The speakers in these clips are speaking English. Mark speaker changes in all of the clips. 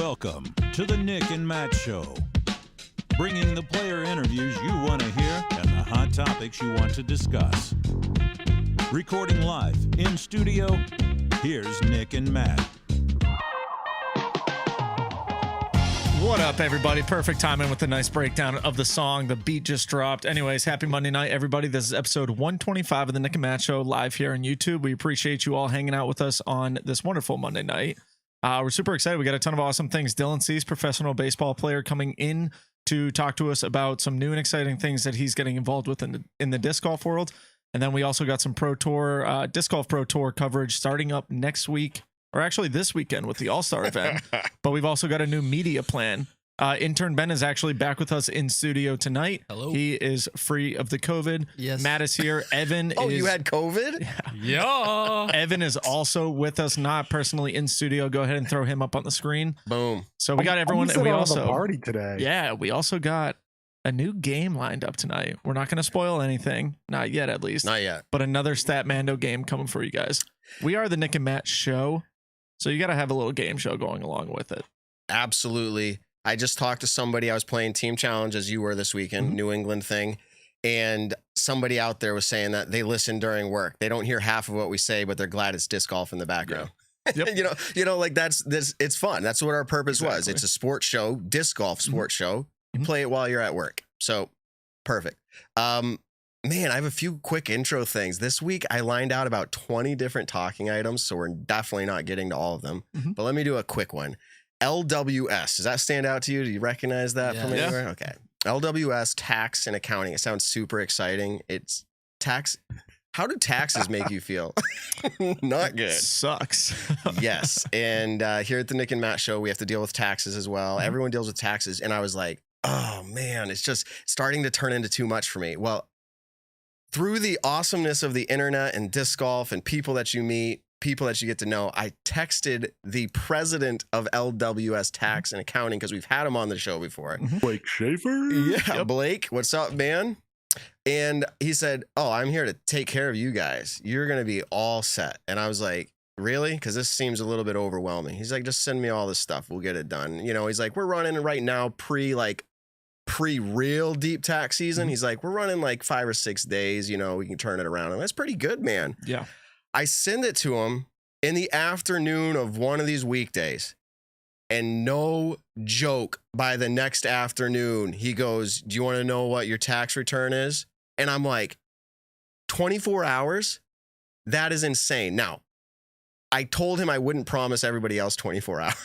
Speaker 1: Welcome to the Nick and Matt Show, bringing the player interviews you want to hear and the hot topics you want to discuss. Recording live in studio, here's Nick and Matt.
Speaker 2: What up, everybody? Perfect timing with a nice breakdown of the song. The beat just dropped. Anyways, happy Monday night, everybody. This is episode 125 of the Nick and Matt Show live here on YouTube. We appreciate you all hanging out with us on this wonderful Monday night. We're super excited. We got a ton of awesome things. Dylan Cease, professional baseball player, coming in to talk to us about some new and exciting things that he's getting involved with in the disc golf world. And then we also got some Pro Tour, Disc Golf Pro Tour coverage starting up next week, or actually this weekend with the All-Star event. But we've also got a new media plan. Intern Ben is actually back with us in studio tonight.
Speaker 3: Hello.
Speaker 2: He is free of the COVID.
Speaker 3: Yes.
Speaker 2: Matt is here. Evan
Speaker 4: Oh,
Speaker 2: is...
Speaker 4: you had COVID?
Speaker 3: Yeah.
Speaker 2: Evan is also with us, not personally in studio. Go ahead and throw him up on the screen.
Speaker 4: Boom.
Speaker 2: So we got everyone, and we also
Speaker 5: party today.
Speaker 2: Yeah, we also got a new game lined up tonight. We're not going to spoil anything, not yet at least.
Speaker 4: Not yet.
Speaker 2: But another Statmando game coming for you guys. We are the Nick and Matt Show, so you got to have a little game show going along with it.
Speaker 4: Absolutely. I just talked to somebody. I was playing Team Challenge as you were this weekend, New England thing. And somebody out there was saying that they listen during work. They don't hear half of what we say, but they're glad it's disc golf in the background.
Speaker 2: Yeah. Yep.
Speaker 4: you know, like it's fun. That's what our purpose was.
Speaker 2: Exactly.
Speaker 4: It's a sports show, disc golf sports show. You play it while you're at work. So perfect. Man, I have a few quick intro things. This week, I lined out about 20 different talking items, so we're definitely not getting to all of them. But let me do a quick one. LWS. Does that stand out to you? Do you recognize that from anywhere? Okay. LWS, tax and accounting. It sounds super exciting. It's tax. How do taxes make you feel? Not good.
Speaker 2: Sucks.
Speaker 4: Yes. And here at the Nick and Matt Show, we have to deal with taxes as well. Everyone deals with taxes. And I was like, oh, man, it's just starting to turn into too much for me. Well, through the awesomeness of the internet and disc golf and people that you meet, people that you get to know, I texted the president of LWS Tax and Accounting because we've had him on the show before.
Speaker 5: Blake Schaefer?
Speaker 4: Yeah,
Speaker 2: Yep.
Speaker 4: Blake, what's up, man? And he said, oh, I'm here to take care of you guys. You're going to be all set. And I was like, really? Because this seems a little bit overwhelming. He's like, just send me all this stuff. We'll get it done. You know, he's like, we're running right now pre-real deep tax season. He's like, we're running like 5 or 6 days. You know, we can turn it around. And that's pretty good, man.
Speaker 2: Yeah.
Speaker 4: I send it to him in the afternoon of one of these weekdays. And no joke, by the next afternoon, he goes, do you want to know what your tax return is? And I'm like, 24 hours? That is insane. Now, I told him I wouldn't promise everybody else 24 hours.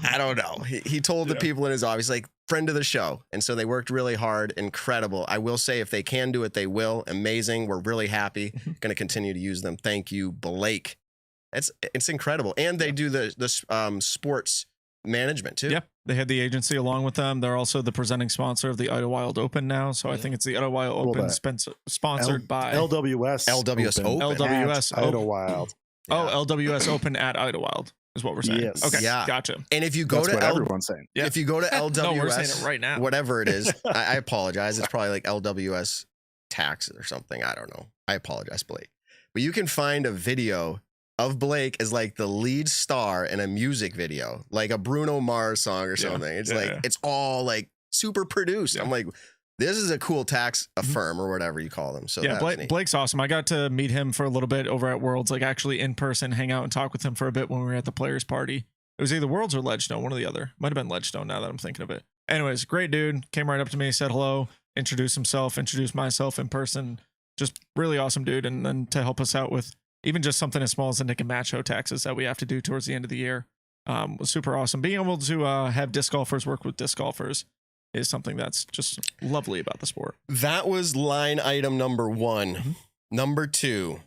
Speaker 4: I don't know. He told the people in his office, like, friend of the show. And so they worked really hard. Incredible. I will say if they can do it, they will. Amazing. We're really happy. Going to continue to use them. Thank you, Blake. It's incredible. And they do the sports management too.
Speaker 2: Yeah. They had the agency along with them. They're also the presenting sponsor of the Idlewild Open now. So I think it's the Idlewild Open sponsored by
Speaker 5: LWS.
Speaker 4: LWS Open.
Speaker 2: LWS Open.
Speaker 5: Idlewild.
Speaker 2: Oh, LWS Open at Idlewild is what we're saying.
Speaker 5: Yes.
Speaker 2: Okay.
Speaker 4: Yeah.
Speaker 2: Gotcha.
Speaker 4: And if you go
Speaker 5: That's
Speaker 4: to
Speaker 5: what everyone's saying.
Speaker 2: Yeah.
Speaker 4: if you go to LWS,
Speaker 2: No, we're saying it right now.
Speaker 4: Whatever it is, I apologize. It's probably like LWS tax or something. I don't know. I apologize, Blake. But you can find a video of Blake as like the lead star in a music video, like a Bruno Mars song or something. It's it's all like super produced. I'm like, this is a cool tax firm or whatever you call them. So
Speaker 2: yeah, Blake's awesome. I got to meet him for a little bit over at Worlds, like actually in person, hang out and talk with him for a bit when we were at the players party. It was either Worlds or Ledgestone, one or the other. Might have been Ledgestone now that I'm thinking of it. Anyways, great dude. Came right up to me, said hello, introduced himself, introduced myself in person. Just really awesome dude. And then to help us out with even just something as small as the Nick and Matt Show taxes that we have to do towards the end of the year was super awesome. Being able to have disc golfers work with disc golfers is something that's just lovely about the sport.
Speaker 4: That was line item number 1. Number 2,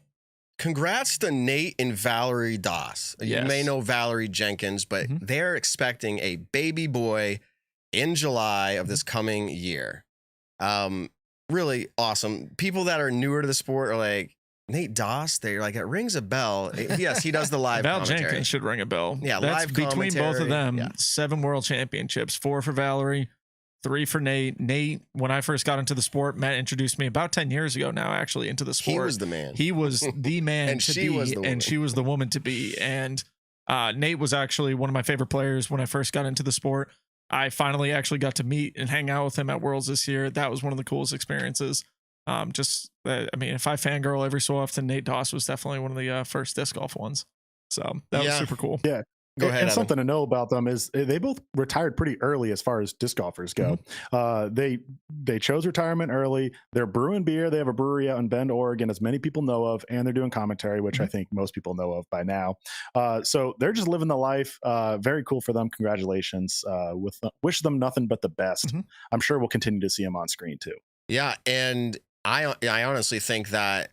Speaker 4: congrats to Nate and Valerie Doss.
Speaker 2: Yes.
Speaker 4: You may know Valerie Jenkins, but they're expecting a baby boy in July of this coming year. Really awesome. People that are newer to the sport are like, Nate Doss, they're like, it rings a bell. Yes, he does the live
Speaker 2: Val
Speaker 4: commentary.
Speaker 2: Jenkins should ring a bell.
Speaker 4: Yeah,
Speaker 2: that's
Speaker 4: live
Speaker 2: between both of them.
Speaker 4: Yeah.
Speaker 2: 7 world championships, 4 for Valerie, 3 for Nate. Nate, when I first got into the sport, Matt introduced me about 10 years ago now, actually, into the sport.
Speaker 4: He was the man.
Speaker 2: He was the man
Speaker 4: And
Speaker 2: to
Speaker 4: she
Speaker 2: be,
Speaker 4: was the woman.
Speaker 2: and she was the woman to be. And Nate was actually one of my favorite players when I first got into the sport. I finally actually got to meet and hang out with him at Worlds this year. That was one of the coolest experiences. If I fangirl every so often, Nate Doss was definitely one of the first disc golf ones. So that was super cool.
Speaker 5: Yeah.
Speaker 4: Go ahead.
Speaker 5: And
Speaker 4: Evan.
Speaker 5: something to know about them is they both retired pretty early as far as disc golfers go. They chose retirement early. They're brewing beer. They have a brewery out in Bend, Oregon, as many people know of, and they're doing commentary, which I think most people know of by now. So they're just living the life. Very cool for them. Congratulations. Wish them nothing but the best. I'm sure we'll continue to see them on screen too.
Speaker 4: Yeah, and I honestly think that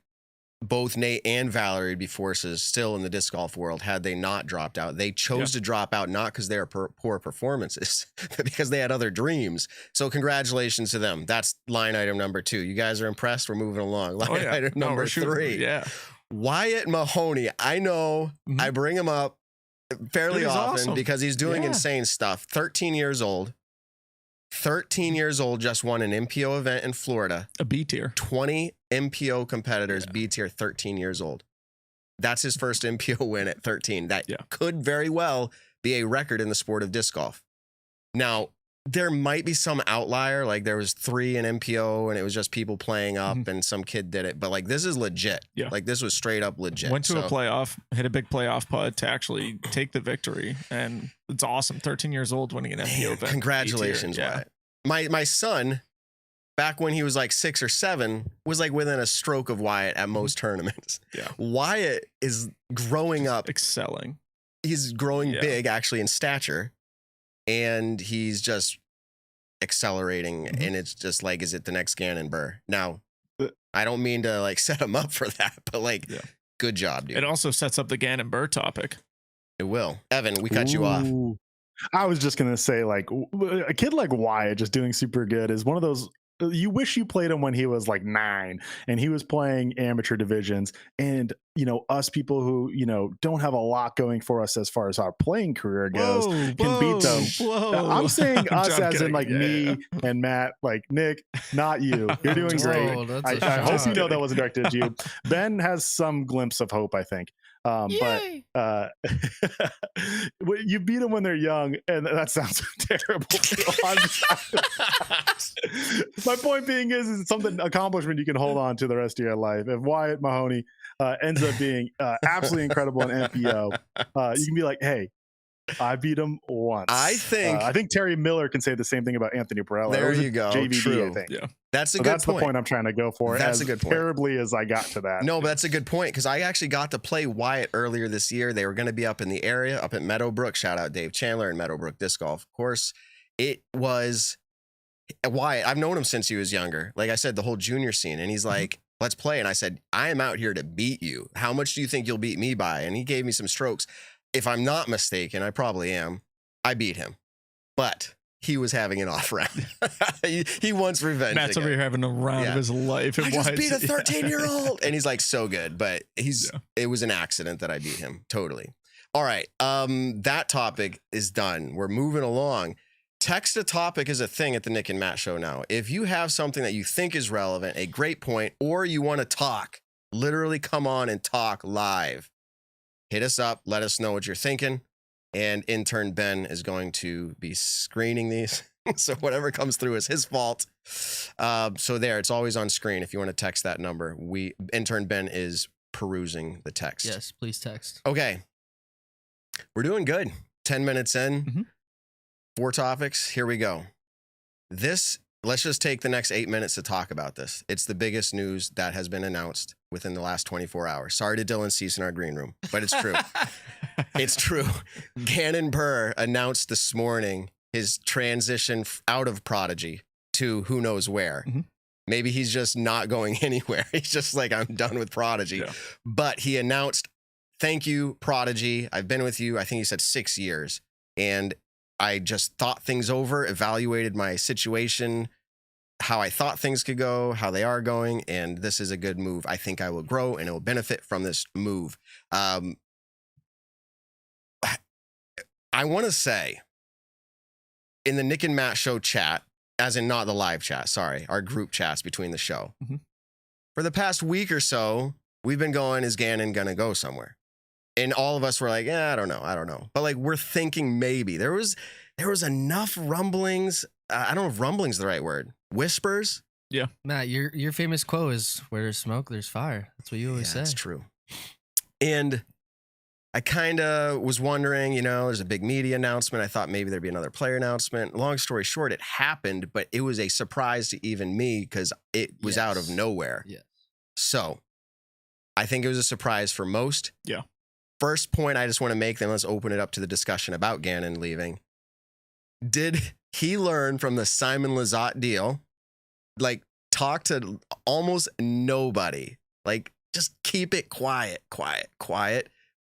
Speaker 4: both Nate and Valerie would be forces still in the disc golf world had they not dropped out. They chose to drop out not because they were poor performances, but because they had other dreams. So congratulations to them. That's line item number 2. You guys are impressed? We're moving along. Line item number 3.
Speaker 2: Yeah.
Speaker 4: Wyatt Mahoney. I know I bring him up fairly often because he's doing insane stuff. 13 years old. 13 years old, just won an MPO event in Florida.
Speaker 2: A B tier.
Speaker 4: 20 MPO competitors, B tier, 13 years old. That's his first MPO win at 13. That could very well be a record in the sport of disc golf. Now, there might be some outlier, like there was 3 in MPO and it was just people playing up and some kid did it. But like, this is legit. Yeah. Like this was straight up legit.
Speaker 2: Went to a playoff, hit a big playoff putt to actually take the victory. And it's awesome. 13 years old winning an MPO event.
Speaker 4: Congratulations, Wyatt. My son, back when he was like 6 or 7, was like within a stroke of Wyatt at most tournaments. Yeah. Wyatt is growing up.
Speaker 2: Excelling.
Speaker 4: He's growing big actually in stature. And he's just accelerating. And it's just like, is it the next Gannon Buhr? Now, I don't mean to like set him up for that, but like, good job, dude.
Speaker 2: It also sets up the Gannon Buhr topic.
Speaker 4: It will. Evan, we cut you off.
Speaker 5: I was just going to say, like, a kid like Wyatt just doing super good is one of those. You wish you played him when he was like 9 and he was playing amateur divisions. And, us people who, don't have a lot going for us as far as our playing career goes can beat them. I'm saying us as in like me and Matt, like Nick, not you. You're doing great. I hope you know that wasn't directed at you. Ben has some glimpse of hope, I think. But you beat them when they're young, and that sounds terrible. My point being is it's something accomplishment you can hold on to the rest of your life. If Wyatt Mahoney ends up being absolutely incredible in MPO, you can be like, hey, I beat him once.
Speaker 4: I think
Speaker 5: Terry Miller can say the same thing about Anthony Perella.
Speaker 4: There you go.
Speaker 5: JVD,
Speaker 4: True.
Speaker 5: I think.
Speaker 4: Yeah. That's a good point.
Speaker 5: That's the point I'm trying to go for.
Speaker 4: That's a good point.
Speaker 5: Terribly as I got to that.
Speaker 4: No, but that's a good point because I actually got to play Wyatt earlier this year. They were going to be up in the area, up at Meadowbrook. Shout out Dave Chandler and Meadowbrook Disc Golf. Of course, it was Wyatt. I've known him since he was younger. Like I said, the whole junior scene. And he's like, let's play. And I said, I am out here to beat you. How much do you think you'll beat me by? And he gave me some strokes. If I'm not mistaken, I probably am. I beat him, but he was having an off round. he wants revenge.
Speaker 2: Matt's over here having a round of his life.
Speaker 4: I just beat a 13-year-old, and he's like so good, but it was an accident that I beat him. Totally. All right, that topic is done. We're moving along. Text a topic is a thing at the Nick and Matt Show now. If you have something that you think is relevant, a great point, or you want to talk, literally come on and talk live. Hit us up. Let us know what you're thinking. And intern Ben is going to be screening these. So whatever comes through is his fault. So it's always on screen. If you want to text that number, intern Ben is perusing the text.
Speaker 3: Yes, please text.
Speaker 4: Okay. We're doing good. 10 minutes in, 4 topics. Here we go. Let's just take the next 8 minutes to talk about this. It's the biggest news that has been announced within the last 24 hours. Sorry to Dylan Cease in our green room, but it's true. It's true. Gannon Buhr announced this morning his transition out of Prodigy to who knows where. Maybe he's just not going anywhere. He's just like, I'm done with Prodigy. Yeah. But he announced, thank you, Prodigy. I've been with you, I think he said 6 years. And I just thought things over, evaluated my situation, how I thought things could go, how they are going, and this is a good move. I think I will grow and it will benefit from this move. I want to say, in the Nick and Matt Show chat, as in not the live chat, sorry, our group chats between the show, for the past week or so, we've been going, is Gannon going to go somewhere? And all of us were like, I don't know. But like, we're thinking maybe there was enough rumblings. I don't know if rumbling's the right word. Whispers.
Speaker 2: Yeah.
Speaker 3: Matt, your famous quote is, where there's smoke, there's fire. That's what you always say.
Speaker 4: That's true. And I kind of was wondering, there's a big media announcement. I thought maybe there'd be another player announcement. Long story short, it happened, but it was a surprise to even me because it was out of nowhere.
Speaker 3: Yeah.
Speaker 4: So I think it was a surprise for most.
Speaker 2: Yeah.
Speaker 4: First point I just want to make, then let's open it up to the discussion about Gannon leaving. Did he learn from the Simon Lizotte deal? Like, talk to almost nobody. Like, just keep it quiet.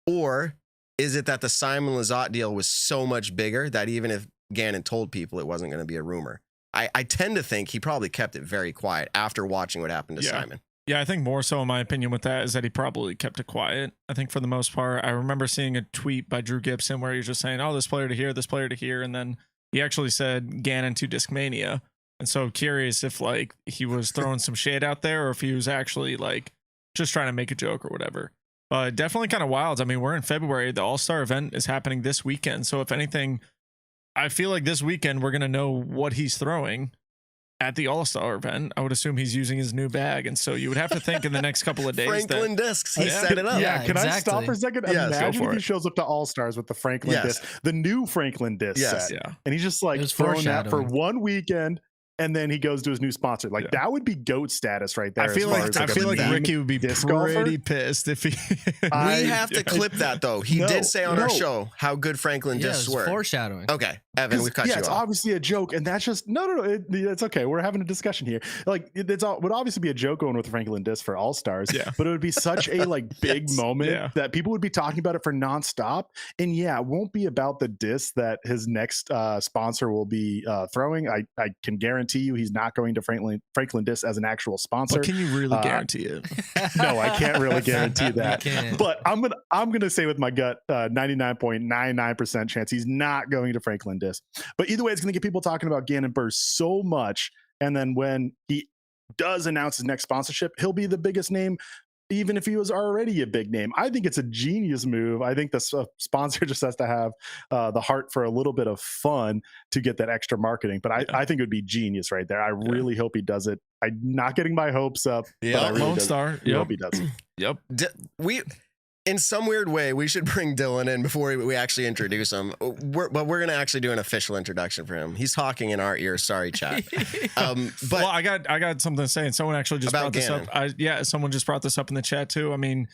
Speaker 4: Or is it that the Simon Lizotte deal was so much bigger that even if Gannon told people, it wasn't going to be a rumor? I tend to think he probably kept it very quiet after watching what happened to Simon.
Speaker 2: Yeah, I think more so in my opinion with that is that he probably kept it quiet. I think for the most part, I remember seeing a tweet by Drew Gibson where he was just saying, oh, this player to here. And then he actually said Gannon to Discmania. And so curious if like he was throwing some shade out there or if he was actually like just trying to make a joke or whatever. But definitely kind of wild. I mean, we're in February. The All-Star event is happening this weekend. So if anything, I feel like this weekend we're going to know what he's throwing at the All-Star event. I would assume he's using his new bag. And so you would have to think in the next couple of days.
Speaker 4: Franklin discs. He set it up.
Speaker 5: Yeah, can I stop for a second?
Speaker 4: Yes,
Speaker 5: Imagine if he shows up to All-Stars with the Franklin disc, the new Franklin disc set.
Speaker 2: Yeah.
Speaker 5: And he's just like throwing that for one weekend. And then he goes to his new sponsor. Like that would be GOAT status right there.
Speaker 2: I feel like Ricky would be pretty pissed if he.
Speaker 4: We have to clip that though. He did say on our show how good Franklin discs were.
Speaker 3: Foreshadowing.
Speaker 4: Okay, Evan, we've cut you off.
Speaker 5: It's obviously a joke, and that's just no. It's okay. We're having a discussion here. Like would obviously be a joke going with Franklin disc for All Stars.
Speaker 2: Yeah.
Speaker 5: But it would be such a big moment that people would be talking about it for nonstop. And it won't be about the disc that his next sponsor will be throwing. I can guarantee you he's not going to Franklin disc as an actual sponsor.
Speaker 2: But can you really guarantee it?
Speaker 5: No, I can't really guarantee that. But I'm gonna say with my gut, 99.99% chance he's not going to Franklin disc. But either way, it's gonna get people talking about Gannon Buhr so much. And then when he does announce his next sponsorship, he'll be the biggest name, even if he was already a big name. I think it's a genius move. I think the sponsor just has to have the heart for a little bit of fun to get that extra marketing. But I think it would be genius right there. I really hope he does it. I'm not getting my hopes up.
Speaker 2: Yeah,
Speaker 5: but I really
Speaker 2: Lone Star.
Speaker 5: I hope he does it.
Speaker 2: Yep.
Speaker 4: In some weird way, we should bring Dylan in before we actually introduce him. We're going to actually do an official introduction for him. He's talking in our ear. Sorry, chat. But
Speaker 2: I got something to say, and someone actually just brought this up. Someone just brought this up in the chat too. I mean,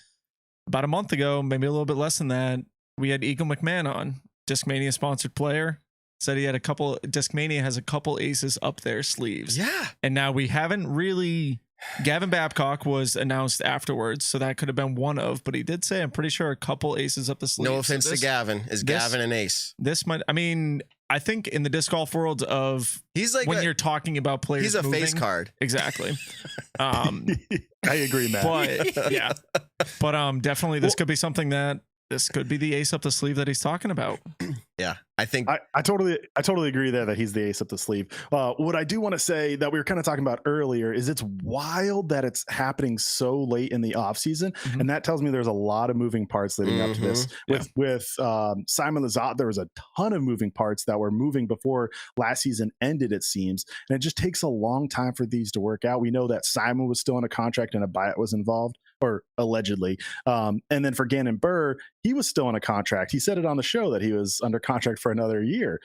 Speaker 2: about a month ago, maybe a little bit less than that, we had Eagle McMahon on, Discmania sponsored player. Said he had Discmania has a couple aces up their sleeves.
Speaker 4: Yeah.
Speaker 2: And now we haven't really. Gavin Babcock was announced afterwards, so that could have been one of, but he did say, I'm pretty sure, a couple aces up the sleeve.
Speaker 4: No offense to Gavin. Is Gavin an ace?
Speaker 2: I think in the disc golf world of
Speaker 4: he's like
Speaker 2: when you're talking about players,
Speaker 4: he's a
Speaker 2: moving,
Speaker 4: face card.
Speaker 2: Exactly.
Speaker 5: I agree, Matt.
Speaker 2: But definitely this could be something that this could be the ace up the sleeve that he's talking about.
Speaker 4: Yeah, I think
Speaker 5: I totally agree there that he's the ace up the sleeve. What I do want to say that we were kind of talking about earlier is it's wild that it's happening so late in the off season, and that tells me there's a lot of moving parts leading up to this. With Simon Lizotte, there was a ton of moving parts that were moving before last season ended, it seems, and it just takes a long time for these to work out. We know that Simon was still in a contract and a buyout was involved, or allegedly, and then for Gannon Buhr, he was still in a contract. He said it on the show that he was under contract for another year.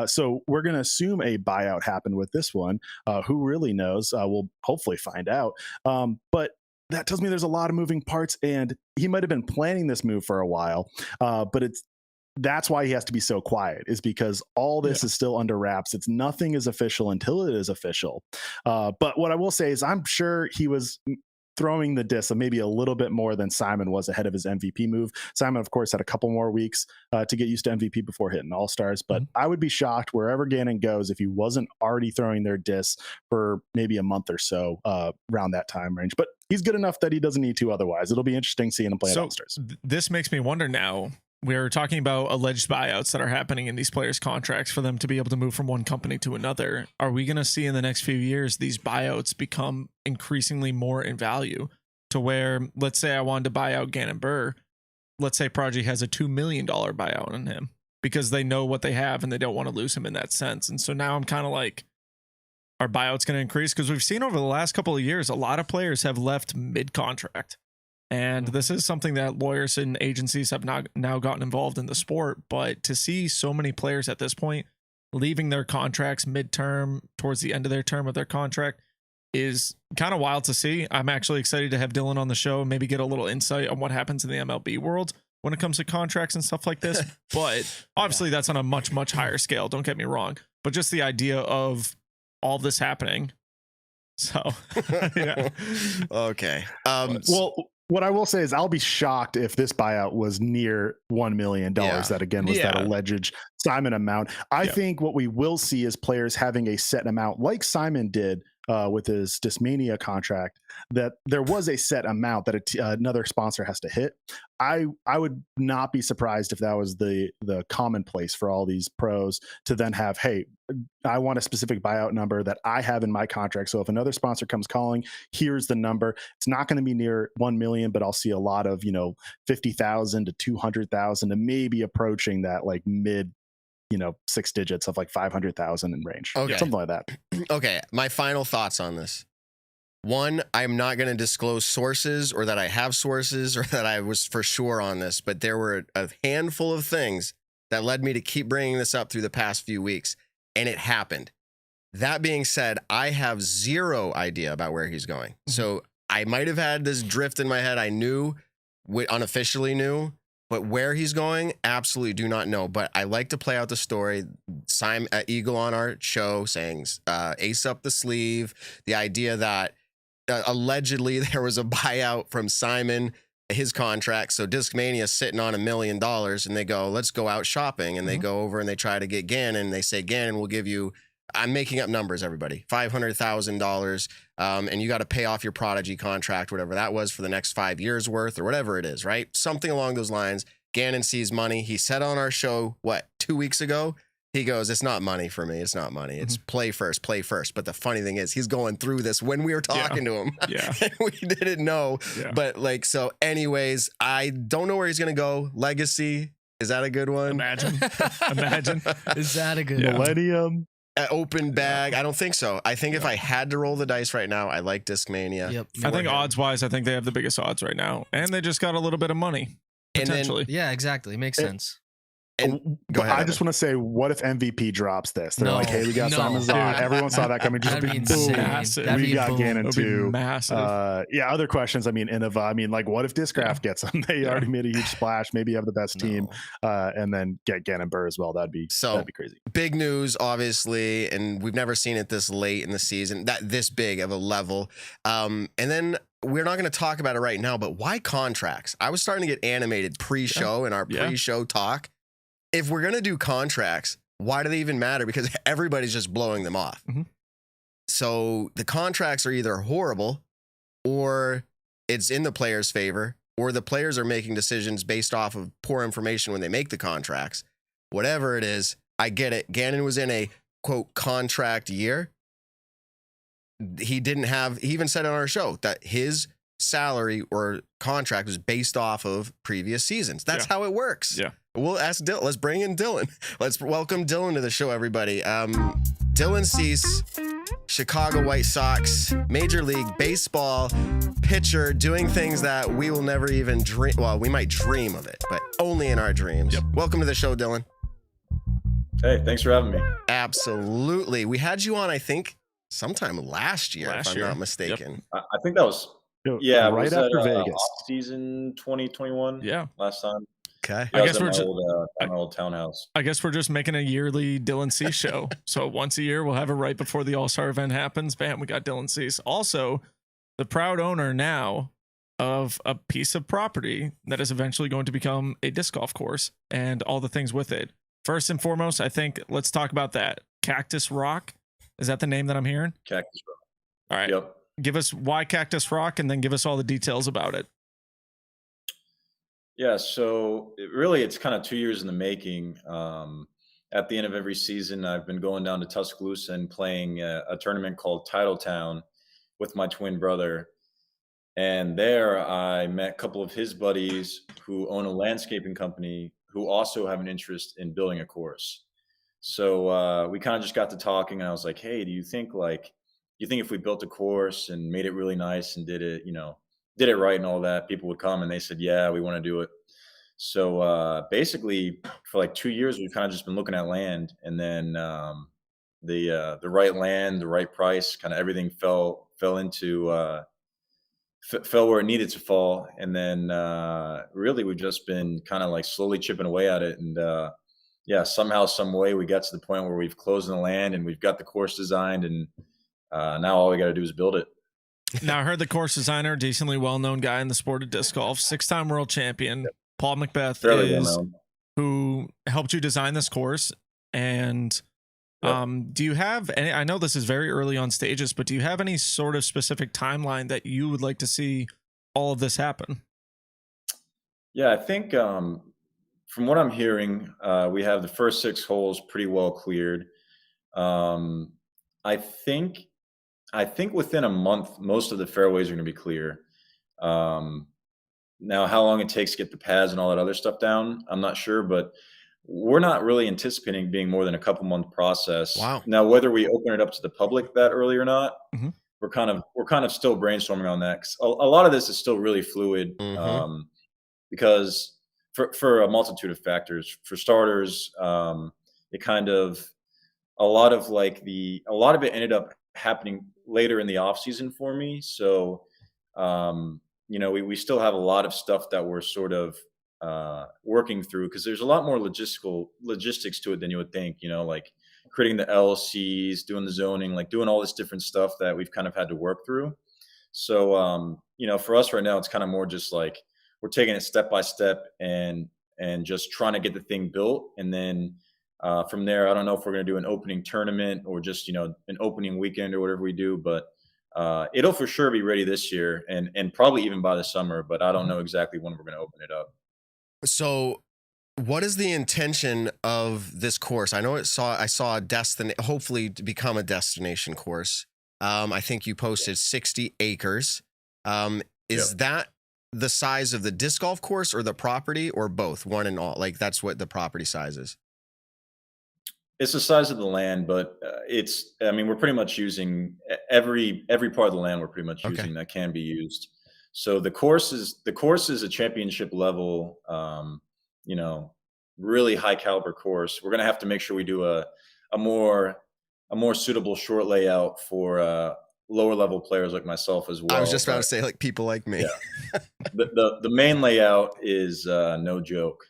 Speaker 5: So we're going to assume a buyout happened with this one. Who really knows? We'll hopefully find out. But that tells me there's a lot of moving parts, and he might have been planning this move for a while. But that's why he has to be so quiet, is because all this is still under wraps. Nothing is official until it is official. But what I will say is I'm sure he was throwing the disc maybe a little bit more than Simon was ahead of his MVP move. Simon, of course, had a couple more weeks to get used to MVP before hitting All-Stars, but I would be shocked wherever Gannon goes if he wasn't already throwing their discs for maybe a month or so around that time range. But he's good enough that he doesn't need to otherwise. It'll be interesting seeing him play at All-Stars.
Speaker 2: This makes me wonder now. We're talking about alleged buyouts that are happening in these players' contracts for them to be able to move from one company to another. Are we going to see in the next few years these buyouts become increasingly more in value to where, let's say I wanted to buy out Gannon Buhr, let's say Prodigy has a $2 million buyout on him because they know what they have and they don't want to lose him in that sense. And so now I'm kind of like, our buyout's going to increase because we've seen over the last couple of years, a lot of players have left mid-contract. And this is something that lawyers and agencies have now gotten involved in the sport. But to see so many players at this point leaving their contracts midterm towards the end of their term of their contract is kind of wild to see. I'm actually excited to have Dylan on the show and maybe get a little insight on what happens in the MLB world when it comes to contracts and stuff like this. But obviously that's on a much, much higher scale. Don't get me wrong. But just the idea of all this happening. So, yeah.
Speaker 4: Okay.
Speaker 5: Well, what I will say is I'll be shocked if this buyout was near $1 million. That again was that alleged Simon amount. I think what we will see is players having a set amount like Simon did with his Desitination contract, that there was a set amount that another sponsor has to hit. I would not be surprised if that was the commonplace for all these pros to then have, hey, I want a specific buyout number that I have in my contract. So if another sponsor comes calling, here's the number. It's not going to be near 1 million, but I'll see a lot of, 50,000 to 200,000 and maybe approaching that like mid, 6 digits of like 500,000 in range.
Speaker 4: Okay.
Speaker 5: Something like that.
Speaker 4: Okay. My final thoughts on this. One, I'm not going to disclose sources or that I have sources or that I was for sure on this, but there were a handful of things that led me to keep bringing this up through the past few weeks, and it happened. That being said, I have zero idea about where he's going. So I might have had this drift in my head. I knew, unofficially knew, but where he's going, absolutely do not know. But I like to play out the story. Simon Eagle on our show saying ace up the sleeve. The idea that allegedly there was a buyout from Simon, his contract. So Discmania sitting on $1 million and they go, let's go out shopping. And they go over and they try to get Gannon. They say, Gannon will give you, I'm making up numbers, everybody, $500,000. And you got to pay off your Prodigy contract, whatever that was for the next 5 years worth or whatever it is, right? Something along those lines. Gannon sees money. He said on our show, 2 weeks ago, he goes, it's not money for me. It's not money. It's play first, play first. But the funny thing is he's going through this when we were talking to him.
Speaker 2: Yeah.
Speaker 4: And we didn't know. Yeah. But so anyways, I don't know where he's going to go. Legacy. Is that a good one?
Speaker 2: Imagine.
Speaker 3: Is that a good
Speaker 5: one? Millennium.
Speaker 4: Open bag. I don't think so. I think if I had to roll the dice right now, I like Discmania.
Speaker 3: Yep.
Speaker 2: I think odds wise, I think they have the biggest odds right now. And they just got a little bit of money. Potentially.
Speaker 3: Yeah, exactly. Makes sense.
Speaker 4: And go ahead.
Speaker 5: I just want to say, what if MVP drops this? They're like, hey, we got Simon Zahn. Everyone saw that coming. Just
Speaker 3: That'd be
Speaker 5: boom.
Speaker 3: insane.
Speaker 5: We got Gannon too.
Speaker 2: Massive.
Speaker 5: Other questions. Innova. What if Discraft gets them? They already made a huge splash. Maybe you have the best team, and then get Gannon Buhr as well. That'd be crazy.
Speaker 4: Big news, obviously, and we've never seen it this late in the season, this big of a level. And then we're not going to talk about it right now, but why contracts? I was starting to get animated pre-show in our pre-show talk. If we're going to do contracts, why do they even matter? Because everybody's just blowing them off. So the contracts are either horrible or it's in the player's favor, or the players are making decisions based off of poor information when they make the contracts. Whatever it is, I get it. Gannon was in a, quote, contract year. He even said on our show that his salary or contract was based off of previous seasons. That's how it works.
Speaker 2: Yeah.
Speaker 4: We'll ask Dylan. Let's bring in Dylan. Let's welcome Dylan to the show, everybody. Dylan Cease, Chicago White Sox, Major League Baseball pitcher, doing things that we will never even dream. Well, we might dream of it, but only in our dreams. Yep. Welcome to the show, Dylan.
Speaker 6: Hey, thanks for having me.
Speaker 4: Absolutely. We had you on, I think, sometime last year, if I'm not mistaken.
Speaker 6: Yep. I think that was
Speaker 5: right after Vegas.
Speaker 6: Season 2021.
Speaker 2: Yeah.
Speaker 6: Last time.
Speaker 4: Okay.
Speaker 6: I guess we're just my old townhouse.
Speaker 2: I guess we're just making a yearly Dylan Cease show. So once a year, we'll have it right before the All-Star event happens. Bam, we got Dylan Cease. Also, the proud owner now of a piece of property that is eventually going to become a disc golf course and all the things with it. First and foremost, I think let's talk about that. Cactus Rock. Is that the name that I'm hearing?
Speaker 6: Cactus Rock.
Speaker 2: All right.
Speaker 6: Yep.
Speaker 2: Give us why Cactus Rock and then give us all the details about it.
Speaker 6: Yeah, so it's kind of 2 years in the making. At the end of every season, I've been going down to Tuscaloosa and playing a tournament called Titletown with my twin brother. And there I met a couple of his buddies who own a landscaping company who also have an interest in building a course. So we kind of just got to talking, and I was like, "Hey, do you think if we built a course and made it really nice and did it right and all that, people would come?" And they said, "Yeah, we want to do it." So basically, for like 2 years, we've kind of just been looking at land, and then the right land, the right price, kind of everything fell into fell where it needed to fall, and then really we've just been kind of like slowly chipping away at it, and yeah, somehow, some way, we got to the point where we've closed on the land and we've got the course designed, and now all we got to do is build it.
Speaker 2: Now, I heard the course designer, decently well-known guy in the sport of disc golf, 6-time world champion, Paul Macbeth,
Speaker 6: Fairly well
Speaker 2: is
Speaker 6: known.
Speaker 2: who helped you design this course. And do you have any, I know this is very early on stages, but do you have any sort of specific timeline that you would like to see all of this happen?
Speaker 6: Yeah, I think from what I'm hearing, we have the first 6 holes pretty well cleared. Um, I think within a month, most of the fairways are going to be clear. Now, how long it takes to get the pads and all that other stuff down, I'm not sure, but we're not really anticipating being more than a couple month process.
Speaker 4: Wow.
Speaker 6: Now, whether we open it up to the public that early or not,
Speaker 2: Mhm.
Speaker 6: we're kind of still brainstorming on that. 'Cause a lot of this is still really fluid, because for a multitude of factors. For starters, it kind of a lot of it ended up happening later in the off season for me. So, we still have a lot of stuff that we're sort of working through, because there's a lot more logistics to it than you would think. Like creating the LCs, doing the zoning, like doing all this different stuff that we've kind of had to work through. So, for us right now, it's kind of more just like we're taking it step by step and just trying to get the thing built, and then from there, I don't know if we're going to do an opening tournament or just an opening weekend or whatever we do, but it'll for sure be ready this year, and probably even by the summer. But I don't know exactly when we're going to open it up.
Speaker 4: So, what is the intention of this course? I know I saw a hopefully to become a destination course. I think you posted 60 acres. Is that the size of the disc golf course or the property, or both, one and all? Like, that's what the property size is.
Speaker 6: It's the size of the land, but we're pretty much using every part of the land. We're pretty much
Speaker 4: Okay.
Speaker 6: using that can be used. So the course is a championship level, really high caliber course. We're gonna have to make sure we do a more suitable short layout for lower level players like myself as well.
Speaker 4: I was just about to say, like, people like me.
Speaker 6: Yeah. The main layout is no joke.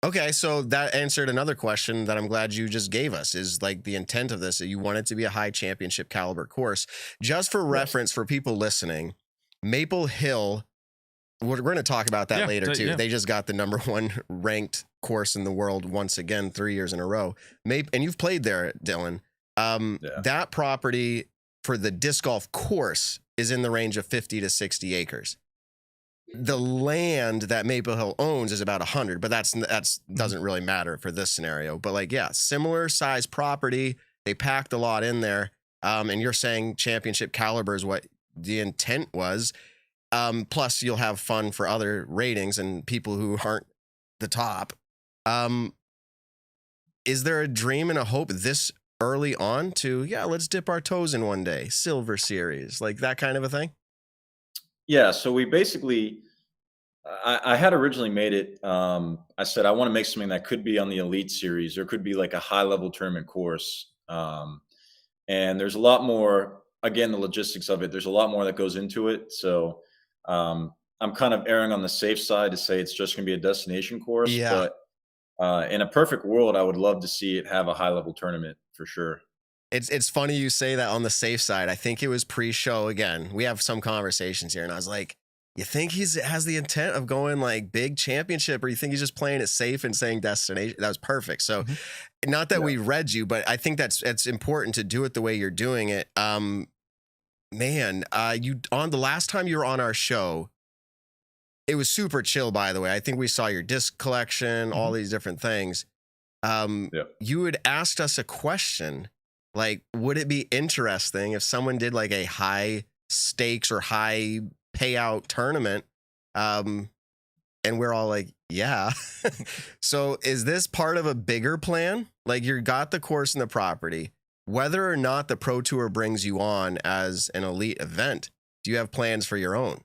Speaker 4: Okay, so that answered another question that I'm glad you just gave us, is like the intent of this, that you want it to be a high championship caliber course. Just for reference for people listening, Maple Hill, we're going to talk about that later too.
Speaker 2: Yeah.
Speaker 4: They just got the #1 ranked course in the world once again, 3 years in a row. And you've played there, Dylan. That property for the disc golf course is in the range of 50 to 60 acres. The land that Maple Hill owns is about 100, but that's doesn't really matter for this scenario. But similar size property. They packed a lot in there. And you're saying championship caliber is what the intent was. Plus you'll have fun for other ratings and people who aren't the top. Is there a dream and a hope this early on to, let's dip our toes in one day, Silver Series, like that kind of a thing?
Speaker 6: Yeah, so we basically, I had originally made it. I said I want to make something that could be on the Elite Series, or could be like a high level tournament course. And there's a lot more. Again, the logistics of it. There's a lot more that goes into it. So I'm kind of erring on the safe side to say it's just going to be a destination course.
Speaker 4: Yeah.
Speaker 6: But in a perfect world, I would love to see it have a high level tournament for sure.
Speaker 4: It's funny you say that on the safe side. I think it was pre-show again. We have some conversations here, and I was like, you think has the intent of going like big championship, or you think he's just playing it safe and saying destination? That was perfect. So not that we read you, but I think it's important to do it the way you're doing it. You on the last time you were on our show, it was super chill, by the way. I think we saw your disc collection, all these different things. You had asked us a question. Like, would it be interesting if someone did like a high stakes or high payout tournament. And we're all like, yeah. So is this part of a bigger plan? Like, you got the course and the property. Whether or not the Pro Tour brings you on as an elite event, do you have plans for your own?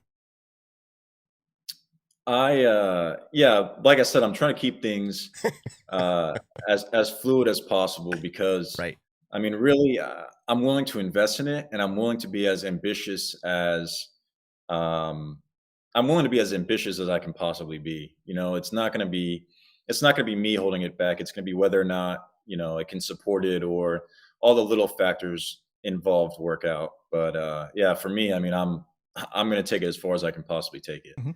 Speaker 6: Yeah, like I said, I'm trying to keep things as fluid as possible because,
Speaker 4: Right.
Speaker 6: I mean, really, I'm willing to invest in it, and I'm willing to be as ambitious as I can possibly be. You know, it's not going to be me holding it back. It's going to be whether or not, you know, it can support it, or all the little factors involved work out. But yeah, for me, I mean, I'm going to take it as far as I can possibly take it.
Speaker 2: Mm-hmm.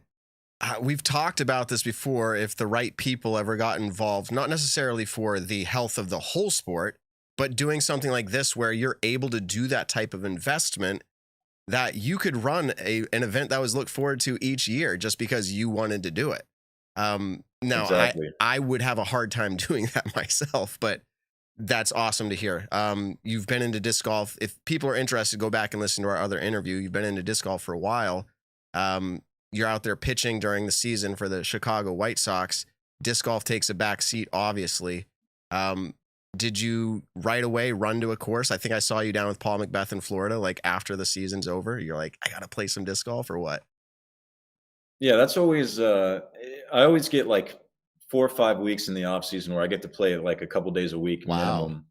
Speaker 4: We've talked about this before. If the right people ever got involved, not necessarily for the health of the whole sport, but doing something like this where you're able to do that type of investment, that you could run an event that was looked forward to each year just because you wanted to do it. Now,
Speaker 6: Exactly.
Speaker 4: I would have a hard time doing that myself, but that's awesome to hear. You've been into disc golf. If people are interested, go back and listen to our other interview. You've been into disc golf for a while. You're out there pitching during the season for the Chicago White Sox. Disc golf takes a back seat, obviously. Did you right away run to a course? I think I saw you down with Paul Macbeth in Florida, like after the season's over. You're like, I got to play some disc golf or what?
Speaker 6: Yeah, that's always, I always get like 4 or 5 weeks in the off season where I get to play like a couple days a week
Speaker 4: Wow.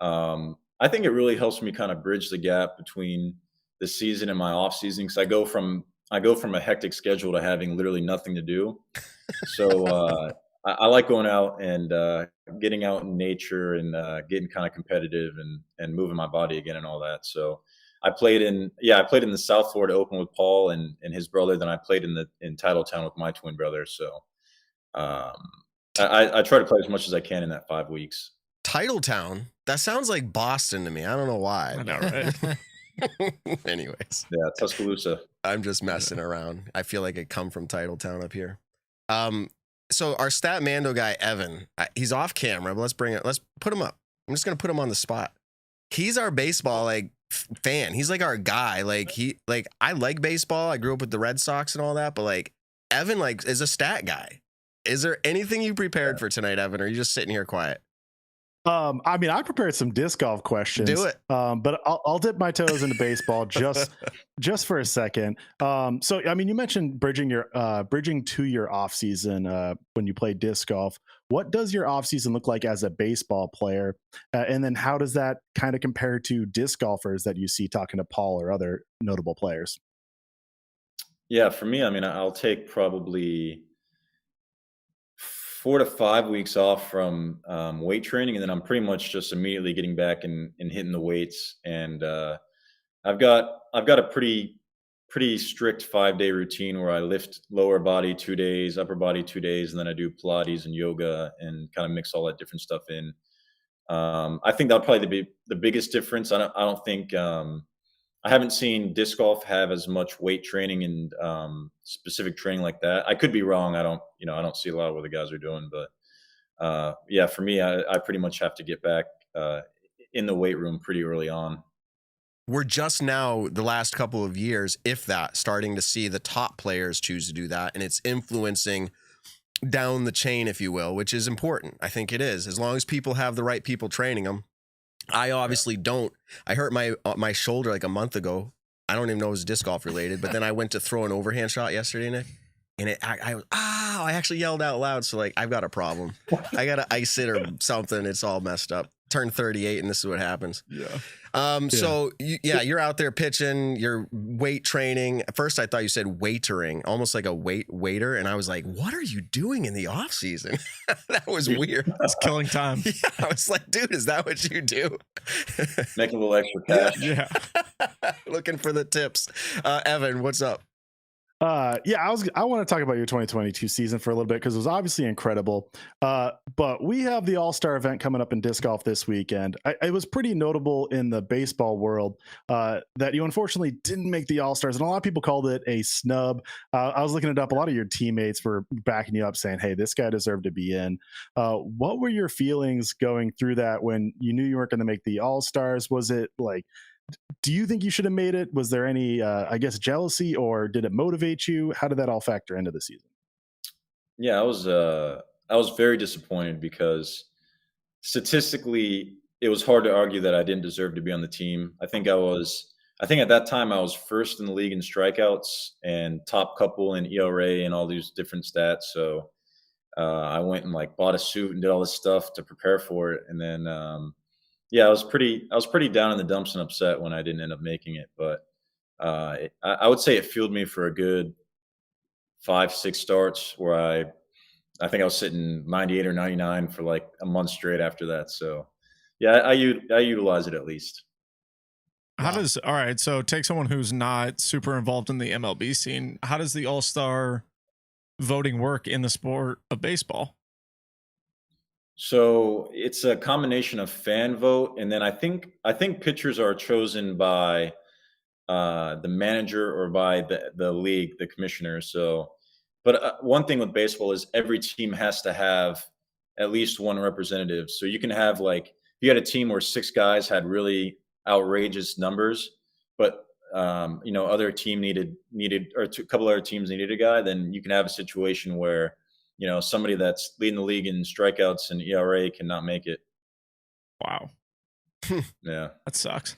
Speaker 6: minimum. I think it really helps me kind of bridge the gap between the season and my off season, because I go from a hectic schedule to having literally nothing to do. So I like going out and getting out in nature and getting kind of competitive and moving my body again and all that. So I played in the South Florida Open with Paul and his brother. Then I played in Titletown with my twin brother. So I try to play as much as I can in that 5 weeks.
Speaker 4: Titletown? That sounds like Boston to me. I don't know why.
Speaker 2: I know, right?
Speaker 4: Anyways,
Speaker 6: Yeah, Tuscaloosa.
Speaker 4: I'm just messing around. I feel like it come from Titletown up here. So our Stat Mando guy, Evan, he's off camera, but let's put him up. I'm just going to put him on the spot. He's our baseball fan. He's like our guy. I like baseball. I grew up with the Red Sox and all that, but Evan is a stat guy. Is there anything you prepared for tonight, Evan? Or are you just sitting here quiet?
Speaker 5: I mean, I prepared some disc golf questions.
Speaker 4: Do it.
Speaker 5: But I'll dip my toes into baseball just for a second. So I mean, you mentioned bridging to your off season when you play disc golf. What does your off season look like as a baseball player? And then how does that kind of compare to disc golfers that you see talking to Paul or other notable players?
Speaker 6: Yeah, for me, I mean, I'll take probably 4 to 5 weeks off from weight training, and then I'm pretty much just immediately getting back and hitting the weights. And I've got a pretty strict 5-day routine where I lift lower body 2 days, upper body 2 days, and then I do Pilates and yoga and kind of mix all that different stuff in. I think that'll probably be the biggest difference. I don't think I haven't seen disc golf have as much weight training and specific training like that. I could be wrong. I don't see a lot of what the guys are doing, but yeah, for me, I pretty much have to get back in the weight room pretty early on.
Speaker 4: We're just now, the last couple of years, if that, starting to see the top players choose to do that, and it's influencing down the chain, if you will, which is important. I think it is. As long as people have the right people training them. I obviously don't. I hurt my shoulder like a month ago. I don't even know it was disc golf related, but then I went to throw an overhand shot yesterday, Nick, and I actually yelled out loud. So I've got a problem. I got to ice it or something. It's all messed up. Turned 38 and this is what happens.
Speaker 2: Yeah.
Speaker 4: So you're out there pitching, you're weight training. At first I thought you said waitering, almost like a waiter. And I was like, what are you doing in the off season? That was weird.
Speaker 2: It's killing time.
Speaker 4: Yeah, I was like, dude, is that what you do?
Speaker 6: Making a little extra cash.
Speaker 2: Yeah.
Speaker 4: Looking for the tips. Evan, what's up?
Speaker 5: I want to talk about your 2022 season for a little bit because it was obviously incredible. But we have the All-Star event coming up in disc golf this weekend. It was pretty notable in the baseball world that you unfortunately didn't make the All-Stars, and a lot of people called it a snub. I was looking it up. A lot of your teammates were backing you up, saying, "Hey, this guy deserved to be in." What were your feelings going through that when you knew you weren't going to make the All-Stars? Was it like do you think you should have made it? Was there any, I guess, jealousy, or did it motivate you? How did that all factor into the season?
Speaker 6: Yeah, I was very disappointed because statistically, it was hard to argue that I didn't deserve to be on the team. I think at that time I was first in the league in strikeouts and top couple in ERA and all these different stats. So I went and like bought a suit and did all this stuff to prepare for it. And then, yeah, I was pretty down in the dumps and upset when I didn't end up making it. But I would say it fueled me for a good 5-6 starts where I think I was sitting 98 or 99 for like a month straight after that. So yeah, I utilize it at least.
Speaker 2: How does, all right, so take someone who's not super involved in the MLB scene. How does the All-Star voting work in the sport of baseball?
Speaker 6: So it's a combination of fan vote, and then I think pitchers are chosen by the manager or by the league, the commissioner. So, but one thing with baseball is every team has to have at least one representative. So you can have like, if you had a team where 6 guys had really outrageous numbers, but other team needed or a couple other teams needed a guy, then you can have a situation where somebody that's leading the league in strikeouts and ERA cannot make it.
Speaker 2: Wow.
Speaker 6: Yeah,
Speaker 2: that sucks.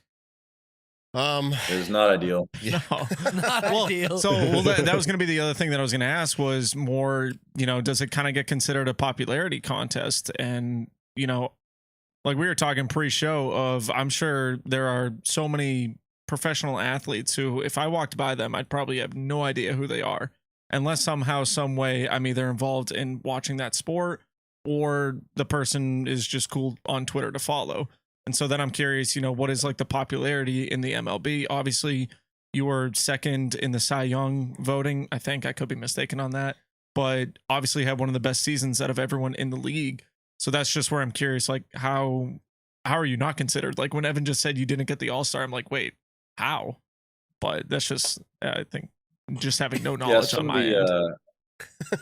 Speaker 6: It's not ideal.
Speaker 3: No, not ideal.
Speaker 2: So that was going to be the other thing that I was going to ask was more, does it kind of get considered a popularity contest? And, like we were talking pre-show of, I'm sure there are so many professional athletes who, if I walked by them, I'd probably have no idea who they are, unless somehow, some way I'm either involved in watching that sport or the person is just cool on Twitter to follow. And so then I'm curious, what is like the popularity in the MLB? Obviously, you were second in the Cy Young voting. I think I could be mistaken on that, but obviously had one of the best seasons out of everyone in the league. So that's just where I'm curious, like how are you not considered? Like when Evan just said you didn't get the All-Star, I'm like, wait, how? But that's just, I think, just having no knowledge on my end.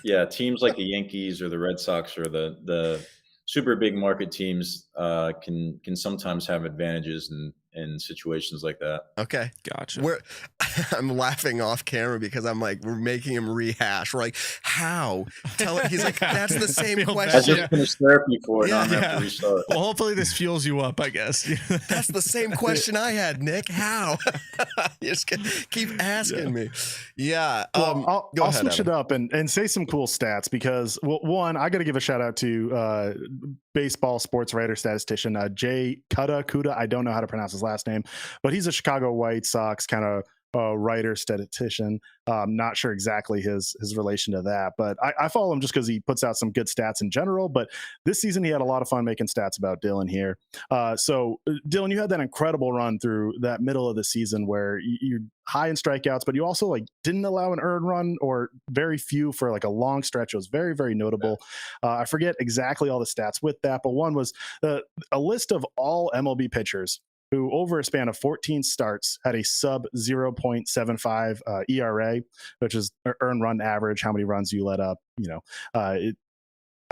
Speaker 6: Yeah, teams like the Yankees or the Red Sox or the super big market teams can sometimes have advantages in situations like that.
Speaker 4: Okay.
Speaker 2: Gotcha.
Speaker 4: I'm laughing off camera because I'm like, we're making him rehash. We're like, how? He's like, that's the same
Speaker 6: I
Speaker 4: question.
Speaker 6: just finished therapy for it.
Speaker 4: Yeah.
Speaker 6: I'm gonna have to restart.
Speaker 2: Well, hopefully this fuels you up, I guess.
Speaker 4: That's the same question I had, Nick. How? You just keep asking me. Yeah.
Speaker 5: Well,
Speaker 4: go
Speaker 5: I'll
Speaker 4: ahead,
Speaker 5: switch
Speaker 4: Evan.
Speaker 5: it up and say some cool stats because, well, one, I got to give a shout out to baseball sports writer statistician Jay Kuda. I don't know how to pronounce his last name, but he's a Chicago White Sox kind of writer statistician. Not sure exactly his relation to that, but I follow him just because he puts out some good stats in general. But this season he had a lot of fun making stats about Dylan here. So Dylan, you had that incredible run through that middle of the season where you're high in strikeouts, but you also like didn't allow an earned run or very few for like a long stretch. It was very, very notable. I forget exactly all the stats with that, but one was a list of all MLB pitchers who over a span of 14 starts had a sub 0.75 ERA, which is earned run average, how many runs you let up.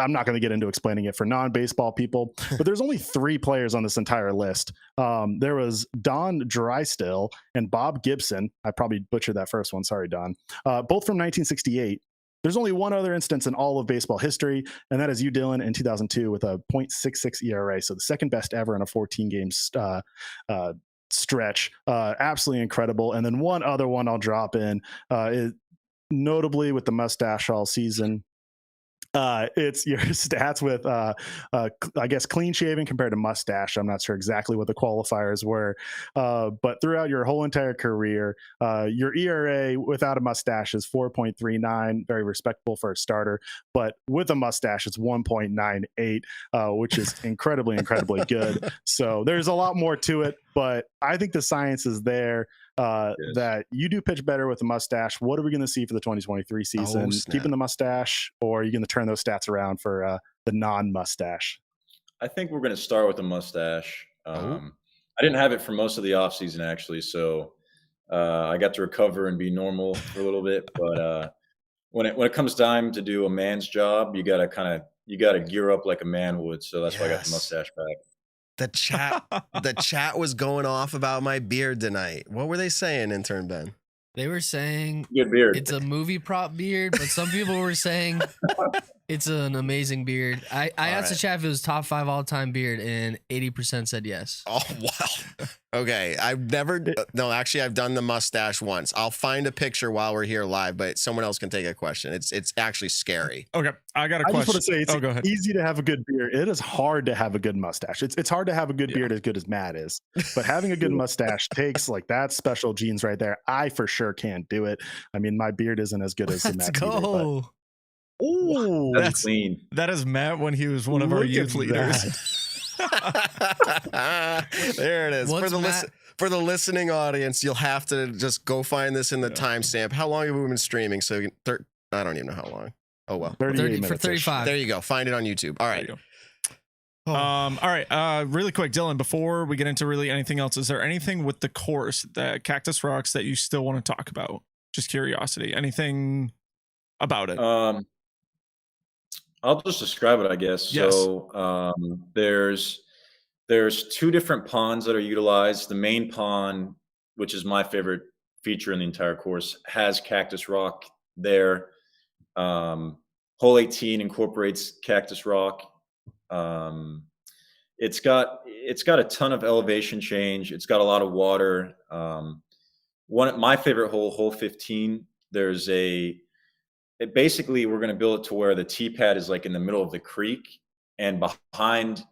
Speaker 5: I'm not going to get into explaining it for non-baseball people, but there's only 3 players on this entire list. There was Don Drysdale and Bob Gibson. I probably butchered that first one. Sorry, Don. Both from 1968. There's only one other instance in all of baseball history, and that is you, Dylan, in 2002 with a .66 ERA. So the second best ever in a 14-game stretch. Absolutely incredible. And then one other one I'll drop in, notably with the mustache all season. It's your stats with, I guess, clean shaven compared to mustache. I'm not sure exactly what the qualifiers were, but throughout your whole entire career, your ERA without a mustache is 4.39, very respectable for a starter, but with a mustache, it's 1.98, which is incredibly good. So there's a lot more to it, but I think the science is there. That you do pitch better with a mustache. What are we going to see for the 2023 season? Keeping the mustache, or are you going to turn those stats around for the non-mustache?
Speaker 6: I think we're going to start with the mustache. I didn't have it for most of the offseason, actually, so I got to recover and be normal for a little bit. But when it comes time to do a man's job, you got to gear up like a man would. So that's why I got the mustache back.
Speaker 4: The chat was going off about my beard tonight. What were they saying, intern Ben?
Speaker 3: They were saying
Speaker 6: Good beard.
Speaker 3: it's a movie prop beard, but some people were saying it's an amazing beard. I asked the chat if it was top 5 all-time beard, and 80% said yes.
Speaker 4: Oh, wow. Okay. I've done the mustache once. I'll find a picture while we're here live, but someone else can take a question. It's actually scary.
Speaker 2: Okay, I got a
Speaker 5: I
Speaker 2: question.
Speaker 5: just want to say it's
Speaker 2: go ahead.
Speaker 5: easy to have a good beard. It is hard to have a good mustache. It's hard to have a good beard as good as Matt is, but having a good mustache takes like that special genes right there. I for sure can't do it. I mean, my beard isn't as good as
Speaker 3: Let's
Speaker 5: Matt's
Speaker 3: go.
Speaker 5: Oh,
Speaker 6: That's clean.
Speaker 2: That is Matt when he was one of our
Speaker 5: Look at
Speaker 2: youth leaders.
Speaker 4: There it is.
Speaker 3: Once
Speaker 4: For the listening audience, you'll have to just go find this in the timestamp. How long have we been streaming? So I don't even know how long. Oh well.
Speaker 5: 38
Speaker 3: for
Speaker 5: minutes.
Speaker 3: 35.
Speaker 4: There you go. Find it on YouTube. All right.
Speaker 2: All right. Really quick, Dylan, before we get into really anything else, is there anything with the course, that Cactus Rocks, that you still want to talk about? Just curiosity. Anything about it?
Speaker 6: I'll just describe it, I guess.
Speaker 2: Yes.
Speaker 6: So there's 2 different ponds that are utilized. The main pond, which is my favorite feature in the entire course, has Cactus Rock there. Hole 18 incorporates Cactus Rock. It's got a ton of elevation change. It's got a lot of water. My favorite hole 15, basically we're going to build it to where the tee pad is like in the middle of the creek, and behind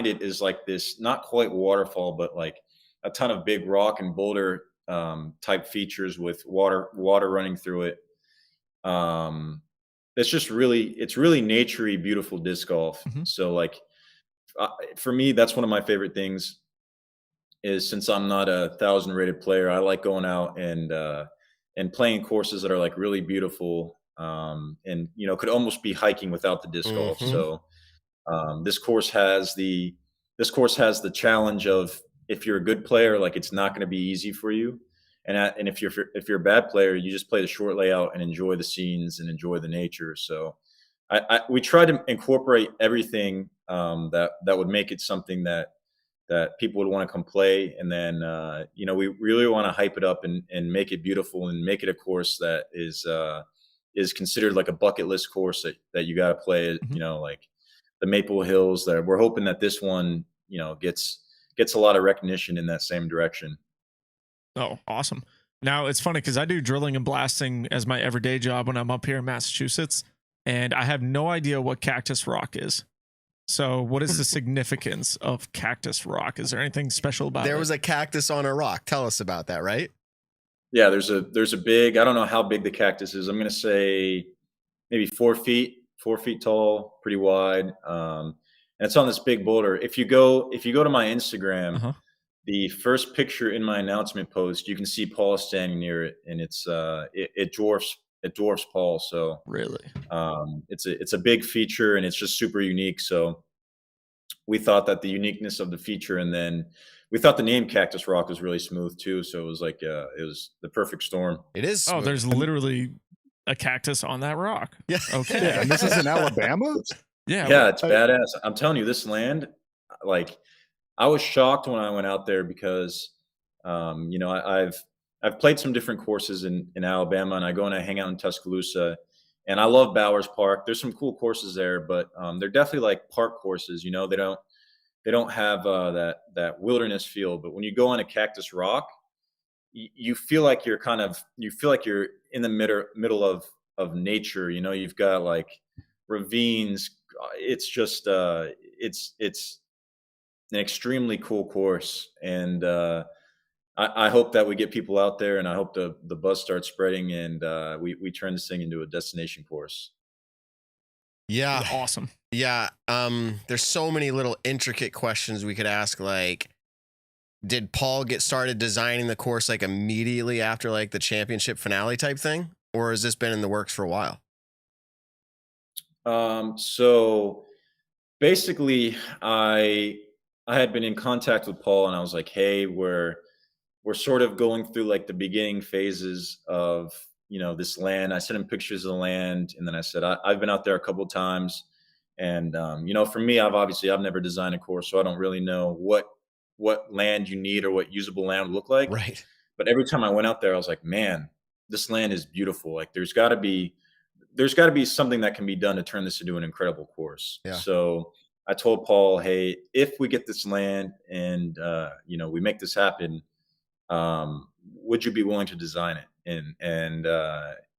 Speaker 6: it is like this, not quite waterfall, but like a ton of big rock and boulder type features with water running through it. It's really naturey, beautiful disc golf.
Speaker 2: Mhm.
Speaker 6: So like for me, that's one of my favorite things. Is since I'm not a 1,000 rated player, I like going out and playing courses that are like really beautiful, and could almost be hiking without the disc golf. So this course has the challenge of, if you're a good player, like it's not going to be easy for you, and if you're a bad player, you just play the short layout and enjoy the scenes and enjoy the nature. So we try to incorporate everything that would make it something that people would want to come play. And then, we really want to hype it up and make it beautiful and make it a course that is considered like a bucket list course that you got to play, like the Maple Hills. That we're hoping that this one, gets a lot of recognition in that same direction.
Speaker 2: Oh, awesome. Now it's funny because I do drilling and blasting as my everyday job when I'm up here in Massachusetts, and I have no idea what Cactus Rock is. So what is the significance of Cactus Rock? Is there anything special about it?
Speaker 4: There was a cactus on a rock. Tell us about that, right?
Speaker 6: Yeah, there's a big, I don't know how big the cactus is. I'm going to say maybe 4 feet tall, pretty wide. And it's on this big boulder. If you go to my Instagram, the first picture in my announcement post, you can see Paul standing near it, and it dwarfs Paul. So
Speaker 2: really,
Speaker 6: it's a big feature, and it's just super unique. So we thought that the uniqueness of the feature, and then we thought the name Cactus Rock was really smooth too. So it was like it was the perfect storm.
Speaker 4: It is.
Speaker 2: Oh, there's literally a cactus on that rock.
Speaker 4: Yeah.
Speaker 2: Okay.
Speaker 5: Yeah, and this is in Alabama?
Speaker 6: Yeah, it's badass. I'm telling you, this land, like, I was shocked when I went out there because, I've played some different courses in Alabama, and I go and I hang out in Tuscaloosa, and I love Bowers Park. There's some cool courses there, but they're definitely like park courses. They don't have that wilderness feel. But when you go on a Cactus Rock, you feel like you're in the middle of nature. You've got like ravines. It's just it's an extremely cool course, and I hope that we get people out there, and I hope the buzz starts spreading, and we turn this thing into a destination course.
Speaker 4: Yeah.
Speaker 2: Awesome.
Speaker 4: Yeah. There's so many little intricate questions we could ask. Like, did Paul get started designing the course like immediately after like the championship finale type thing? Or has this been in the works for a while?
Speaker 6: So basically I had been in contact with Paul, and I was like, hey, we're sort of going through like the beginning phases of, this land. I sent him pictures of the land, and then I said, I've been out there a couple of times, And for me, I've never designed a course, so I don't really know what land you need or what usable land would look like.
Speaker 4: Right.
Speaker 6: But every time I went out there, I was like, man, this land is beautiful. Like there's got to be something that can be done to turn this into an incredible course.
Speaker 4: Yeah.
Speaker 6: So I told Paul, hey, if we get this land and we make this happen, would you be willing to design it? And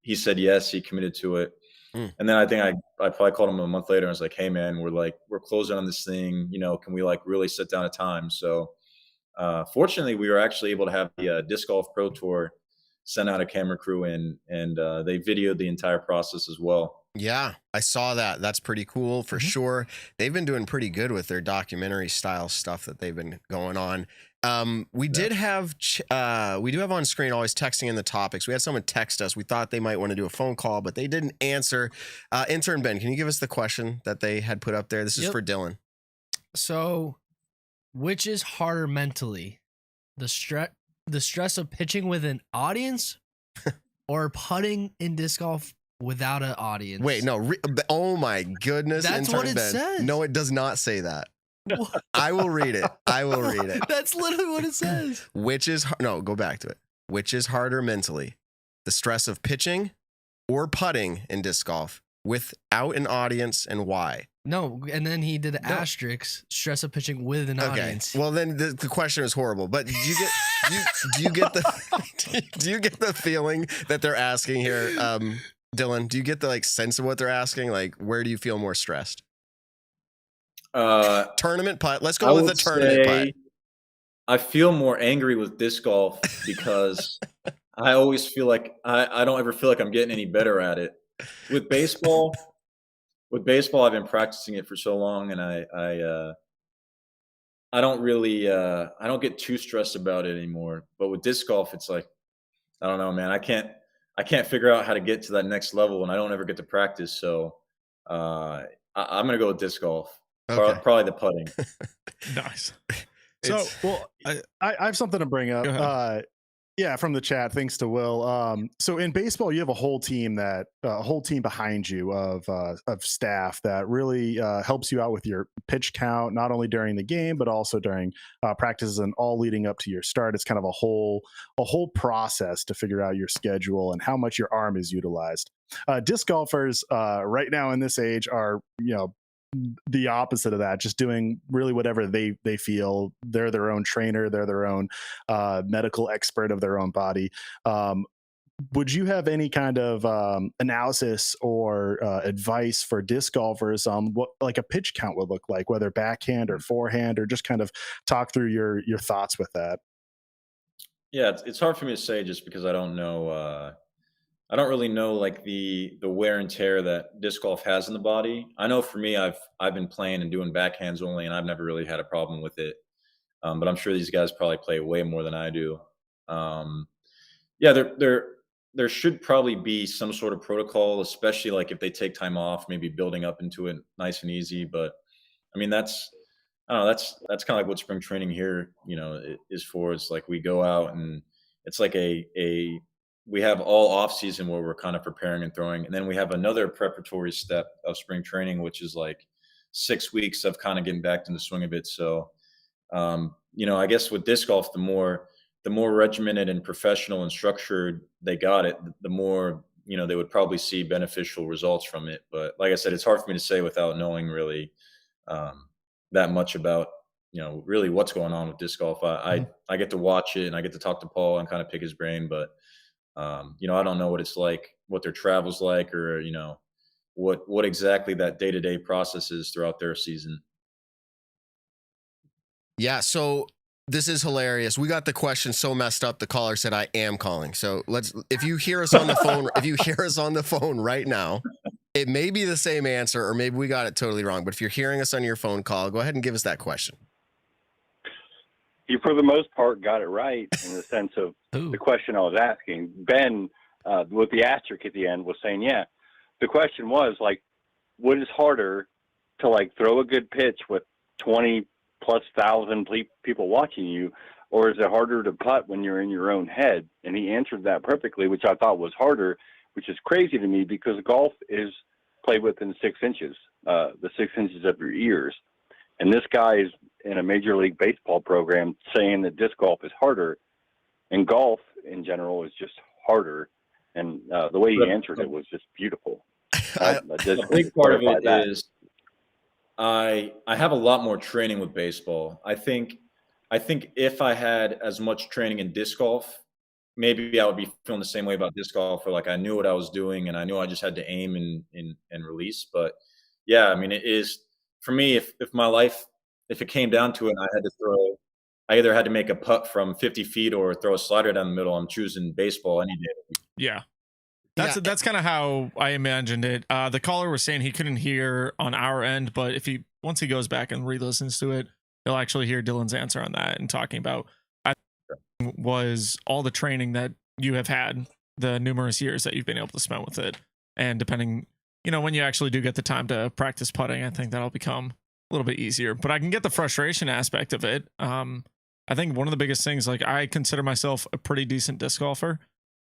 Speaker 6: he said yes. He committed to it. And then I think I probably called him a month later and was like, hey man, we're closing on this thing. Can we like really sit down a time? So fortunately, we were actually able to have the Disc Golf Pro Tour send out a camera crew and they videoed the entire process as well.
Speaker 4: Yeah, I saw that. That's pretty cool for sure. They've been doing pretty good with their documentary style stuff that they've been going on. We do have on screen always texting in the topics. We had someone text us. We thought they might want to do a phone call, but they didn't answer. Intern Ben, can you give us the question that they had put up there? This is for Dylan.
Speaker 3: So, which is harder mentally, the stress of pitching with an audience, or putting in disc golf without an audience?
Speaker 4: Wait, no. Oh my goodness!
Speaker 3: That's
Speaker 4: Intern
Speaker 3: what it
Speaker 4: Ben.
Speaker 3: says.
Speaker 4: No, it does not say that. I will read it.
Speaker 3: That's literally what it says.
Speaker 4: Go back to it. Which is harder mentally, the stress of pitching or putting in disc golf without an audience, and why?
Speaker 3: No, and then he did asterisk, stress of pitching with an audience.
Speaker 4: Well, then the question is horrible. But do you get the feeling that they're asking here, Dylan? Do you get the sense of what they're asking? Like, where do you feel more stressed? Tournament putt. Let's go with the tournament putt.
Speaker 6: I feel more angry with disc golf because I always feel like I don't ever feel like I'm getting any better at it. With baseball, I've been practicing it for so long, and I don't really I don't get too stressed about it anymore. But with disc golf, it's like, I don't know, man. I can't figure out how to get to that next level, and I don't ever get to practice. So I'm gonna go with disc golf.
Speaker 4: Okay.
Speaker 6: Probably the putting.
Speaker 2: Nice.
Speaker 5: So, I have something to bring up. Yeah, from the chat. Thanks to Will. So in baseball, you have a whole team behind you of staff that really helps you out with your pitch count, not only during the game but also during practices and all leading up to your start. It's kind of a whole process to figure out your schedule and how much your arm is utilized. Disc golfers right now in this age are the opposite of that, just doing really whatever they feel. They're their own trainer, they're their own medical expert of their own body. Would you have any kind of analysis or advice for disc golfers on what like a pitch count would look like, whether backhand or forehand, or just kind of talk through your thoughts with that?
Speaker 6: Yeah, it's hard for me to say just because I don't know. I don't really know like the wear and tear that disc golf has in the body. I know for me, I've been playing and doing backhands only, and I've never really had a problem with it. But I'm sure these guys probably play way more than I do. Yeah, there should probably be some sort of protocol, especially like if they take time off, maybe building up into it nice and easy. But I mean, that's kind of like what spring training here, is for. It's like we go out and it's like we have all off season where we're kind of preparing and throwing. And then we have another preparatory step of spring training, which is like 6 weeks of kind of getting back in the swing of it. So, I guess with disc golf, the more regimented and professional and structured they got it, the more, they would probably see beneficial results from it. But like I said, it's hard for me to say without knowing really that much about, really what's going on with disc golf. I get to watch it and I get to talk to Paul and kind of pick his brain, but I don't know what it's like, what their travel's like, or, what exactly that day-to-day process is throughout their season.
Speaker 4: Yeah. So this is hilarious. We got the question so messed up. The caller said, I am calling. So if you hear us on the phone, right now, it may be the same answer, or maybe we got it totally wrong. But if you're hearing us on your phone call, go ahead and give us that question.
Speaker 7: You, for the most part, got it right in the sense of the question I was asking. Ben, with the asterisk at the end, was saying, yeah, the question was like, what is harder to like throw a good pitch with 20,000+ people watching you, or is it harder to putt when you're in your own head? And he answered that perfectly, which I thought was harder, which is crazy to me because golf is played within 6 inches. the 6 inches of your ears. And this guy is in a Major League Baseball program saying that disc golf is harder, and golf in general is just harder. And the way he answered it was just beautiful.
Speaker 6: A big part of it is I have a lot more training with baseball. I think if I had as much training in disc golf, maybe I would be feeling the same way about disc golf, or like I knew what I was doing and I knew I just had to aim and release. But yeah, I mean, it is for me, if my life, if it came down to it and I had to throw, I either had to make a putt from 50 feet or throw a slider down the middle, I'm choosing baseball any day.
Speaker 2: Yeah. That's kind of how I imagined it. The caller was saying he couldn't hear on our end, but once he goes back and re-listens to it, he'll actually hear Dylan's answer on that and talking about was all the training that you have had, the numerous years that you've been able to spend with it. And depending, when you actually do get the time to practice putting, I think that'll become a little bit easier. But I can get the frustration aspect of it. I think one of the biggest things, like I consider myself a pretty decent disc golfer.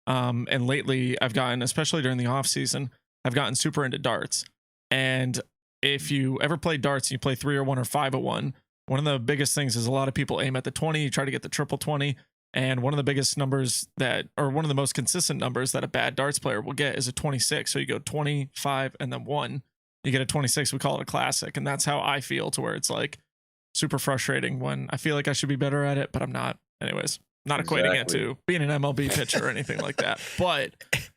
Speaker 2: And lately I've gotten, especially during the off season, I've gotten super into darts. And if you ever play darts and you play 3-1 or 5-1, one of the biggest things is a lot of people aim at the 20, you try to get the triple 20. And one of the biggest numbers one of the most consistent numbers that a bad darts player will get is a 26. So you go 25 and then 1, you get a 26. We call it a classic. And that's how I feel, to where it's like super frustrating when I feel like I should be better at it, but I'm not. Anyways, not equating it to being an MLB pitcher or anything like that. But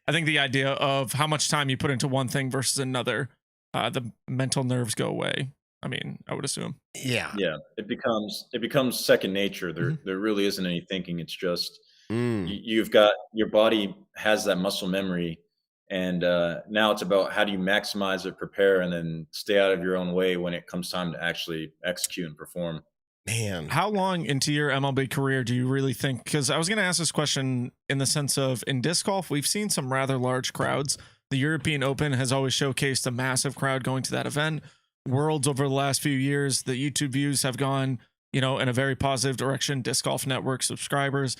Speaker 2: I think the idea of how much time you put into one thing versus another, the mental nerves go away. I mean, I would assume.
Speaker 4: Yeah.
Speaker 6: Yeah. It becomes second nature. There really isn't any thinking. It's just you've got, your body has that muscle memory, and now it's about how do you maximize it, prepare, and then stay out of your own way when it comes time to actually execute and perform.
Speaker 4: Man,
Speaker 2: how long into your MLB career do you really think? Because I was going to ask this question in the sense of, in disc golf, we've seen some rather large crowds. The European Open has always showcased a massive crowd going to that event. Worlds over the last few years, the YouTube views have gone, in a very positive direction. Disc Golf Network subscribers.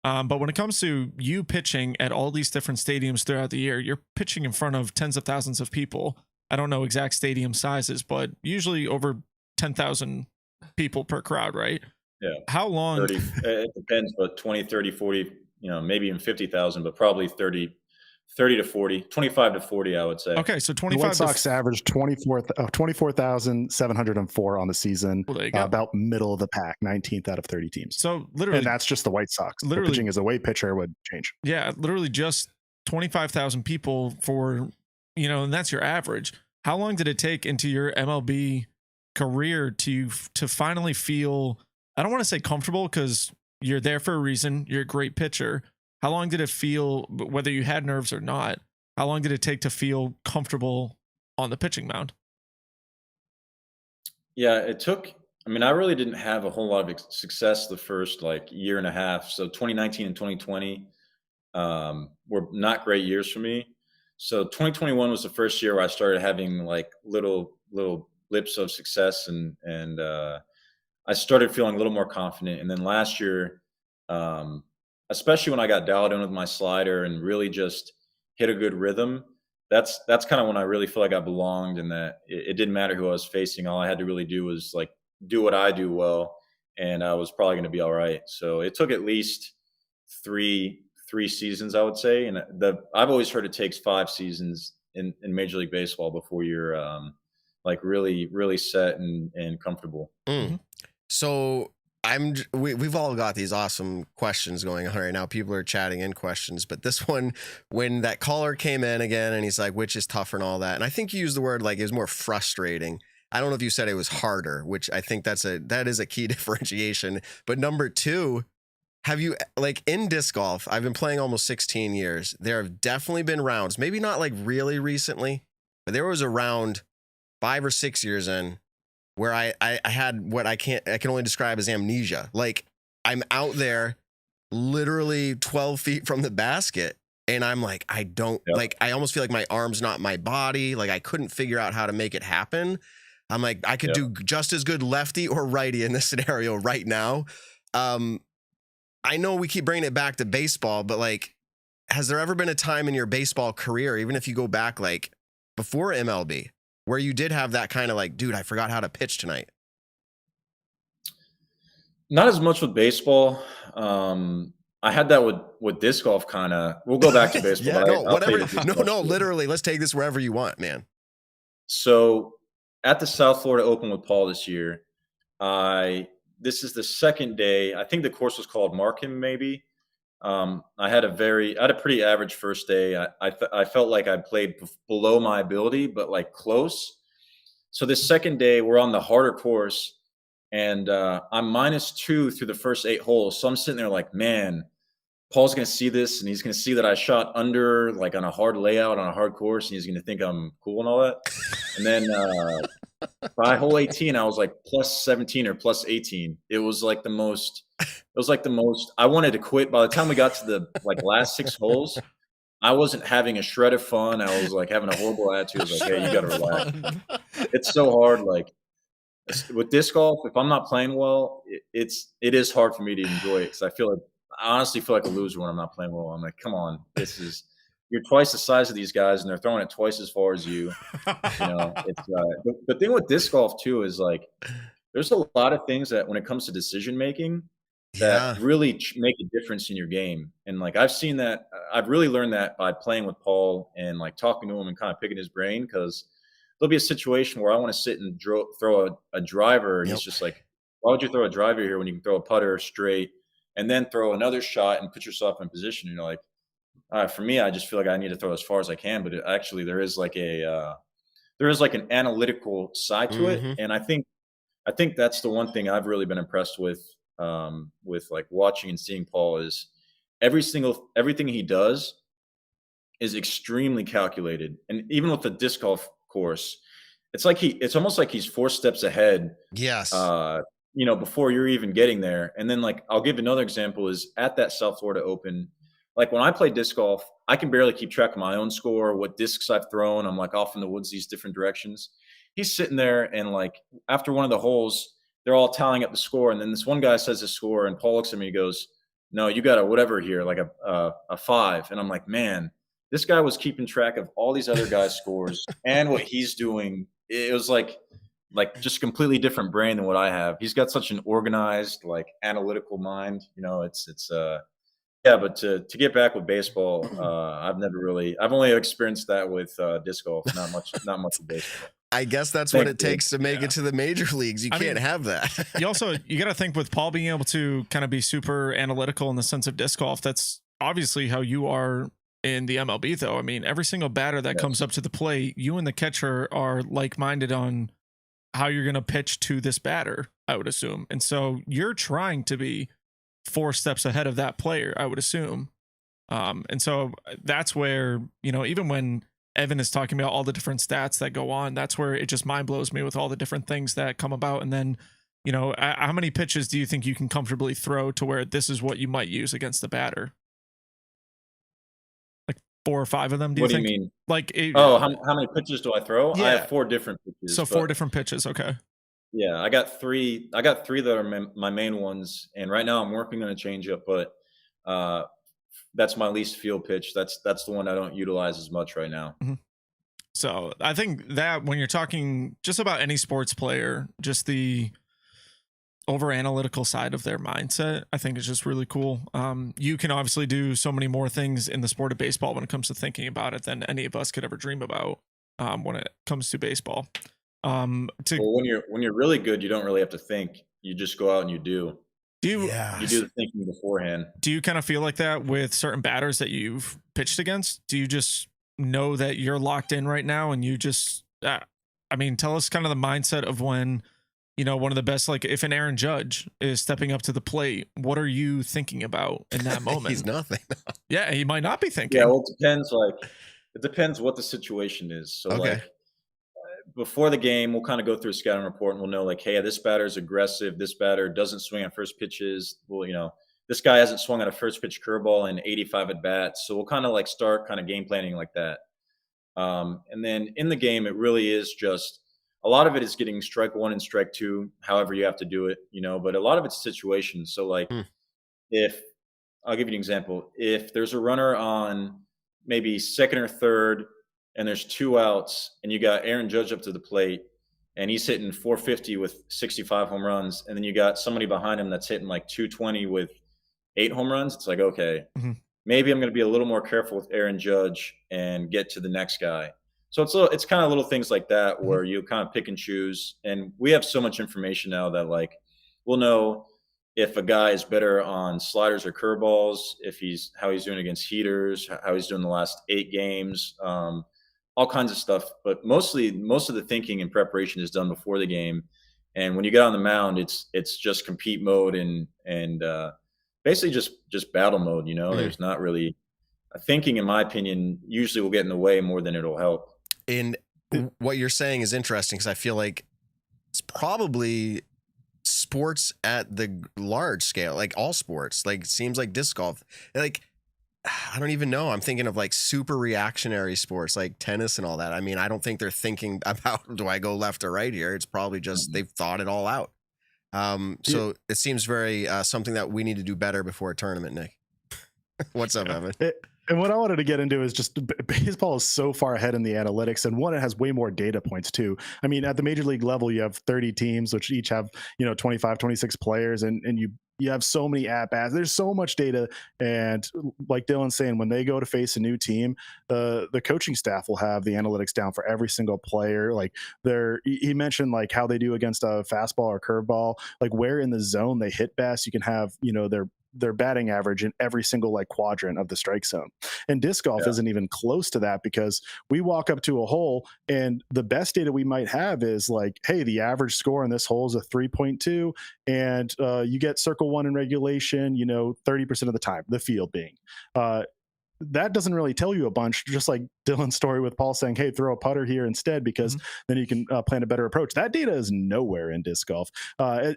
Speaker 2: But when it comes to you pitching at all these different stadiums throughout the year, you're pitching in front of tens of thousands of people. I don't know exact stadium sizes, but usually over 10,000 people per crowd, right?
Speaker 6: Yeah.
Speaker 2: How long?
Speaker 6: 30, it depends, but 20, 30, 40, maybe even 50,000, but probably 30 to 40, 25 to 40, I would say.
Speaker 2: Okay, so 25.
Speaker 5: The White Sox averaged 24,704 on the season,
Speaker 2: well, there you go.
Speaker 5: About middle of the pack, 19th out of 30 teams.
Speaker 2: So literally,
Speaker 5: and that's just the White Sox.
Speaker 2: Literally,
Speaker 5: pitching as a away pitcher would change.
Speaker 2: Yeah, literally just 25,000 people for, and that's your average. How long did it take into your MLB career to finally feel, I don't want to say comfortable, because you're there for a reason, you're a great pitcher. How long did it feel, whether you had nerves or not, how long did it take to feel comfortable on the pitching mound?
Speaker 6: Yeah, it took, I really didn't have a whole lot of success the first year and a half. So 2019 and 2020 were not great years for me. So 2021 was the first year where I started having little blips of success, and I started feeling a little more confident. And then last year, especially when I got dialed in with my slider and really just hit a good rhythm, that's kind of when I really feel like I belonged, and that it didn't matter who I was facing. All I had to really do was do what I do well, and I was probably going to be all right. So it took at least three seasons, I would say. And I've always heard it takes 5 seasons in Major League Baseball before you're really, really set and comfortable.
Speaker 4: Mm. So we've all got these awesome questions going on right now. People are chatting in questions, but this one, when that caller came in again and he's like, which is tougher and all that. And I think you used the word it was more frustrating. I don't know if you said it was harder, which I think that is a key differentiation. But number 2, have you, in disc golf, I've been playing almost 16 years. There have definitely been rounds, maybe not really recently, but there was a round 5 or 6 years in where I had what I can only describe as amnesia. I'm out there literally 12 feet from the basket, and I'm I don't, I almost feel like my arm's not my body. I couldn't figure out how to make it happen. I'm I could do just as good lefty or righty in this scenario right now. I know we keep bringing it back to baseball, but has there ever been a time in your baseball career, even if you go back before MLB, where you did have that kind of like, dude, I forgot how to pitch tonight?
Speaker 6: Not as much with baseball. I had that with disc golf kind of. We'll go back to baseball.
Speaker 4: Yeah,
Speaker 6: but
Speaker 4: no,
Speaker 6: I'll tell you
Speaker 4: whatever.
Speaker 6: the disc golf story.
Speaker 4: Literally, let's take this wherever you want, man.
Speaker 6: So at the South Florida Open with Paul this year, this is the second day. I think the course was called Markham, maybe. I had a pretty average first day. I felt like I played below my ability, but like close. So this second day, we're on the harder course, and I'm -2 through the first 8 holes. So I'm sitting there like, man, Paul's going to see this, and he's going to see that I shot under, like on a hard layout on a hard course, and he's going to think I'm cool and all that. And then by hole 18, I was like +17 or +18. It was like the most. I wanted to quit. By the time we got to the last 6 holes, I wasn't having a shred of fun. I was like having a horrible attitude. I was like, hey, you got to relax. It's so hard. Like with disc golf, if I'm not playing well, it is hard for me to enjoy it because I honestly feel like a loser when I'm not playing well. I'm like, come on, you're twice the size of these guys and they're throwing it twice as far as you. It's the thing with disc golf too is like there's a lot of things that when it comes to decision making that really make a difference in your game. And like I've seen that, I've really learned that by playing with Paul and like talking to him and kind of picking his brain, because there'll be a situation where I want to sit and throw a driver, and he's just like, why would you throw a driver here when you can throw a putter straight and then throw another shot and put yourself in position? You know, like for me, I just feel like I need to throw as far as I can, but actually there is like an analytical side to it. And I think that's the one thing I've really been impressed with like watching and seeing Paul is everything he does is extremely calculated. And even with the disc golf course, it's almost like he's 4 steps ahead.
Speaker 4: Yes.
Speaker 6: Before you're even getting there. And then like, I'll give another example is at that South Florida Open, like when I play disc golf, I can barely keep track of my own score, what discs I've thrown. I'm like off in the woods, these different directions. He's sitting there and like after one of the holes, they're all tallying up the score. And then this one guy says his score and Paul looks at me and goes, no, you got a whatever here, like a 5. And I'm like, man, this guy was keeping track of all these other guys' scores and what he's doing. It was like just completely different brain than what I have. He's got such an organized, like analytical mind. But to get back with baseball, I've only experienced that with disc golf, not much with baseball.
Speaker 4: I guess that's what it takes to make it to the major leagues. You can't have that.
Speaker 2: you got to think with Paul being able to kind of be super analytical in the sense of disc golf. That's obviously how you are in the MLB, though. I mean, every single batter that comes up to the plate, you and the catcher are like-minded on how you're going to pitch to this batter, I would assume. And so you're trying to be 4 steps ahead of that player, I would assume. And so that's where, even when Evan is talking about all the different stats that go on, that's where it just mind blows me with all the different things that come about. And then, how many pitches do you think you can comfortably throw to where this is what you might use against the batter? Like 4 or 5 of them, do you think?
Speaker 6: What do you mean?
Speaker 2: Like
Speaker 6: how many pitches do I throw?
Speaker 2: Yeah.
Speaker 6: I have 4 different pitches.
Speaker 2: So 4 different pitches, okay.
Speaker 6: Yeah, I got 3 that are my main ones, and right now I'm working on a changeup, but that's my least field pitch. That's the one I don't utilize as much right now.
Speaker 2: Mm-hmm. So I think that when you're talking just about any sports player, just the over analytical side of their mindset, I think is just really cool. You can obviously do so many more things in the sport of baseball when it comes to thinking about it than any of us could ever dream about when it comes to baseball.
Speaker 6: When you're really good, you don't really have to think. You just go out and you do. You do the thinking beforehand.
Speaker 2: Do you kind of feel like that with certain batters that you've pitched against? Do you just know that you're locked in right now and you just, tell us kind of the mindset of when, one of the best, like if an Aaron Judge is stepping up to the plate, what are you thinking about in that moment?
Speaker 4: He's nothing.
Speaker 2: Yeah, he might not be thinking.
Speaker 6: Yeah, well, it depends what the situation is. So before the game, we'll kind of go through a scouting report and we'll know like, hey, this batter is aggressive. This batter doesn't swing on first pitches. Well, this guy hasn't swung on a first pitch curveball in 85 at bats. So we'll kind of like start kind of game planning like that. And then in the game, it really is just a lot of it is getting strike 1 and strike 2, however you have to do it, but a lot of it's situations. So like if I'll give you an example, if there's a runner on maybe second or third, and there's 2 outs, and you got Aaron Judge up to the plate, and he's hitting 450 with 65 home runs, and then you got somebody behind him that's hitting like 220 with 8 home runs. It's like, okay, maybe I'm going to be a little more careful with Aaron Judge and get to the next guy. So it's kind of little things like that where you kind of pick and choose. And we have so much information now that like we'll know if a guy is better on sliders or curveballs, how he's doing against heaters, how he's doing the last 8 games, all kinds of stuff. But most of the thinking and preparation is done before the game. And when you get on the mound, it's just compete mode and basically just battle mode. There's not really thinking, in my opinion, usually will get in the way more than it'll help.
Speaker 4: And what you're saying is interesting because I feel like it's probably sports at the large scale, like all sports, like it seems like disc golf, like I don't even know. I'm thinking of like super reactionary sports like tennis and all that. I mean, I don't think they're thinking about, do I go left or right here? It's probably just they've thought it all out. So it seems very something that we need to do better before a tournament, Nick. What's up, Evan?
Speaker 5: And what I wanted to get into is just baseball is so far ahead in the analytics, and one, it has way more data points too. I mean, at the major league level, you have 30 teams, which each have, 25, 26 players, and you have so many at-bats. There's so much data. And like Dylan's saying, when they go to face a new team, the coaching staff will have the analytics down for every single player. Like he mentioned like how they do against a fastball or curveball, like where in the zone they hit best. You can have, their batting average in every single like quadrant of the strike zone. And disc golf isn't even close to that because we walk up to a hole and the best data we might have is like, hey, the average score on this hole is a 3.2 and you get circle one in regulation, 30% of the time, the field being. That doesn't really tell you a bunch, just like Dylan's story with Paul saying, hey, throw a putter here instead, because then you can plan a better approach. That data is nowhere in disc golf.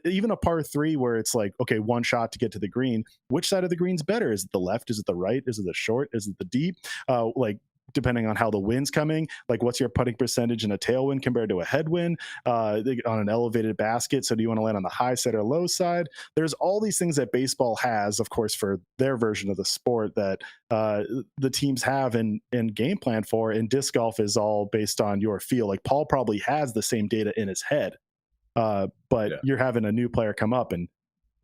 Speaker 5: Even a par 3 where it's like, okay, one shot to get to the green. Which side of the green's better? Is it the left? Is it the right? Is it the short? Is it the deep? Depending on how the wind's coming, like what's your putting percentage in a tailwind compared to a headwind on an elevated basket? So do you want to land on the high side or low side? There's all these things that baseball has, of course, for their version of the sport that the teams have and game plan for. And disc golf is all based on your feel. Like Paul probably has the same data in his head, but you're having a new player come up and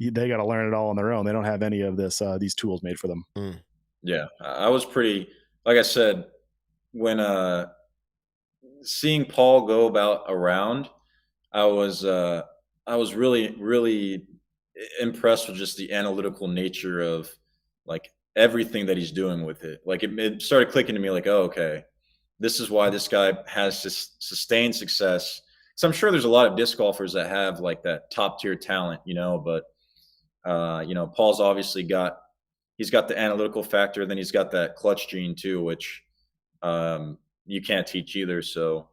Speaker 5: they got to learn it all on their own. They don't have any of these tools made for them.
Speaker 6: Yeah, I was pretty, like I said, when seeing Paul go about around, I was really, really impressed with just the analytical nature of like everything that he's doing with it. Like it started clicking to me like, oh, okay, this is why this guy has sustained success. So I'm sure there's a lot of disc golfers that have like that top tier talent, but Paul's obviously he's got the analytical factor, then he's got that clutch gene too, which you can't teach either. So,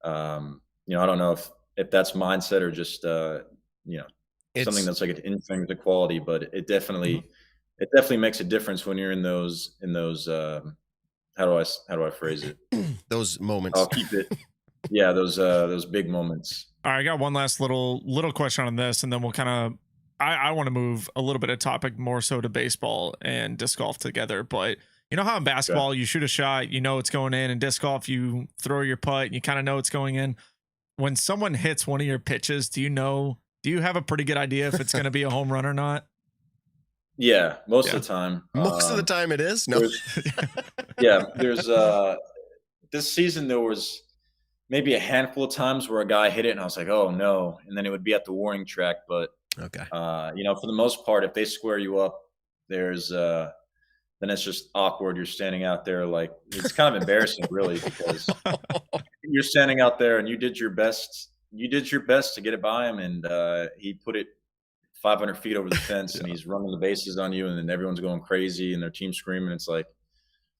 Speaker 6: I don't know if that's mindset or just, something that's like an intrinsic quality, but it definitely makes a difference when you're in those, how do I phrase it?
Speaker 4: Those moments.
Speaker 6: I'll keep it. Yeah. Those big moments.
Speaker 2: All right. I got one last little question on this, and then we'll kind of, I want to move a little bit of topic more so to baseball and disc golf together, but you know how in basketball you shoot a shot, it's going in, and disc golf you throw your putt and you kind of know it's going in. When someone hits one of your pitches, do you have a pretty good idea if it's going to be a home run or not?
Speaker 6: Yeah, most of the time.
Speaker 4: Most of the time it is. No.
Speaker 6: There's this season there was maybe a handful of times where a guy hit it and I was like, oh no, and then it would be at the warning track. But
Speaker 4: okay,
Speaker 6: for the most part, if they square you up, there's then it's just awkward. You're standing out there like it's kind of embarrassing, really, because you're standing out there and you did your best. You did your best to get it by him, and he put it 500 feet over the fence, and he's running the bases on you, and then everyone's going crazy and their team's screaming. It's like,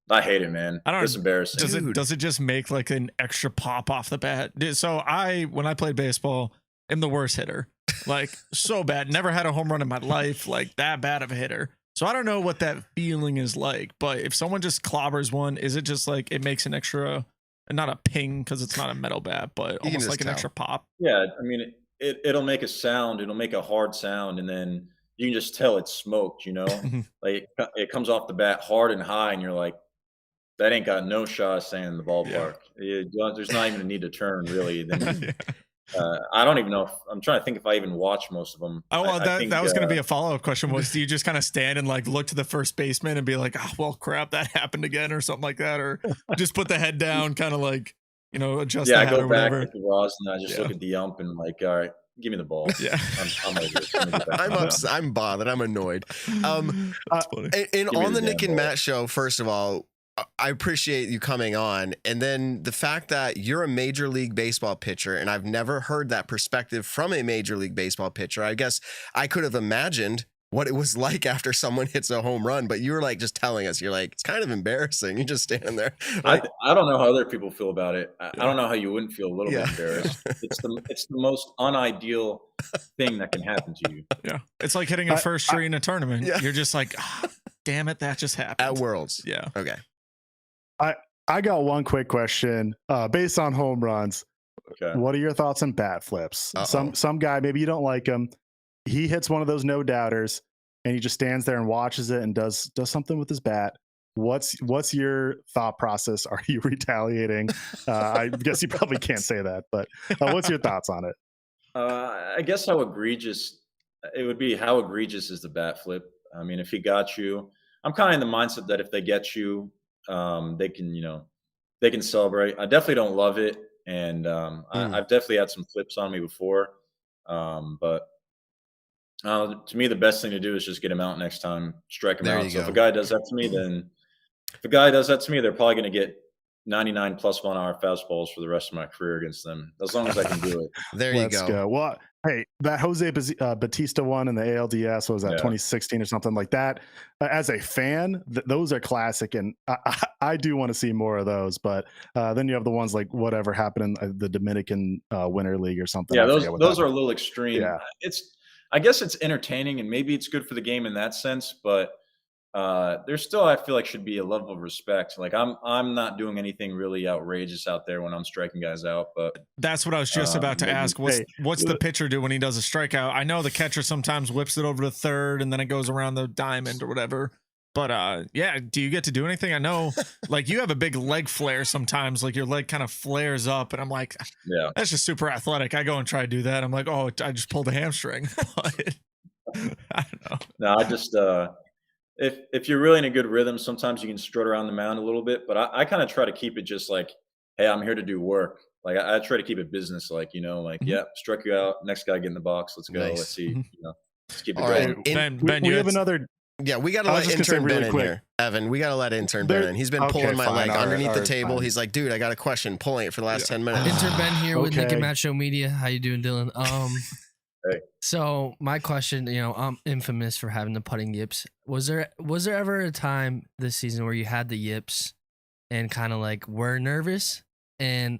Speaker 6: I hate it, man. It's embarrassing.
Speaker 2: Does it just make like an extra pop off the bat? So when I played baseball, I'm the worst hitter, like so bad. Never had a home run in my life, like that bad of a hitter. So I don't know what that feeling is like, but if someone just clobbers one, is it just like it makes an extra, not a ping because it's not a metal bat, but almost like an extra pop?
Speaker 6: Yeah, I mean, it'll make a sound. It'll make a hard sound, and then you can just tell it's smoked, like it comes off the bat hard and high, and you're like, that ain't got no shot of staying in the ballpark. There's not even a need to turn, really. Then I don't even know. I'm trying to think if I even watch most of them.
Speaker 2: Oh, well,
Speaker 6: I think,
Speaker 2: that was going to be a follow-up question. Was do you just kind of stand and like look to the first baseman and be like, oh, well, crap, that happened again, or something like that, or just put the head down, kind of like, you know, adjust the
Speaker 6: I
Speaker 2: head
Speaker 6: go
Speaker 2: or
Speaker 6: back
Speaker 2: whatever.
Speaker 6: to the Ross and I just look at the ump and like, all right, give me the ball.
Speaker 2: Yeah.
Speaker 6: I'm over it. Let me get back.
Speaker 4: I'm bothered. I'm annoyed.
Speaker 2: That's funny.
Speaker 4: And
Speaker 6: Give me
Speaker 4: on
Speaker 6: the
Speaker 4: the Nick
Speaker 6: damn
Speaker 4: and
Speaker 6: ball.
Speaker 4: Matt show, first of all, I appreciate you coming on. And then the fact that you're a Major League Baseball pitcher, and I've never heard that perspective from a Major League Baseball pitcher. I guess I could have imagined what it was like after someone hits a home run, but you were like just telling us, you're like, it's kind of embarrassing. You're just standing there. Like,
Speaker 6: I don't know how other people feel about it. I don't know how you wouldn't feel a little bit embarrassed. It's the most unideal thing that can happen to you.
Speaker 2: Yeah. It's like hitting a first tree in a tournament.
Speaker 4: Yeah.
Speaker 2: You're just like, damn it, that just happened.
Speaker 4: at Worlds.
Speaker 2: Yeah.
Speaker 4: Okay.
Speaker 5: I got one quick question based on home runs.
Speaker 6: Okay.
Speaker 5: What are your thoughts on bat flips?
Speaker 4: Uh-oh.
Speaker 5: Some guy, maybe you don't like him. He hits one of those no doubters and he just stands there and watches it and does something with his bat. What's your thought process? Are you retaliating? I guess you probably can't say that, but what's your thoughts on it?
Speaker 6: I guess how egregious it would be. How egregious is the bat flip? I mean, if he got you, I'm kind of in the mindset that if they get you, they can celebrate. I definitely don't love it, and I've definitely had some flips on me before. But to me, the best thing to do is just get him out next time, strike him
Speaker 4: There
Speaker 6: out.
Speaker 4: you
Speaker 6: So if
Speaker 4: go.
Speaker 6: a guy does that to me, they're probably going to get 99 plus 1 hour fastballs for the rest of my career against them, as long as I can do it.
Speaker 4: There
Speaker 5: Let's
Speaker 4: you
Speaker 5: go. Well, hey, that Jose Batista one in the ALDS, what was that, 2016 or something like that? As a fan, those are classic, and I do want to see more of those. But then you have the ones like whatever happened in the Dominican Winter League or something.
Speaker 6: Yeah,
Speaker 5: I forget what
Speaker 6: those
Speaker 5: that
Speaker 6: are a
Speaker 5: was.
Speaker 6: little extreme.
Speaker 5: Yeah.
Speaker 6: I guess it's entertaining and maybe it's good for the game in that sense, but there's still, I feel like, should be a level of respect. Like I'm not doing anything really outrageous out there when I'm striking guys out, but
Speaker 2: That's what I was just about to
Speaker 6: maybe-
Speaker 2: ask. What's the pitcher do when he does a strikeout? I know the catcher sometimes whips it over to third and then it goes around the diamond or whatever. But yeah, do you get to do anything? I know, like you have a big leg flare sometimes, like your leg kind of flares up, and I'm like,
Speaker 6: yeah.
Speaker 2: that's just super athletic. I go and try to do that. I'm like, oh, I just pulled a hamstring. But I don't know.
Speaker 6: No, I just if you're really in a good rhythm, sometimes you can strut around the mound a little bit, but I kind of try to keep it just like, hey, I'm here to do work. Like I try to keep it business, like, yeah, struck you out, next guy get in the box, let's go,
Speaker 4: Nice.
Speaker 6: let's see, let's keep it
Speaker 4: All
Speaker 6: going.
Speaker 4: right.
Speaker 2: Ben,
Speaker 5: we
Speaker 2: you
Speaker 5: have
Speaker 2: had-
Speaker 5: another.
Speaker 4: Yeah, we got to
Speaker 5: I
Speaker 4: let
Speaker 5: was just gonna
Speaker 4: intern
Speaker 5: say
Speaker 4: Ben
Speaker 5: really
Speaker 4: in
Speaker 5: quick.
Speaker 4: here. Evan, we got to let intern
Speaker 5: There-
Speaker 4: Ben in. He's been
Speaker 5: okay,
Speaker 4: pulling my
Speaker 5: fine,
Speaker 4: leg
Speaker 5: all right,
Speaker 4: underneath
Speaker 5: all
Speaker 4: the
Speaker 5: right,
Speaker 4: table.
Speaker 5: fine.
Speaker 4: He's like, dude, I got a question. Pulling it for the last 10 minutes.
Speaker 3: Intern Ben here with Nick
Speaker 5: Okay.
Speaker 3: and Matt Show Media. How you doing, Dylan?
Speaker 6: Hey.
Speaker 3: So my question, I'm infamous for having the putting yips. Was there ever a time this season where you had the yips and kind of like were nervous, and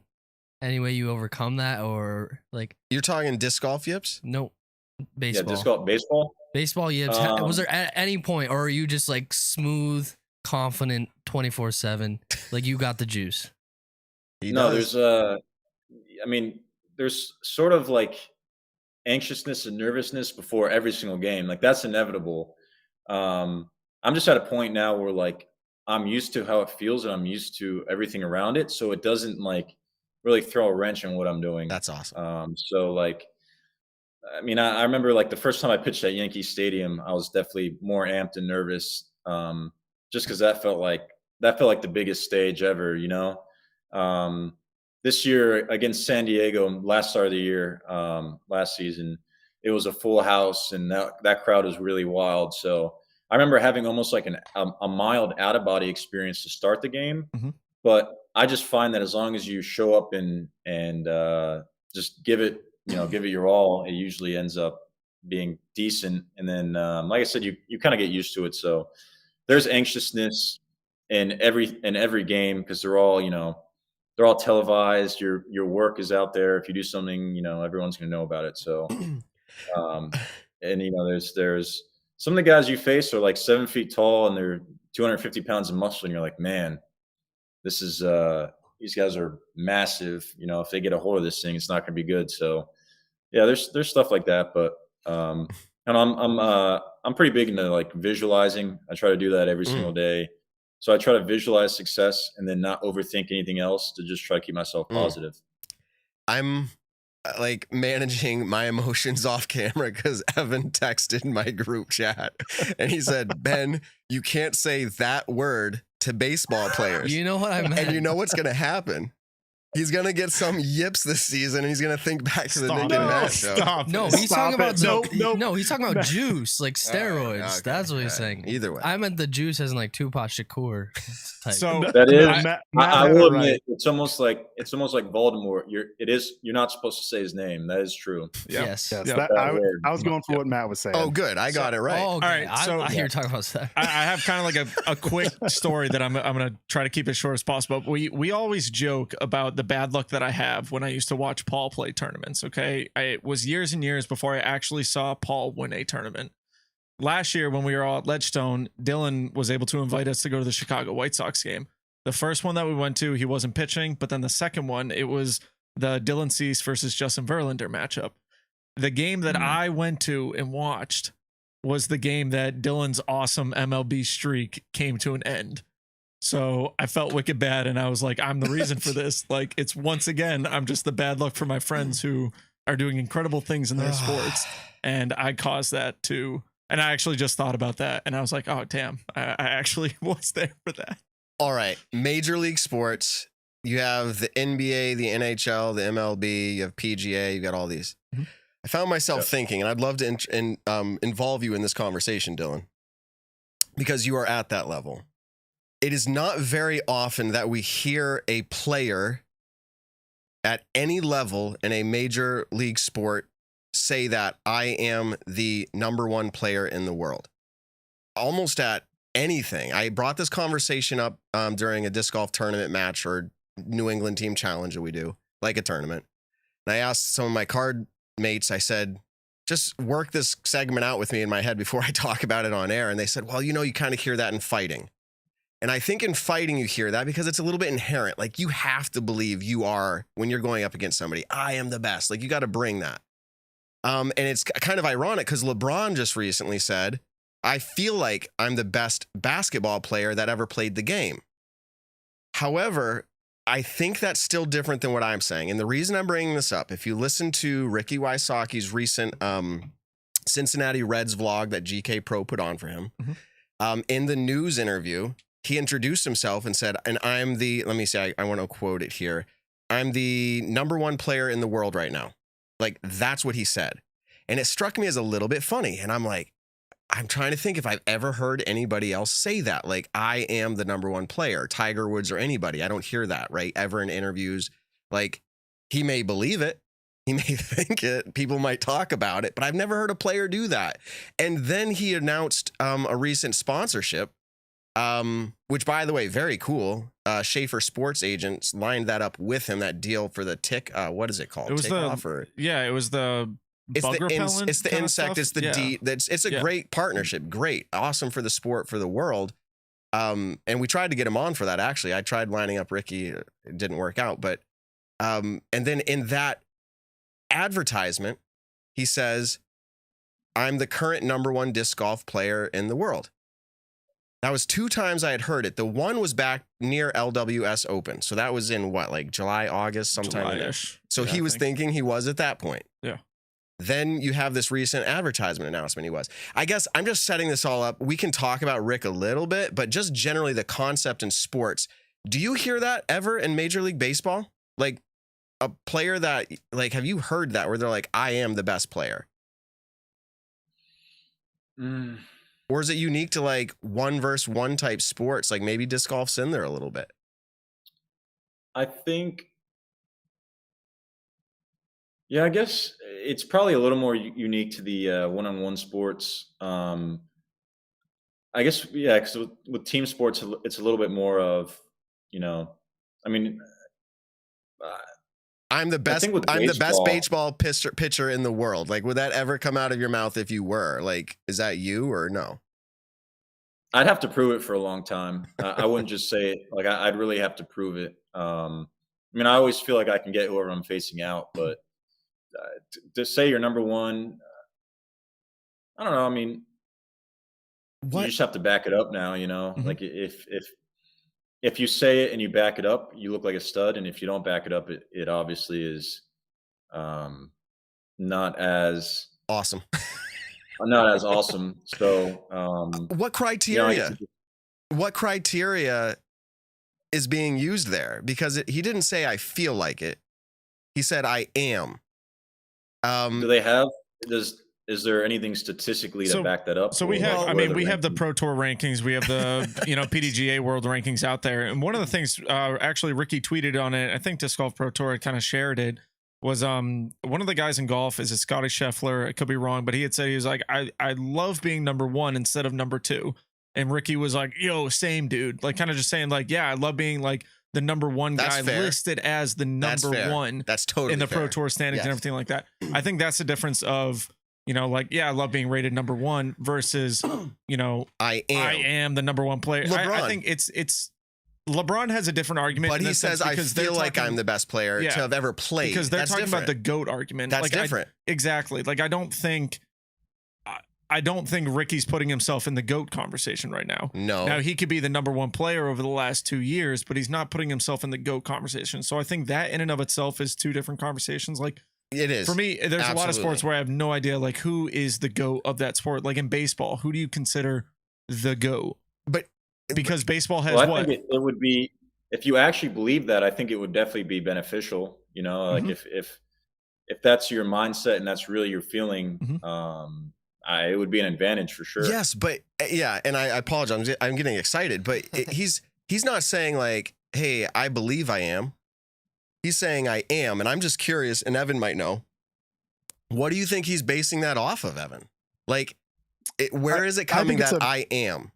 Speaker 3: any way you overcome that, or like
Speaker 4: You're talking disc golf yips?
Speaker 3: no
Speaker 6: Yeah,
Speaker 3: baseball,
Speaker 6: disc golf, baseball.
Speaker 3: baseball yips? Was there at any point, or are you just like smooth, confident, 24/7, like you got the juice?
Speaker 4: He
Speaker 6: No,
Speaker 4: does.
Speaker 6: there's sort of like anxiousness and nervousness before every single game. Like that's inevitable. I'm just at a point now where like I'm used to how it feels and I'm used to everything around it, so it doesn't like really throw a wrench in what I'm doing.
Speaker 4: That's awesome.
Speaker 6: So like, I remember like the first time I pitched at Yankee Stadium, I was definitely more amped and nervous, just because that felt like the biggest stage ever, This year against San Diego, last start of the year, last season, it was a full house, and that crowd was really wild. So I remember having almost like a mild out of body experience to start the game, but I just find that as long as you show up and just give it your all, it usually ends up being decent. And then, like I said, you kind of get used to it. So there's anxiousness in every game because they're all televised. Your work is out there. If you do something, everyone's going to know about it. So, there's some of the guys you face are like 7 feet tall and they're 250 pounds of muscle, and you're like, man, this is these guys are massive. If they get a hold of this thing, it's not going to be good. So, yeah, there's stuff like that, but and I'm pretty big into like visualizing. I try to do that every single day. So I try to visualize success and then not overthink anything else to just try to keep myself positive.
Speaker 4: I'm like managing my emotions off camera because Evan texted my group chat and he said, Ben, you can't say that word to baseball players.
Speaker 3: You know what I meant.
Speaker 4: And you know what's going to happen? He's going to get some yips this season and he's going to think back to the Nick and Matt show.
Speaker 3: No, he's talking about
Speaker 5: no,
Speaker 3: he's talking about juice, like steroids.
Speaker 4: Okay,
Speaker 3: That's what he's saying.
Speaker 4: Either way.
Speaker 3: I meant the juice as in like Tupac Shakur type.
Speaker 2: So
Speaker 6: That is,
Speaker 2: I
Speaker 6: I will
Speaker 2: right.
Speaker 6: admit, it's almost like Voldemort. You're not supposed to say his name. That is true.
Speaker 3: Yes.
Speaker 5: Yes,
Speaker 2: Yeah.
Speaker 5: I was going for what Matt was saying.
Speaker 4: Oh, good. I got it right.
Speaker 3: Oh, okay.
Speaker 2: All right, so-
Speaker 3: I hear you talking about that.
Speaker 2: I have kind of like a quick story that I'm going to try to keep as short as possible. We always joke about the bad luck that I have when I used to watch Paul play tournaments. Okay. It was years and years before I actually saw Paul win a tournament. Last year when we were all at Ledgestone, Dylan was able to invite us to go to the Chicago White Sox game. The first one that we went to, he wasn't pitching, but then the second one, it was the Dylan Cease versus Justin Verlander matchup. The game that I went to and watched was the game that Dylan's awesome MLB streak came to an end. So I felt wicked bad, and I was like, I'm the reason for this. Like, it's once again, I'm just the bad luck for my friends who are doing incredible things in their sports, and I caused that too. And I actually just thought about that, and I was like, oh, damn, I actually was there for that.
Speaker 4: All right. Major league sports. You have the NBA, the NHL, the MLB, you have PGA, you got all these.
Speaker 2: Mhm.
Speaker 4: I found myself thinking, and I'd love to involve you in this conversation, Dylan, because you are at that level. It is not very often that we hear a player at any level in a major league sport say that I am the number one player in the world. Almost at anything. I brought this conversation up during a disc golf tournament match or New England team challenge that we do, like a tournament. And I asked some of my card mates, I said, just work this segment out with me in my head before I talk about it on air. And they said, well, you kind of hear that in fighting. And I think in fighting, you hear that because it's a little bit inherent. Like you have to believe you are, when you're going up against somebody, I am the best. Like you got to bring that. And it's kind of ironic because LeBron just recently said, I feel like I'm the best basketball player that ever played the game. However, I think that's still different than what I'm saying. And the reason I'm bringing this up, if you listen to Ricky Wysocki's recent Cincinnati Reds vlog that GK Pro put on for him, in the news interview, he introduced himself and said, and I'm the, let me see, I want to quote it here. I'm the number one player in the world right now. Like, that's what he said. And it struck me as a little bit funny. And I'm like, I'm trying to think if I've ever heard anybody else say that. Like, I am the number one player, Tiger Woods or anybody. I don't hear that, right? Ever in interviews. Like, he may believe it. He may think it. People might talk about it. But I've never heard a player do that. And then he announced a recent sponsorship, which, by the way, very cool. Schaefer Sports Agents lined that up with him, that deal for the tick. What is it called?
Speaker 2: It was it was the
Speaker 4: it's the insect. It's the D. It's a great partnership. Great. Awesome for the sport, for the world. And we tried to get him on for that. Actually, I tried lining up Ricky. It didn't work out. But and then in that advertisement, he says, I'm the current number one disc golf player in the world. That was 2 times I had heard it. The one was back near LWS Open. So that was in what, like July, August, sometime in there. So he was thinking he was at that point.
Speaker 2: Yeah.
Speaker 4: Then you have this recent advertisement announcement he was. I guess I'm just setting this all up. We can talk about Rick a little bit, but just generally the concept in sports. Do you hear that ever in Major League Baseball? Like a player that, like, have you heard that where they're like, I am the best player? Or is it unique to like 1-versus-1 type sports? Like maybe disc golf's in there a little bit.
Speaker 6: I think, yeah, I guess it's probably a little more unique to the one-on-one sports. I guess, yeah, because with team sports, it's a little bit more of, I mean,
Speaker 4: I'm the best. I'm the best baseball pitcher in the world. Like, would that ever come out of your mouth if you were? Like, is that you or no?
Speaker 6: I'd have to prove it for a long time. I wouldn't just say it. Like, I'd really have to prove it. I mean, I always feel like I can get whoever I'm facing out, but to say you're number one, I don't know. I mean, you just have to back it up now. Like if if you say it and you back it up, you look like a stud. And if you don't back it up, it obviously is not as
Speaker 4: awesome.
Speaker 6: Not as awesome. So
Speaker 4: what criteria? What criteria is being used there? Because he didn't say I feel like it. He said I am.
Speaker 6: Do they have? Is there anything statistically to back that up?
Speaker 2: So we have, we have the Pro Tour rankings. We have the, PDGA World rankings out there. And one of the things, actually, Ricky tweeted on it. I think Disc Golf Pro Tour kind of shared it. Was one of the guys in golf is a Scotty Scheffler. I could be wrong, but he had said he was like, I love being number one instead of number two. And Ricky was like, yo, same dude. Like kind of just saying like, yeah, I love being like the number one guy listed as the number one.
Speaker 4: That's totally
Speaker 2: in the
Speaker 4: fair.
Speaker 2: Pro Tour standings and everything like that. I think that's the difference of, like, yeah, I love being rated number one versus, I am the number one player. I think it's LeBron has a different argument.
Speaker 4: But he says, I feel like I'm the best player to have ever played.
Speaker 2: Because they're talking about the GOAT argument.
Speaker 4: That's different.
Speaker 2: Exactly. Like, I don't think Ricky's putting himself in the GOAT conversation right now.
Speaker 4: No.
Speaker 2: Now, he could be the number one player over the last 2 years, but he's not putting himself in the GOAT conversation. So I think that in and of itself is two different conversations. Like,
Speaker 4: it is.
Speaker 2: For me, there's a lot of sports where I have no idea, like, who is the GOAT of that sport? Like in baseball, who do you consider the GOAT? Because baseball has
Speaker 6: I think it would be, if you actually believe that, I think it would definitely be beneficial. Like if that's your mindset and that's really your feeling, it would be an advantage for sure.
Speaker 4: Yes, but and I apologize. I'm getting excited, but he's not saying like, hey, I believe I am. He's saying I am, and I'm just curious, and Evan might know. What do you think he's basing that off of, Evan? Like, where is it coming that I am?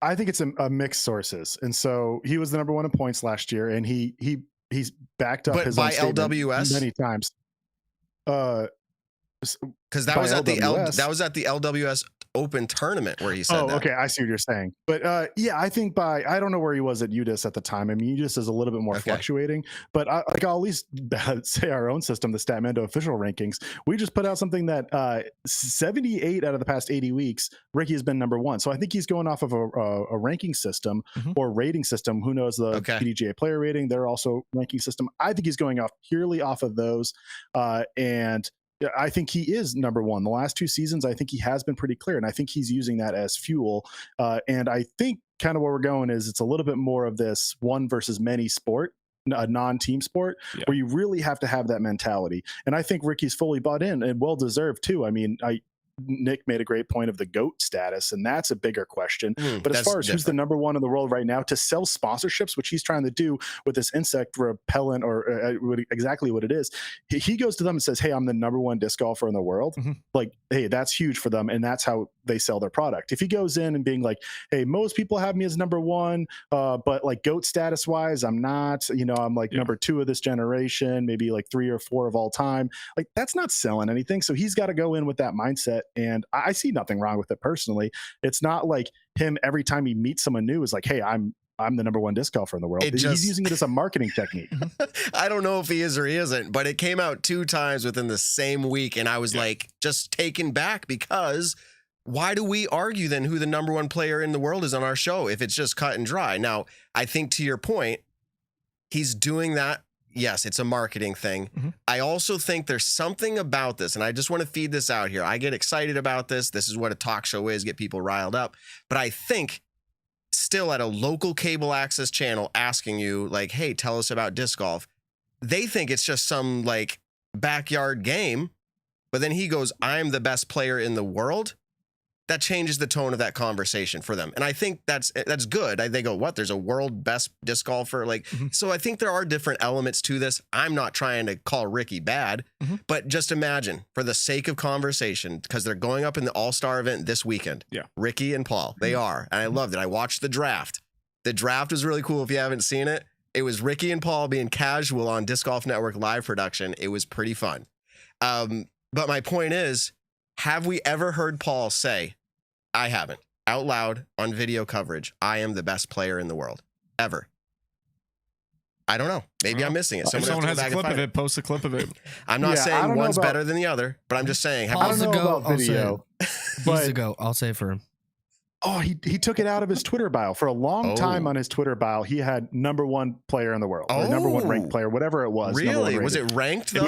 Speaker 5: I think it's a mixed sources, and so he was the number one in points last year, and he's backed up his own statement
Speaker 4: LWS
Speaker 5: many times.
Speaker 4: Because that was at the LWS Open tournament where he said that.
Speaker 5: Okay, I see what you're saying. But I think I don't know where he was at UDIS at the time. I mean, UDIS is a little bit more fluctuating, but I'll at least say our own system, the Statmando official rankings. We just put out something that 78 out of the past 80 weeks, Ricky has been number one. So I think he's going off of a ranking system or rating system. Who knows the PDGA player rating? They're also ranking system. I think he's going off purely off of those, and I think he is number one. The last 2 seasons, I think he has been pretty clear, and I think he's using that as fuel. And I think kind of where we're going is it's a little bit more of this one versus many sport, a non-team sport, where you really have to have that mentality. And I think Ricky's fully bought in and well-deserved too. I mean, Nick made a great point of the GOAT status, and that's a bigger question. But as far as who's the number one in the world right now to sell sponsorships, which he's trying to do with this insect repellent or exactly what it is, he goes to them and says, hey, I'm the number one disc golfer in the world. Like, hey, that's huge for them, and that's how they sell their product. If he goes in and being like, hey, most people have me as number one, but like GOAT status wise, I'm not, I'm like number 2 of this generation, maybe like 3 or 4 of all time. Like, that's not selling anything. So he's got to go in with that mindset. And I see nothing wrong with it personally. It's not like him every time he meets someone new is like, hey, I'm the number one disc golfer in the world. He's using it as a marketing technique.
Speaker 4: I don't know if he is or he isn't, but it came out 2 times within the same week. And I was like, just taken back, because why do we argue then who the number one player in the world is on our show if it's just cut and dry? Now, I think to your point, he's doing that. Yes, it's a marketing thing. I also think there's something about this, and I just want to feed this out here. I get excited about this. This is what a talk show is, get people riled up. But I think still at a local cable access channel asking you, like, hey, tell us about disc golf, they think it's just some, like, backyard game. But then he goes, I'm the best player in the world. That changes the tone of that conversation for them. And I think that's good. They go, what? There's a world best disc golfer? Like, so I think there are different elements to this. I'm not trying to call Ricky bad, but just imagine, for the sake of conversation, because they're going up in the All-Star event this weekend. Yeah. Ricky and Paul, they are. And I loved it. I watched the draft. The draft was really cool if you haven't seen it. It was Ricky and Paul being casual on Disc Golf Network live production. It was pretty fun. But my point is, have we ever heard Paul say, I haven't, out loud on video coverage, I am the best player in the world, ever? I don't know. Maybe I'm missing it.
Speaker 2: If someone has a clip of it, post a clip of it.
Speaker 4: I'm not saying one's better than the other, but I'm just saying.
Speaker 3: Paul's the GOAT. He's the GOAT. I'll say for him.
Speaker 5: Oh, he took it out of his Twitter bio. For a long time on his Twitter bio, he had #1 player in the world, or #1 ranked player, whatever it was.
Speaker 4: Really? Was it ranked though?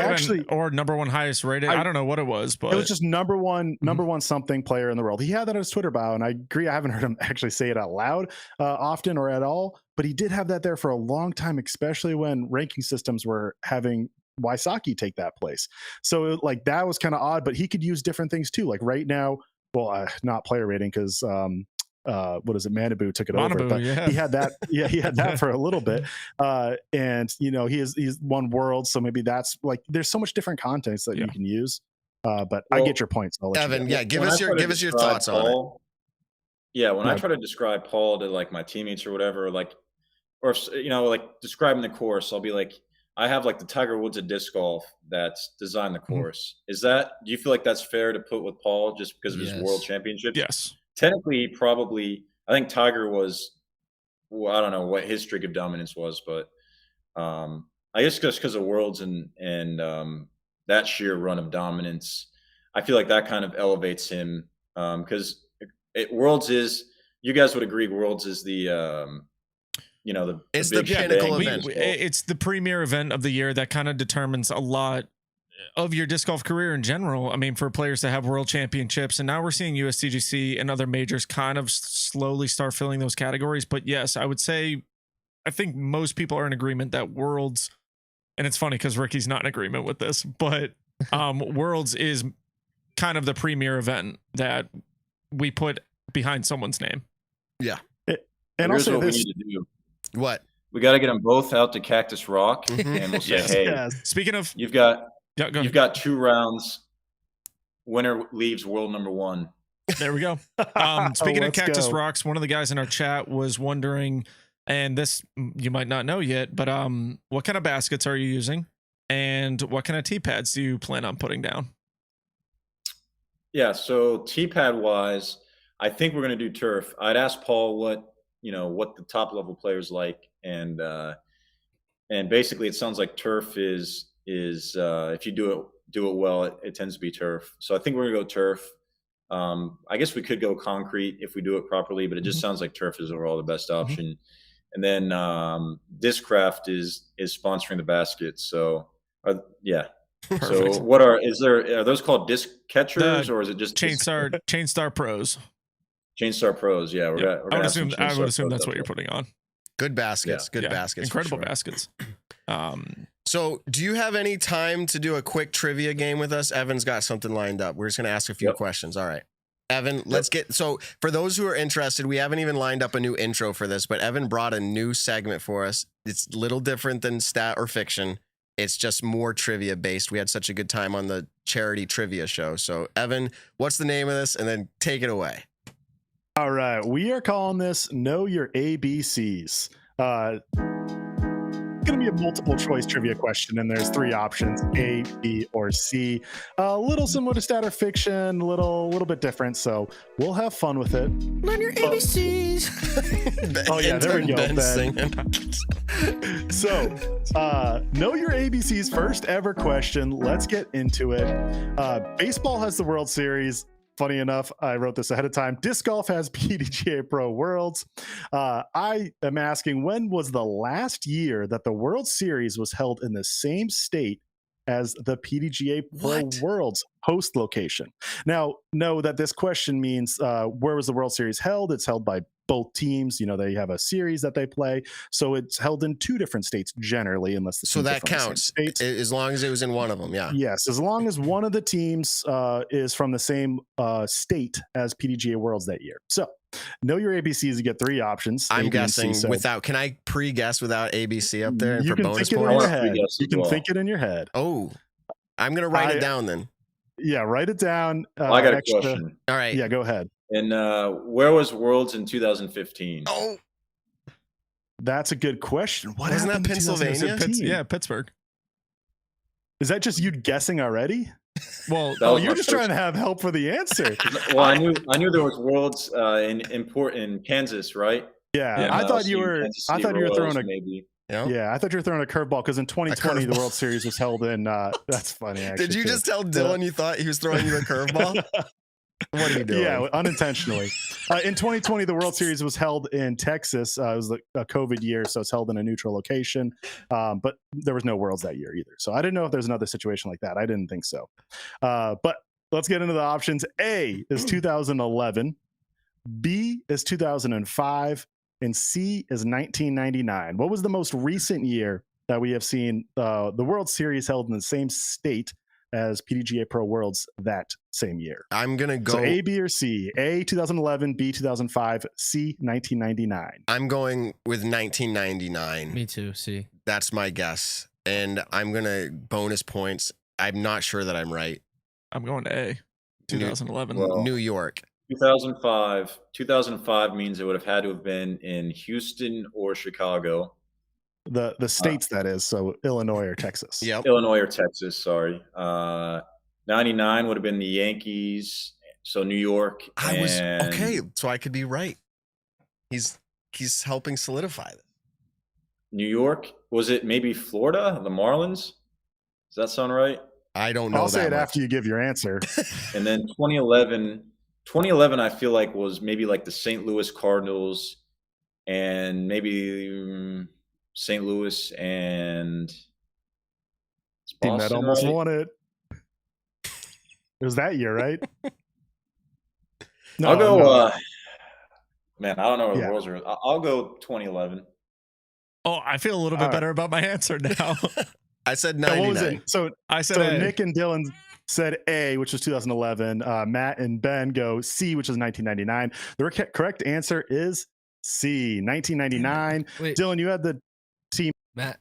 Speaker 2: Or #1 highest rated? I don't know what it was, but
Speaker 5: it was just #1 something player in the world. He had that on his Twitter bio, and I agree. I haven't heard him actually say it out loud often or at all, but he did have that there for a long time, especially when ranking systems were having Wysocki take that place. So like that was kind of odd, but he could use different things too. Like right now, well, not player rating because what is it? Manabu took it over, but he had that. Yeah, he had that for a little bit, and he's won Worlds, so maybe that's like there's so much different context that you can use. But I get your points. So
Speaker 4: Evan, give us your thoughts on it.
Speaker 6: Yeah, when I try to describe Paul to like my teammates or whatever, like describing the course, I'll be like, I have like the Tiger Woods of disc golf that's designed the course. Do you feel like that's fair to put with Paul just because of his world championships?
Speaker 2: Yes.
Speaker 6: Technically, I think Tiger was, I don't know what his streak of dominance was, but I guess just because of Worlds and that sheer run of dominance, I feel like that kind of elevates him because Worlds is, you guys would agree, Worlds is the
Speaker 4: it's the pinnacle event.
Speaker 2: It's the premier event of the year that kind of determines a lot of your disc golf career in general. I mean, for players to have world championships, and now we're seeing USDGC and other majors kind of slowly start filling those categories. But yes, I would say, I think most people are in agreement that Worlds, and it's funny because Ricky's not in agreement with this, but Worlds is kind of the premier event that we put behind someone's name.
Speaker 4: Yeah.
Speaker 5: And
Speaker 6: here's
Speaker 5: also
Speaker 6: what we need to do.
Speaker 4: What?
Speaker 6: We got to get them both out to Cactus Rock, and we'll say, hey,
Speaker 2: speaking of,
Speaker 6: you've got 2 rounds. Winner leaves world #1.
Speaker 2: There we go. Speaking of Cactus Rocks, one of the guys in our chat was wondering, and this you might not know yet, but what kind of baskets are you using, and what kind of tee pads do you plan on putting down?
Speaker 6: Yeah, so tee pad wise, I think we're going to do turf. I'd ask Paul what the top level players like, and basically it sounds like turf is if you do it well, it tends to be turf. So I think we're gonna go turf. I guess we could go concrete if we do it properly, but it just sounds like turf is overall the best option. And then Discraft is sponsoring the basket. So yeah. Perfect. So are those called disc catchers or is it just
Speaker 2: Chainstar Pros?
Speaker 6: Chainstar Pros, yeah.
Speaker 2: I would assume that's what you're putting on.
Speaker 4: Good baskets, baskets.
Speaker 2: Incredible baskets.
Speaker 4: So do you have any time to do a quick trivia game with us? Evan's got something lined up. We're just going to ask a few questions. All right. Evan, let's so for those who are interested, we haven't even lined up a new intro for this, but Evan brought a new segment for us. It's a little different than stat or fiction. It's just more trivia based. We had such a good time on the charity trivia show. So Evan, what's the name of this? And then take it away.
Speaker 5: All right, we are calling this Know Your ABCs. Going to be a multiple choice trivia question, and there's 3 options: A, B, or C. A little similar to stat or fiction, a little bit different. So we'll have fun with it.
Speaker 3: Learn your ABCs.
Speaker 5: Oh yeah, there we go, Ben. So, know your ABCs first ever question. Let's get into it. Baseball has the World Series. Funny enough, I wrote this ahead of time. Disc golf has PDGA Pro Worlds. I am asking, when was the last year that the World Series was held in the same state as the PDGA Pro Worlds host location? Now, know that this question means where was the World Series held? It's held by both teams. They have a series that they play, so it's held in 2 different states generally, unless the
Speaker 4: so that counts as long as it was in one of them.
Speaker 5: Yes, as long as one of the teams is from the same state as PDGA Worlds that year. So know your ABCs. You get 3 options.
Speaker 4: I'm guessing without. Can I pre-guess without ABC up there?
Speaker 5: You
Speaker 4: for
Speaker 5: can
Speaker 4: bonus
Speaker 5: think it in your head. You can think it in your head.
Speaker 4: Oh, I'm gonna write it down then.
Speaker 5: Yeah, write it down.
Speaker 6: I got a question.
Speaker 4: All right.
Speaker 5: Yeah, go ahead.
Speaker 6: And where was Worlds in 2015?
Speaker 4: Oh,
Speaker 5: that's a good question.
Speaker 4: Wasn't that Pennsylvania?
Speaker 2: Yeah, Pittsburgh.
Speaker 5: Is that just you guessing already?
Speaker 2: Well,
Speaker 5: you're just trying to have help for the answer.
Speaker 6: Well, I knew there was Worlds in Kansas, right?
Speaker 5: Yeah. I thought you were throwing
Speaker 6: maybe.
Speaker 5: Yeah, I thought you were throwing a curveball because in 2020 the World Series was held in. That's funny. Actually,
Speaker 4: did you just tell Dylan you thought he was throwing you a curveball? What are you doing?
Speaker 5: Yeah, unintentionally. In 2020, the World Series was held in Texas. It was a COVID year, so it's held in a neutral location. But there was no Worlds that year either. So I didn't know if there's another situation like that. I didn't think so. But let's get into the options. A is 2011. B is 2005. And C is 1999. What was the most recent year that we have seen the World Series held in the same state as PDGA Pro Worlds that same year?
Speaker 4: I'm going to go.
Speaker 5: So A, B, or C? A, 2011, B, 2005, C, 1999.
Speaker 4: I'm going with 1999.
Speaker 3: Me too. C.
Speaker 4: That's my guess. And I'm going to bonus points. I'm not sure that I'm right.
Speaker 2: I'm going to A, 2011.
Speaker 6: Well,
Speaker 4: New York.
Speaker 6: 2005. 2005 means it would have had to have been in Houston or Chicago.
Speaker 5: The states, that is. So Illinois or Texas.
Speaker 4: Yep.
Speaker 6: Illinois or Texas, sorry. 99 would have been the Yankees. So New York.
Speaker 4: I was okay, so I could be right. He's helping solidify it.
Speaker 6: New York. Was it maybe Florida, the Marlins? Does that sound right?
Speaker 4: I don't know.
Speaker 5: I'll say it
Speaker 4: much.
Speaker 5: after you give your answer.
Speaker 6: And then 2011, I feel like was maybe like the St. Louis Cardinals and maybe St. Louis and
Speaker 5: Team that
Speaker 6: Boston,
Speaker 5: almost
Speaker 6: right?
Speaker 5: won it. It was that year, right?
Speaker 6: I'll go.
Speaker 5: no.
Speaker 6: Man, I don't know what
Speaker 5: Yeah.
Speaker 6: the Worlds are. I'll go 2011.
Speaker 2: Oh, I feel a little bit better about my answer now.
Speaker 4: I said
Speaker 5: So
Speaker 4: 99.
Speaker 5: what was it? So
Speaker 2: I said A.
Speaker 5: Nick and Dylan said A, which was 2011. Matt and Ben go C, which is 1999. The correct answer is C, 1999.
Speaker 3: Wait,
Speaker 5: Dylan, you had the team.
Speaker 3: Matt.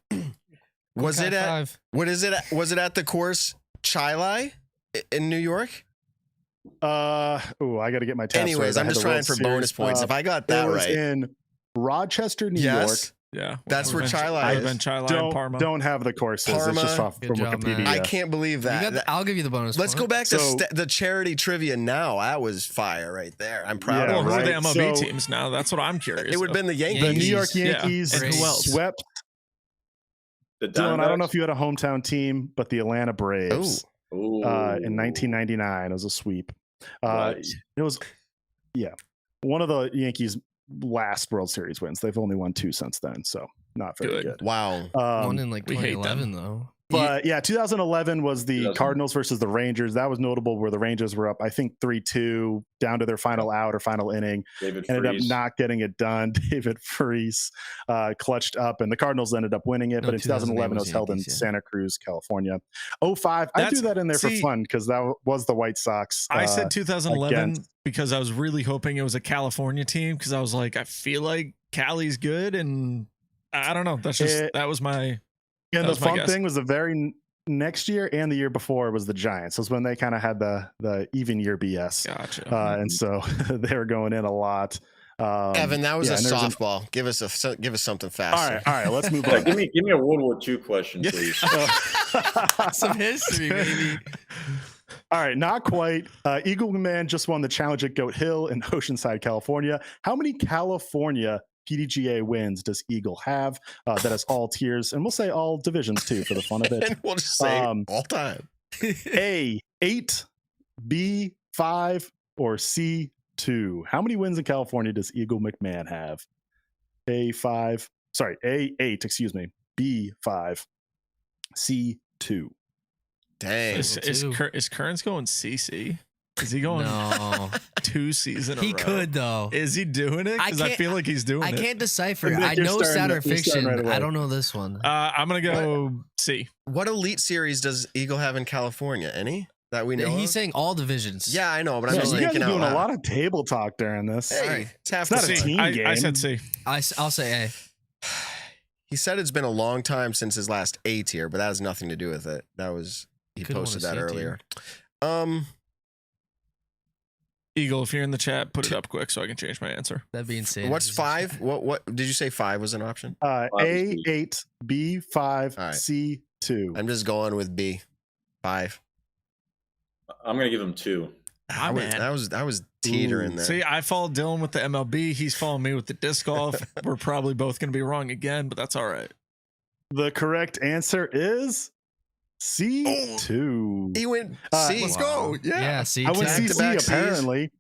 Speaker 4: Was
Speaker 3: quick
Speaker 4: it
Speaker 3: high
Speaker 4: at
Speaker 3: five.
Speaker 4: what is it? Was it at the course Chilai in New York?
Speaker 5: I got to get my test.
Speaker 4: Anyways,
Speaker 5: right. I
Speaker 4: I'm
Speaker 5: had
Speaker 4: just
Speaker 5: the
Speaker 4: trying
Speaker 5: World
Speaker 4: for
Speaker 5: Series.
Speaker 4: bonus points. If I got that
Speaker 5: it was
Speaker 4: right,
Speaker 5: in Rochester, New
Speaker 4: yes,
Speaker 5: York.
Speaker 2: Yeah,
Speaker 4: That's where Chilai
Speaker 2: I've
Speaker 4: is.
Speaker 2: been Chilai and Parma.
Speaker 5: Don't have the courses.
Speaker 4: Parma.
Speaker 5: It's just off
Speaker 3: Good
Speaker 5: from
Speaker 3: job,
Speaker 5: Wikipedia.
Speaker 3: Matt.
Speaker 4: I can't believe
Speaker 3: You
Speaker 4: that.
Speaker 3: got the- I'll give you the bonus.
Speaker 4: Let's go back to
Speaker 5: So-
Speaker 4: the charity trivia now. That was fire right there. I'm proud
Speaker 5: Yeah,
Speaker 2: Well,
Speaker 4: of
Speaker 2: who
Speaker 4: it.
Speaker 2: are the
Speaker 5: right.
Speaker 2: MLB
Speaker 5: So-
Speaker 2: teams now? That's what I'm curious.
Speaker 4: It would have been the
Speaker 5: The
Speaker 4: Yankees.
Speaker 5: New York
Speaker 2: Yeah.
Speaker 5: Yankees
Speaker 2: And who else?
Speaker 5: swept.
Speaker 6: The
Speaker 5: Dylan, I don't know
Speaker 6: Diamondbacks?
Speaker 5: if you had a hometown team, but the Atlanta Braves
Speaker 6: Ooh.
Speaker 5: in 1999 it was a sweep.
Speaker 6: Right.
Speaker 5: It was, one of the Yankees' last World Series wins. They've only won 2 since then, so not very
Speaker 2: Good.
Speaker 5: good.
Speaker 4: Wow.
Speaker 3: One in like
Speaker 2: we hate
Speaker 3: 2011 though.
Speaker 5: But yeah, 2011 was the
Speaker 6: 2000.
Speaker 5: Cardinals versus the Rangers. That was notable where the Rangers were up, I think 3-2 down to their final out or final inning.
Speaker 6: David
Speaker 5: Ended up
Speaker 6: Freese.
Speaker 5: not getting it done. David Freese clutched up, and the Cardinals ended up winning it.
Speaker 3: No,
Speaker 5: but in 2011, it
Speaker 3: 2008
Speaker 5: was held in
Speaker 3: Yankees, yeah.
Speaker 5: Santa Cruz, California. 05, I
Speaker 2: That's-
Speaker 5: threw that in there
Speaker 2: see-
Speaker 5: for fun because that was the White Sox.
Speaker 2: I said 2011
Speaker 5: against-
Speaker 2: because I was really hoping it was a California team because I was like, I feel like Cali's good, and I don't know. That's just that was my.
Speaker 5: And
Speaker 2: that
Speaker 5: the
Speaker 2: was my
Speaker 5: fun
Speaker 2: guess.
Speaker 5: thing was the very next year and the year before was the Giants. It was when they kind of had the even year BS.
Speaker 2: Gotcha.
Speaker 5: And so they were going in a lot.
Speaker 4: Evan, that was a
Speaker 5: and there's
Speaker 4: softball. Give us something faster.
Speaker 5: All right, let's move
Speaker 6: Yeah,
Speaker 5: on.
Speaker 6: give me a World War II question, please.
Speaker 3: Some history, baby.
Speaker 5: All right, not quite. Eagle Man just won the challenge at Goat Hill in Oceanside, California. How many California PDGA wins does Eagle have? That has all tiers, and we'll say all divisions too for the fun of it.
Speaker 4: And we'll just say all time.
Speaker 5: A, 8, B, 5, or C, 2. How many wins in California does Eagle McMahon have? A, 8, excuse me. B, 5, C, 2.
Speaker 4: Dang.
Speaker 2: Is Kearns going CC? Is he going
Speaker 3: No,
Speaker 2: 2 seasons?
Speaker 3: he could though.
Speaker 2: Is he doing it? Because I
Speaker 3: can't-
Speaker 2: feel like he's doing
Speaker 3: I
Speaker 2: it.
Speaker 3: can't decipher.
Speaker 5: Nick,
Speaker 3: I
Speaker 5: you're
Speaker 3: know
Speaker 5: starting
Speaker 3: stat
Speaker 5: to-
Speaker 3: or
Speaker 5: you're starting
Speaker 3: fiction.
Speaker 5: right away.
Speaker 3: I don't know this one.
Speaker 2: I'm gonna go C.
Speaker 4: What elite series does Eagle have in California? Any that we know?
Speaker 3: He's
Speaker 4: of?
Speaker 3: saying all divisions.
Speaker 4: Yeah, I know, but I'm
Speaker 5: Yeah,
Speaker 4: just
Speaker 5: you guys
Speaker 4: thinking
Speaker 5: are
Speaker 4: out
Speaker 5: doing
Speaker 4: loud.
Speaker 5: a lot of table talk during this.
Speaker 4: Hey, it's half
Speaker 5: It's not
Speaker 4: the
Speaker 5: a
Speaker 4: fun.
Speaker 5: team
Speaker 2: I
Speaker 5: game.
Speaker 2: said C.
Speaker 3: I'll say A.
Speaker 4: He said it's been a long time since his last A tier, but that has nothing to do with it. He
Speaker 3: Could've won
Speaker 4: posted
Speaker 3: a
Speaker 4: that
Speaker 3: C
Speaker 4: earlier.
Speaker 2: Eagle, if you're in the chat, put it up quick so I can change my answer.
Speaker 3: That'd be insane.
Speaker 4: What's 5? What did you say 5 was an option?
Speaker 5: A,
Speaker 6: Obviously.
Speaker 5: 8, B, 5,
Speaker 4: All right.
Speaker 5: C, 2.
Speaker 4: I'm just going with B. 5.
Speaker 6: I'm gonna give him 2.
Speaker 4: I was teetering there.
Speaker 2: See, I followed Dylan with the MLB. He's following me with the disc golf. We're probably both going to be wrong again, but that's all right.
Speaker 5: The correct answer is C2.
Speaker 4: He went C.
Speaker 5: Let's
Speaker 4: go.
Speaker 3: Yeah, see,
Speaker 5: I went
Speaker 4: Back-to-back
Speaker 5: CC
Speaker 4: Cs.
Speaker 5: apparently.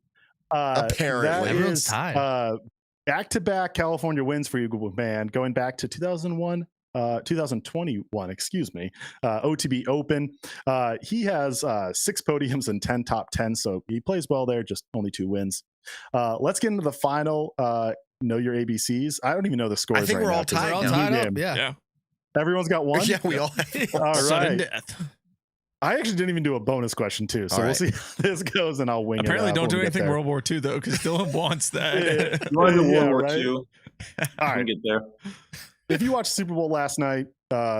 Speaker 4: Apparently.
Speaker 5: That
Speaker 3: Everyone's
Speaker 5: is,
Speaker 3: tied.
Speaker 5: back-to-back California wins for you, man. Going back to 2021, excuse me. OTB Open. He has 6 podiums and 10 top 10, so he plays well there, just only 2 wins. Let's get into the final. Know your ABCs. I don't even know the scores.
Speaker 4: I think
Speaker 5: right
Speaker 4: we're
Speaker 5: now,
Speaker 4: all
Speaker 5: 'cause
Speaker 4: tied
Speaker 3: We're all
Speaker 5: it's a
Speaker 4: now.
Speaker 5: new
Speaker 3: tied up.
Speaker 5: game.
Speaker 3: Yeah.
Speaker 5: Everyone's got one.
Speaker 4: Yeah, we all have.
Speaker 5: All
Speaker 2: Sudden
Speaker 5: right.
Speaker 2: death.
Speaker 5: I actually didn't even do a bonus question too, so
Speaker 4: All
Speaker 5: we'll
Speaker 4: right.
Speaker 5: see how this goes, and I'll wing
Speaker 2: Apparently,
Speaker 5: it.
Speaker 2: don't do
Speaker 5: when we get
Speaker 2: anything
Speaker 5: there.
Speaker 2: World War II though, because Dylan wants that.
Speaker 6: You want to do
Speaker 5: Yeah,
Speaker 6: World War
Speaker 5: right?
Speaker 6: II?
Speaker 5: All
Speaker 6: We
Speaker 5: right.
Speaker 6: can get there.
Speaker 5: If you watched Super Bowl last night,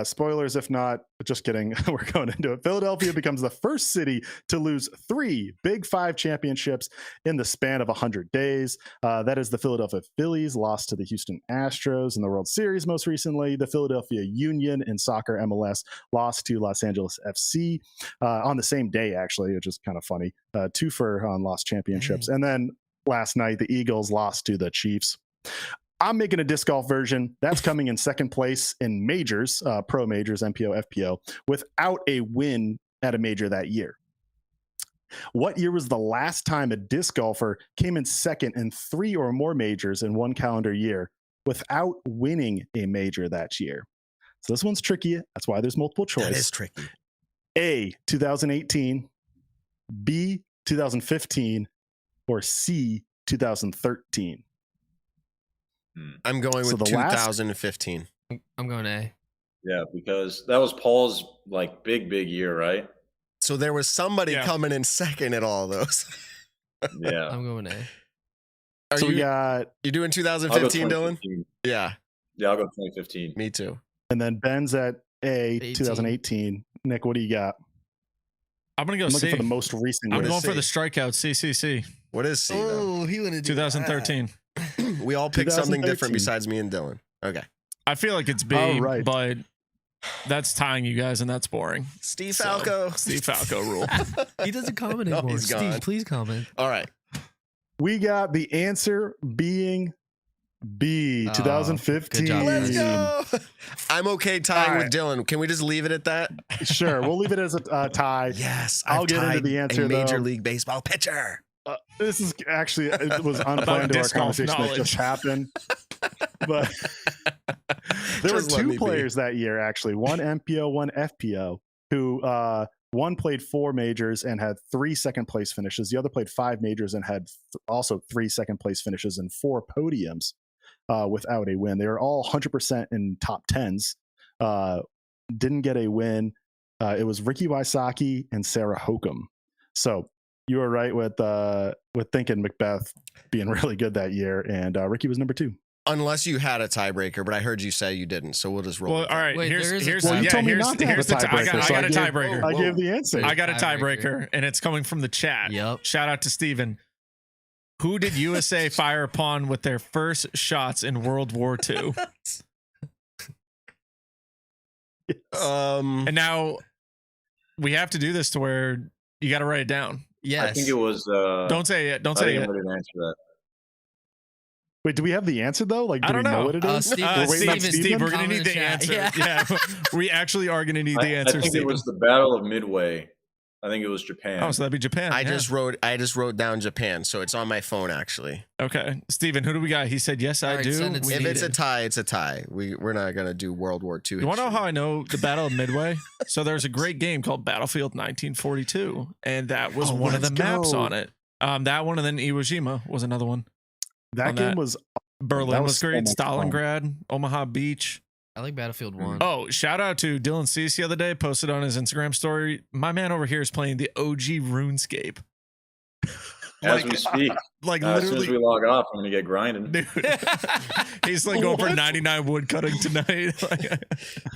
Speaker 5: spoilers if not, just kidding. We're going into it. Philadelphia becomes the first city to lose 3 Big 5 championships in the span of 100 days. That is the Philadelphia Phillies lost to the Houston Astros in the World Series most recently. The Philadelphia Union in soccer MLS lost to Los Angeles FC on the same day, actually, which is kind of funny. 2 for lost championships. And then last night, the Eagles lost to the Chiefs. I'm making a disc golf version that's coming in second place in majors, pro majors, MPO, FPO, without a win at a major that year. What year was the last time a disc golfer came in second in 3 or more majors in one calendar year without winning a major that year? So this one's tricky. That's why there's multiple choice.
Speaker 4: That is tricky.
Speaker 5: A, 2018, B, 2015, or C, 2013.
Speaker 4: I'm going
Speaker 5: So
Speaker 4: with
Speaker 5: the last-
Speaker 4: 2015.
Speaker 3: I'm going A.
Speaker 6: Yeah, because that was Paul's like big year, right?
Speaker 4: So there was somebody
Speaker 2: Yeah.
Speaker 4: coming in second at all of those.
Speaker 6: Yeah.
Speaker 3: I'm going A.
Speaker 4: Are
Speaker 5: So we
Speaker 4: you
Speaker 5: got,
Speaker 4: you doing
Speaker 6: I'll go
Speaker 4: 2015, Dylan?
Speaker 6: 2015.
Speaker 4: Yeah,
Speaker 6: Yeah, I'll go 2015.
Speaker 4: me too.
Speaker 5: and then Ben's at A,
Speaker 3: 18.
Speaker 5: 2018. Nick, what do you got?
Speaker 2: I'm gonna go
Speaker 5: I'm looking
Speaker 2: C.
Speaker 5: for the most recent
Speaker 2: I'm
Speaker 5: year.
Speaker 2: going
Speaker 4: C?
Speaker 2: for the strikeout. CCC.
Speaker 4: What is C though?
Speaker 3: he went
Speaker 2: 2013.
Speaker 4: We all picked something
Speaker 5: 2013.
Speaker 4: different besides me and Dylan. Okay.
Speaker 2: I feel like it's B,
Speaker 5: All right.
Speaker 2: but that's tying you guys, and that's boring.
Speaker 4: Steve
Speaker 2: So,
Speaker 4: Falco.
Speaker 2: Steve Falco rule.
Speaker 3: He doesn't comment
Speaker 4: No,
Speaker 3: anymore.
Speaker 4: he's gone.
Speaker 3: Steve, please comment.
Speaker 4: All right.
Speaker 5: We got the answer being B,
Speaker 3: Oh,
Speaker 5: 2015.
Speaker 3: good job,
Speaker 4: Let's
Speaker 3: guys.
Speaker 4: go. I'm okay tying
Speaker 5: All
Speaker 4: with Dylan. Can we just leave it at that?
Speaker 5: Sure, we'll leave it as a tie.
Speaker 4: Yes.
Speaker 5: I'll
Speaker 4: I've
Speaker 5: get into
Speaker 4: tied
Speaker 5: the answer,
Speaker 4: a Major
Speaker 5: though.
Speaker 4: League Baseball pitcher.
Speaker 5: This is actually, it was unplanned to our
Speaker 2: disc golf
Speaker 5: conversation that
Speaker 2: knowledge.
Speaker 5: just happened. But there were
Speaker 4: Just let me
Speaker 5: 2
Speaker 4: be.
Speaker 5: players that year, actually. One MPO, one FPO, who one played 4 majors and had 3 second place finishes. The other played 5 majors and had also 3 second place finishes and 4 podiums without a win. They were all 100% in top 10s. Didn't get a win. It was Ricky Wysocki and Sarah Hokum. So you were right with thinking Macbeth being really good that year, and Ricky was number 2.
Speaker 4: Unless you had a tiebreaker, but I heard you say you didn't, so we'll just roll.
Speaker 2: Well,
Speaker 4: with
Speaker 2: all
Speaker 4: that.
Speaker 2: right.
Speaker 3: Wait,
Speaker 2: here's
Speaker 3: there is a
Speaker 2: here's
Speaker 3: tie.
Speaker 5: Well, you told me
Speaker 2: here's
Speaker 5: not to have
Speaker 2: here's
Speaker 5: a
Speaker 2: the I
Speaker 5: tiebreaker,
Speaker 2: got
Speaker 5: so
Speaker 2: a
Speaker 5: I gave-
Speaker 2: tiebreaker.
Speaker 5: I
Speaker 4: Whoa.
Speaker 5: gave the answer.
Speaker 2: I got a
Speaker 3: Tiebreaker.
Speaker 2: tiebreaker, and it's coming from the chat.
Speaker 3: Yep.
Speaker 2: Shout out to Steven. Who did USA fire upon with their first shots in World War II? And now we have to do this to where you got to write it down.
Speaker 3: Yes.
Speaker 6: I think it was.
Speaker 2: Don't say it. Don't
Speaker 6: I
Speaker 2: say
Speaker 6: think
Speaker 2: it.
Speaker 6: I'm ready to answer that.
Speaker 5: Wait, do we have the answer though? Like, do
Speaker 2: I don't
Speaker 5: we know
Speaker 2: know.
Speaker 5: what it is?
Speaker 3: Steve-
Speaker 5: We're waiting on
Speaker 2: Steve, we're gonna
Speaker 3: Comment
Speaker 2: need
Speaker 3: in
Speaker 2: the
Speaker 3: the chat.
Speaker 2: answer.
Speaker 3: Yeah.
Speaker 2: Yeah, we actually are gonna need the
Speaker 6: I
Speaker 2: answer.
Speaker 6: think
Speaker 2: Steven.
Speaker 6: it was the Battle of Midway. I think it was Japan.
Speaker 2: Oh, so that'd be Japan.
Speaker 4: I
Speaker 2: yeah.
Speaker 4: just wrote down Japan, so it's on my phone actually.
Speaker 2: Okay, Steven, who do we got? He said yes, I
Speaker 3: All right,
Speaker 2: do.
Speaker 3: send it to
Speaker 2: We
Speaker 4: If
Speaker 2: need
Speaker 4: it's a
Speaker 2: it.
Speaker 4: tie, it's a tie. We're not gonna do World War II.
Speaker 2: You want to know
Speaker 4: history.
Speaker 2: how I know the Battle of Midway? So there's a great game called Battlefield 1942, and that was
Speaker 5: Oh,
Speaker 2: one of the
Speaker 5: let's
Speaker 2: maps
Speaker 5: go.
Speaker 2: on it. That one, and then Iwo Jima was another one.
Speaker 5: That
Speaker 2: on
Speaker 5: game
Speaker 2: that.
Speaker 5: was
Speaker 2: Berlin
Speaker 5: That
Speaker 2: was,
Speaker 5: was so
Speaker 2: great.
Speaker 5: much fun.
Speaker 2: Stalingrad, Omaha Beach.
Speaker 3: I like Battlefield 1.
Speaker 2: Oh, shout out to Dylan Cease the other day. Posted on his Instagram story. My man over here is playing the OG RuneScape.
Speaker 6: As we speak,
Speaker 2: Like
Speaker 6: as soon as we
Speaker 2: literally,
Speaker 6: log off, I'm gonna get grinding.
Speaker 2: dude. He's like going for 99 wood cutting tonight.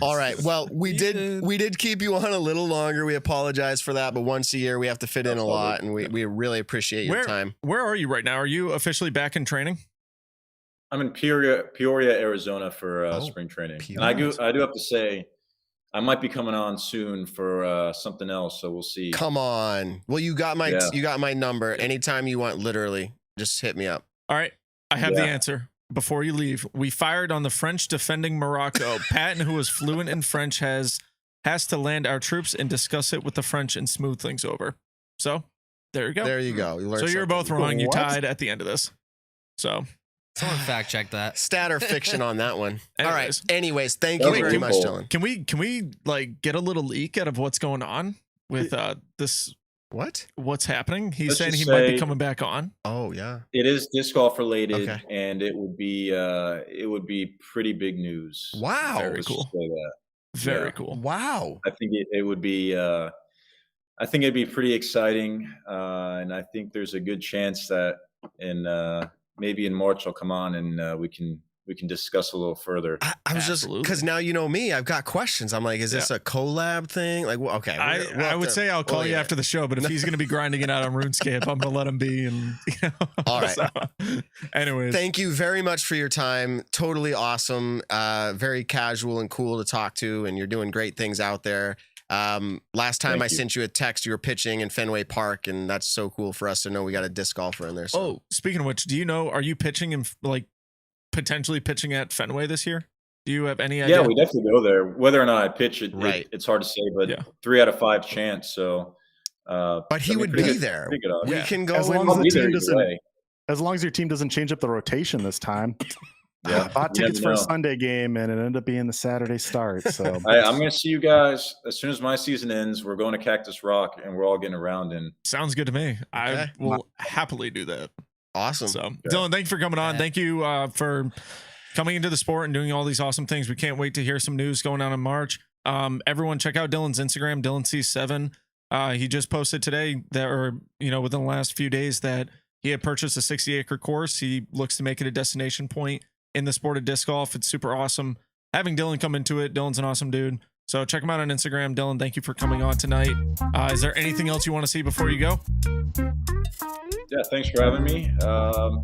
Speaker 4: All right. Well, we did keep you on a little longer. We apologize for that, but once a year we have to fit in a lot, and we really appreciate your time.
Speaker 2: Where are you right now? Are you officially back in training?
Speaker 6: I'm in Peoria, Arizona for
Speaker 4: Oh,
Speaker 6: spring training,
Speaker 4: Peoria.
Speaker 6: and I do have to say, I might be coming on soon for something else, so we'll see.
Speaker 4: Come on. Well, you got my number. Anytime you want, literally, just hit me up.
Speaker 2: All right. I have the
Speaker 6: Yeah.
Speaker 2: answer. Before you leave, we fired on the French defending Morocco. Patton, who is fluent in French, has has to land our troops and discuss it with the French and smooth things over. So there you go.
Speaker 4: There you go.
Speaker 2: So you're both wrong. You tied at the end of this. So
Speaker 3: someone fact check that.
Speaker 4: Stat or fiction on that one. All right.
Speaker 2: Anyways.
Speaker 4: Anyways, thank you very much, Dylan.
Speaker 2: Can we like get a little leak out of what's going on with this? What's happening? He's saying he might be coming back on.
Speaker 4: Oh yeah.
Speaker 6: It is disc golf related, and it would be pretty big news.
Speaker 4: Wow.
Speaker 2: Very cool. Very cool.
Speaker 4: Wow.
Speaker 6: I think it would be. I think it'd be pretty exciting, and I think there's a good chance that maybe in March I'll come on and we can discuss a little further.
Speaker 4: I was just because now you know me, I've got questions. I'm like, is this a collab thing? Like, okay.
Speaker 2: I would say I'll call you after the show, but if he's going to be grinding it out on RuneScape, I'm going to let him be. And
Speaker 4: all right.
Speaker 2: So, anyways,
Speaker 4: thank you very much for your time. Totally awesome. Very casual and cool to talk to, and you're doing great things out there. Last time I sent you a text, you were pitching in Fenway Park, and that's so cool for us to know we got a disc golfer in there. So.
Speaker 2: Oh, speaking of which, do you know, are you pitching in like potentially pitching at Fenway this year? Do you have any idea?
Speaker 6: Yeah, we definitely go there. Whether or not I pitch it, it's hard to say, but 3 out of 5 chance. So,
Speaker 4: but he would be there. We can go
Speaker 5: as long as your team doesn't change up the rotation this time.
Speaker 4: Yeah,
Speaker 5: bought tickets for a Sunday game, and it ended up being the Saturday start. So
Speaker 6: I'm going to see you guys as soon as my season ends. We're going to Cactus Rock, and we're all getting around. And
Speaker 2: sounds good to me. I will happily do that.
Speaker 4: Awesome.
Speaker 2: So, Dylan, thank you for coming on. Thank you for coming into the sport and doing all these awesome things. We can't wait to hear some news going on in March. Everyone, check out Dylan's Instagram, Dylan Cease 7. He just posted today within the last few days that he had purchased a 60-acre course. He looks to make it a destination point in the sport of disc golf. It's super awesome having Dylan come into it. Dylan's an awesome dude. So check him out on Instagram. Dylan, thank you for coming on tonight. Is there anything else you want to see before you go?
Speaker 6: Yeah, thanks for having me. I'm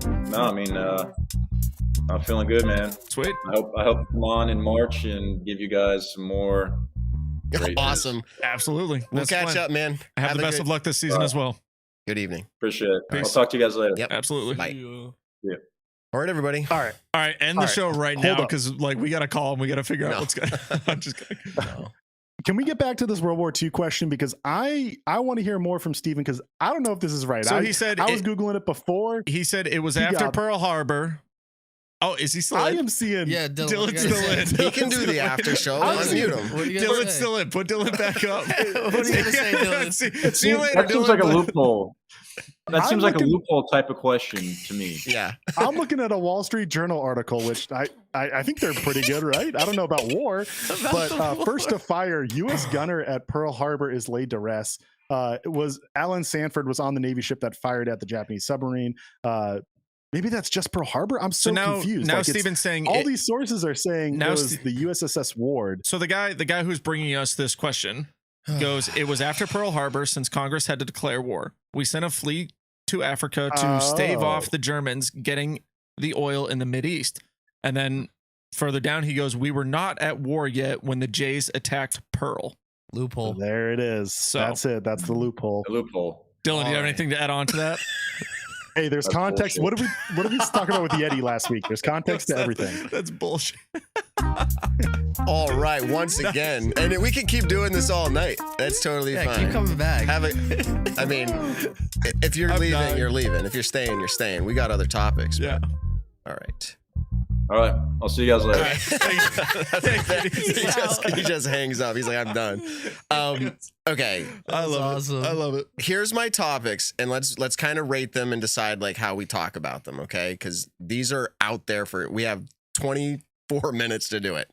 Speaker 6: feeling good, man.
Speaker 2: Sweet.
Speaker 6: I hope to come on in March and give you guys some more.
Speaker 4: Awesome.
Speaker 2: Absolutely.
Speaker 4: We'll catch up, man.
Speaker 2: Have the best of luck this season as well.
Speaker 4: Good evening.
Speaker 6: Appreciate it.
Speaker 2: Peace.
Speaker 6: I'll talk to you guys later.
Speaker 2: Yep. Absolutely.
Speaker 4: Bye.
Speaker 6: Yeah.
Speaker 4: All right, everybody.
Speaker 5: All right.
Speaker 2: End the show right now because we got to call and we got to figure out what's going on. I'm just kidding.
Speaker 4: No.
Speaker 5: Can we get back to this World War II question? Because I want to hear more from Steven because I don't know if this is right.
Speaker 2: So he said
Speaker 5: I was Googling it before.
Speaker 2: He said it was after Pearl Harbor. Oh, is he still in?
Speaker 5: I am seeing.
Speaker 3: Yeah,
Speaker 2: Dylan's still in.
Speaker 4: He can do the after show. Unmute him.
Speaker 2: Dylan's still in. Put Dylan back up.
Speaker 3: What are you going to say, Dylan?
Speaker 2: See you later,
Speaker 6: That seems like a loophole. That seems like a loophole type of question to me.
Speaker 4: Yeah.
Speaker 5: I'm looking at a Wall Street Journal article, which I think they're pretty good, right? I don't know about war, but first to fire, U.S. gunner at Pearl Harbor is laid to rest. It was Alan Sanford was on the Navy ship that fired at the Japanese submarine. Maybe that's just Pearl Harbor. I'm so confused.
Speaker 2: Now Steven's saying
Speaker 5: all these sources are saying it was the USS Ward.
Speaker 2: So the guy who's bringing us this question goes, it was after Pearl Harbor since Congress had to declare war. We sent a fleet to Africa to stave off the Germans getting the oil in the Mideast. And then further down, he goes, we were not at war yet when the Jays attacked Pearl.
Speaker 3: Loophole.
Speaker 5: There it is. So that's it. That's the loophole.
Speaker 6: The loophole.
Speaker 2: Dylan, do you have anything to add on to that?
Speaker 5: Hey, there's context.
Speaker 6: Bullshit.
Speaker 5: What did we talk about with the Yeti last week? There's context to everything.
Speaker 2: That's bullshit.
Speaker 4: All right, once again, and we can keep doing this all night. That's totally fine.
Speaker 3: Keep coming back.
Speaker 4: I mean, if you're leaving, you're leaving. If you're staying, you're staying. We got other topics.
Speaker 2: Yeah.
Speaker 4: All right.
Speaker 6: All right. I'll see you guys later.
Speaker 4: He just hangs up. He's like, I'm done. Okay.
Speaker 3: I love it.
Speaker 4: I love it. Here's my topics, and let's kind of rate them and decide like how we talk about them, okay? Because these are out there we have 24 minutes to do it.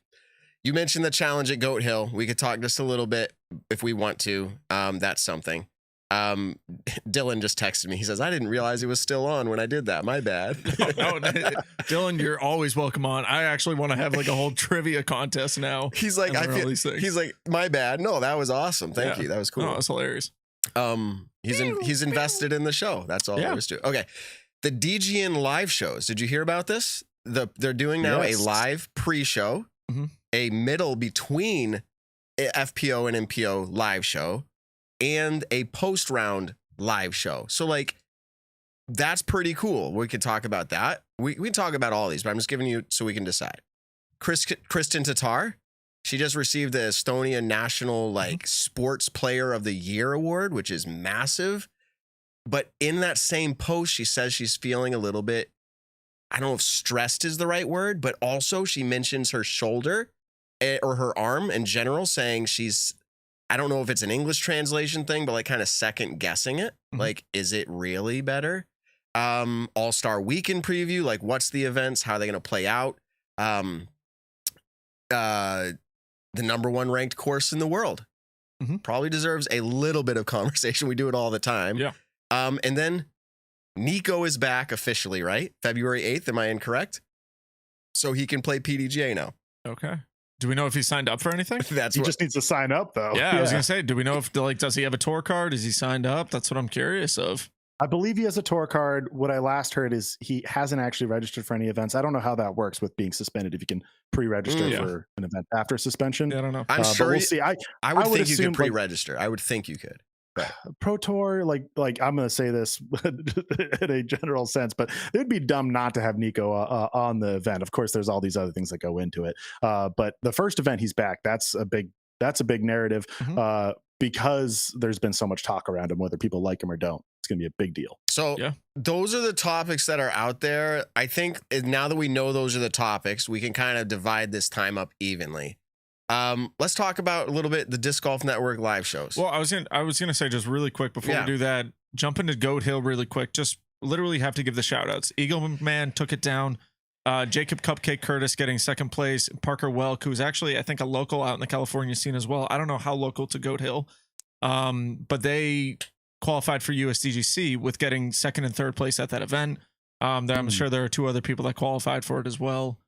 Speaker 4: You mentioned the challenge at Goat Hill. We could talk just a little bit if we want to. That's something. Dylan just texted me. He says, I didn't realize it was still on when I did that. My bad.
Speaker 2: No, Dylan, you're always welcome on. I actually want to have like a whole trivia contest now.
Speaker 4: He's like, he's like, my bad. No, that was awesome. Thank you. That was cool.
Speaker 2: No, that's hilarious.
Speaker 4: He's invested in the show. That's all there is to it. Okay. The DGN live shows. Did you hear about this? They're doing now a live pre-show, a middle between FPO and MPO live show, and a post-round live show. So, like, that's pretty cool. We could talk about that. We can talk about all these, but I'm just giving you so we can decide. Kristen Tattar, She just received the Estonian National Sports Player of the Year award, which is massive. But in that same post, she says she's feeling a little bit, I don't know if stressed is the right word, but also she mentions her shoulder or her arm in general, saying she's, I don't know if it's an English translation thing, but like kind of second guessing it. Like, is it really better? All-Star Weekend preview, like what's the events? How are they going to play out? The number one ranked course in the world probably deserves a little bit of conversation. We do it all the time.
Speaker 2: Yeah.
Speaker 4: And then Nico is back officially, right? February 8th. Am I incorrect? So he can play PDGA now.
Speaker 2: Okay. Do we know if he signed up for anything?
Speaker 4: That's
Speaker 5: He
Speaker 4: what,
Speaker 5: just needs to sign up, though.
Speaker 2: Yeah, I was gonna say, do we know if does he have a tour card? Is he signed up? That's what I'm curious of.
Speaker 5: I believe he has a tour card. What I last heard is he hasn't actually registered for any events. I don't know how that works with being suspended, if you can pre-register for an event after suspension.
Speaker 2: Yeah, I don't know.
Speaker 4: I'm sure.
Speaker 5: We'll see.
Speaker 4: I would think you
Speaker 5: assume,
Speaker 4: could pre-register. I would think you could.
Speaker 5: Pro Tour, like I'm going to say this in a general sense, but it would be dumb not to have Nico on the event. Of course, there's all these other things that go into it. But the first event he's back, that's a big narrative because there's been so much talk around him, whether people like him or don't. It's going to be a big deal.
Speaker 4: So those are the topics that are out there. I think now that we know those are the topics, we can kind of divide this time up evenly. Let's talk about a little bit the Disc Golf Network live shows.
Speaker 2: Well, I was gonna say just really quick before we do that, jump into Goat Hill really quick. Just literally have to give the shout outs. Eagle Man took it down. Jacob Cupcake Curtis getting second place. Parker Welk, who's actually I think a local out in the California scene as well. I don't know how local to Goat Hill, but they qualified for USDGC with getting second and third place at that event. I'm sure there are two other people that qualified for it as well,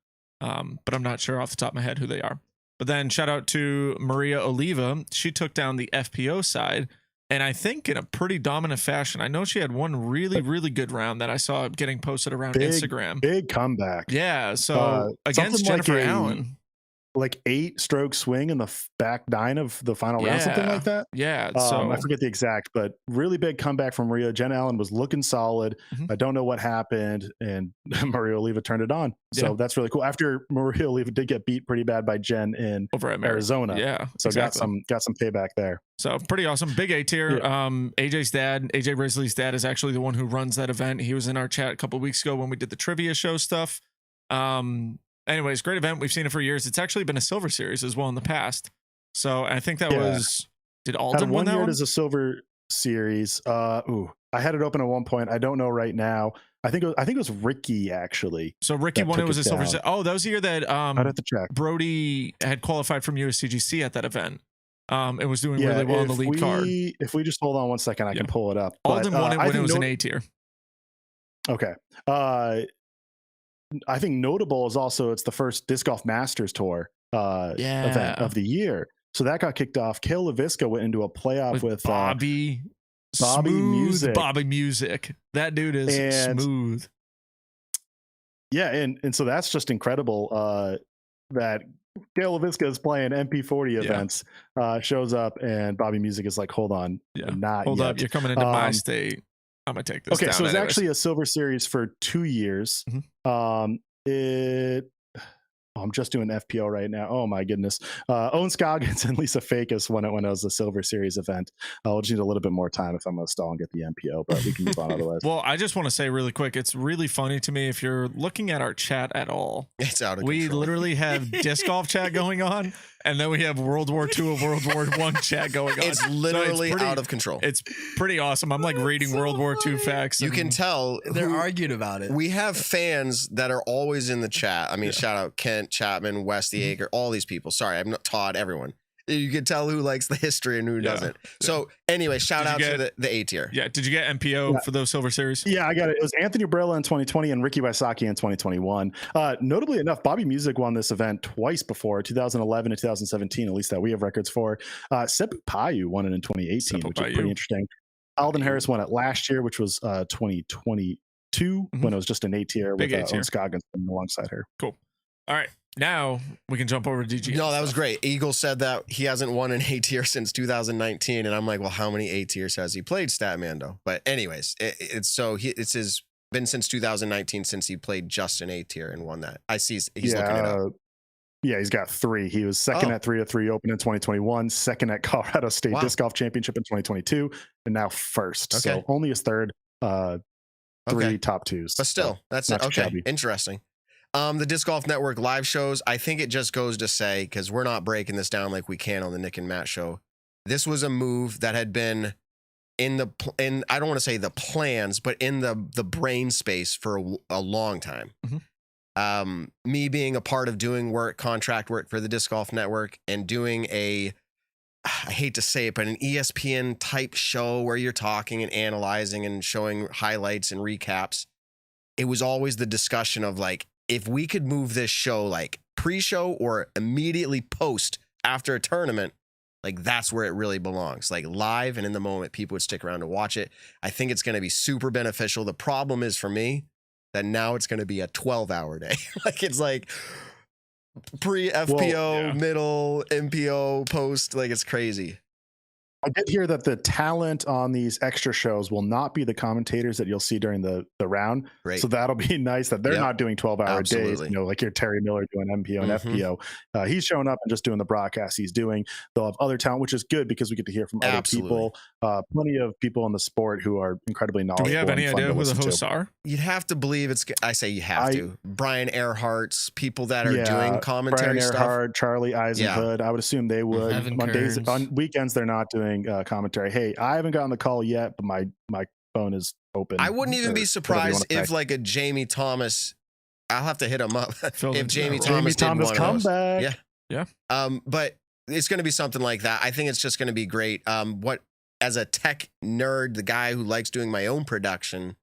Speaker 2: but I'm not sure off the top of my head who they are. But then shout out to Maria Oliva. She took down the FPO side, and I think in a pretty dominant fashion. I know she had one really, really good round that I saw getting posted around Instagram.
Speaker 5: Big comeback.
Speaker 2: Yeah. So against Jennifer Allen.
Speaker 5: Like 8-stroke swing in the back 9 of the final round, something like that.
Speaker 2: Yeah. So
Speaker 5: I forget the exact, but really big comeback from Maria. Jen Allen was looking solid. I don't know what happened, and Maria Oliva turned it on. So that's really cool. After Maria Oliva did get beat pretty bad by Jen in
Speaker 2: over at
Speaker 5: Arizona.
Speaker 2: Yeah.
Speaker 5: So got some payback there.
Speaker 2: So pretty awesome. Big A tier. AJ's dad, AJ Risley's dad, is actually the one who runs that event. He was in our chat a couple of weeks ago when we did the trivia show stuff. Anyways, great event. We've seen it for years. It's actually been a silver series as well in the past. So I think that was, did Alden win that one?
Speaker 5: As a silver series. I had it open at one point. I don't know right now. I think it was Ricky actually.
Speaker 2: So Ricky won it was a silver series. Oh, that was the year that
Speaker 5: I'd have to check.
Speaker 2: Brody had qualified from USCGC at that event. It was doing really well on the lead card.
Speaker 5: If we just hold on one second, I can pull it up.
Speaker 2: Alden won it when it was an A tier.
Speaker 5: Okay. I think notable is also it's the first Disc Golf Masters Tour event of the year. So that got kicked off. Kale LaVisca went into a playoff with
Speaker 2: Bobby
Speaker 5: Music.
Speaker 2: Bobby Music. That dude is smooth.
Speaker 5: Yeah, and so that's just incredible that Kale LaVisca is playing MP40 events, shows up, and Bobby Music is like, hold on,
Speaker 2: hold up, you're coming into my state. I'm gonna take this down.
Speaker 5: So it's actually a silver series for 2 years. I'm just doing FPO right now. Oh my goodness. Owen Scoggins and Lisa Fakis won it when it was a silver series event. I'll just need a little bit more time if I'm going to stall and get the MPO, but we can move on otherwise.
Speaker 2: Well, I just want to say really quick, it's really funny to me if you're looking at our chat at all.
Speaker 4: It's out of control.
Speaker 2: We literally have disc golf chat going on, and then we have World War II and World War I chat going on.
Speaker 4: It's literally out of control.
Speaker 2: It's pretty awesome. I'm like reading World War II facts.
Speaker 4: You can tell
Speaker 3: they're arguing about it.
Speaker 4: We have fans that are always in the chat. I mean, shout out Kent Chapman, Westy Aker, all these people. Sorry, I'm not Todd, everyone. You can tell who likes the history and who doesn't. So anyway, shout out to the A tier.
Speaker 2: Yeah. Did you get MPO for those silver series?
Speaker 5: Yeah, I got it. It was Anthony Brilla in 2020 and Ricky Wysocki in 2021. Notably enough, Bobby Music won this event twice before, 2011 and 2017, at least that we have records for. Sepu Payu won it in 2018, which is pretty interesting. Alden Harris won it last year, which was 2022, when it was just an A tier with Owen Scoggins alongside her.
Speaker 2: Cool. All right. Now we can jump over to DG.
Speaker 4: No, that was great. Eagle said that he hasn't won an A tier since 2019, and I'm like, well, how many A tiers has he played, Statmando? But anyways, it's been since 2019 since he played just an A tier and won that. I see he's looking it up.
Speaker 5: Yeah, he's got 3. He was second at 303 Open in 2021, second at Colorado State Disc Golf Championship in 2022, and now first.
Speaker 4: Okay.
Speaker 5: So only his third, 3 top 2s.
Speaker 4: But still, that's it. Okay,
Speaker 5: shabby.
Speaker 4: Interesting. The Disc Golf Network live shows, I think it just goes to say, because we're not breaking this down like we can on the Nick and Matt show, this was a move that had been in I don't want to say the plans, but in the brain space for a long time. Me being a part of doing contract work for the Disc Golf Network and doing I hate to say it, but an ESPN type show where you're talking and analyzing and showing highlights and recaps. It was always the discussion of like, if we could move this show like pre-show or immediately post after a tournament, like that's where it really belongs. Like live and in the moment, people would stick around to watch it. I think it's going to be super beneficial. The problem is for me that now it's going to be a 12-hour day. Like it's like pre-FPO, middle, MPO, post. Like it's crazy.
Speaker 5: I did hear that the talent on these extra shows will not be the commentators that you'll see during the round.
Speaker 4: Great.
Speaker 5: So that'll be nice that they're not doing 12-hour days, like your Terry Miller doing MPO and FPO. He's showing up and just doing the broadcast he's doing. They'll have other talent, which is good because we get to hear from other people. Plenty of people in the sport who are incredibly knowledgeable.
Speaker 2: Do we have any idea who the hosts are?
Speaker 4: You'd have to believe I say you have to. Brian Earhart's, people that are doing commentary
Speaker 5: Brian
Speaker 4: stuff.
Speaker 5: Earhart, Charlie Eisenhood. I would assume they would. On weekends, they're not doing commentary. Hey, I haven't gotten the call yet, but my phone is open.
Speaker 4: I wouldn't even be surprised if like a Jamie Thomas, I'll have to hit him up if Jamie Thomas did one of those.
Speaker 5: Back.
Speaker 4: Yeah. But it's going to be something like that. I think it's just going to be great. As a tech nerd, the guy who likes doing my own production,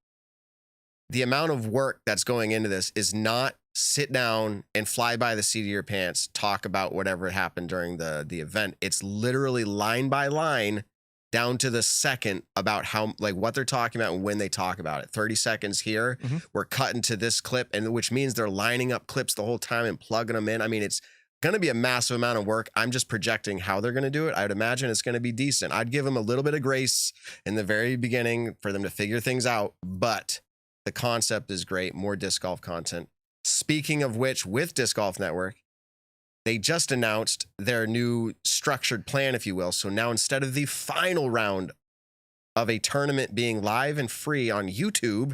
Speaker 4: the amount of work that's going into this is not sit down and fly by the seat of your pants, talk about whatever happened during the event. It's literally line by line down to the second about how, like what they're talking about and when they talk about it. 30 seconds here, we're cutting to this clip, and which means they're lining up clips the whole time and plugging them in. I mean, it's going to be a massive amount of work. I'm just projecting how they're going to do it. I would imagine it's going to be decent. I'd give them a little bit of grace in the very beginning for them to figure things out, but the concept is great. More disc golf content. Speaking of which, with Disc Golf Network, they just announced their new structured plan, if you will. So now instead of the final round of a tournament being live and free on YouTube,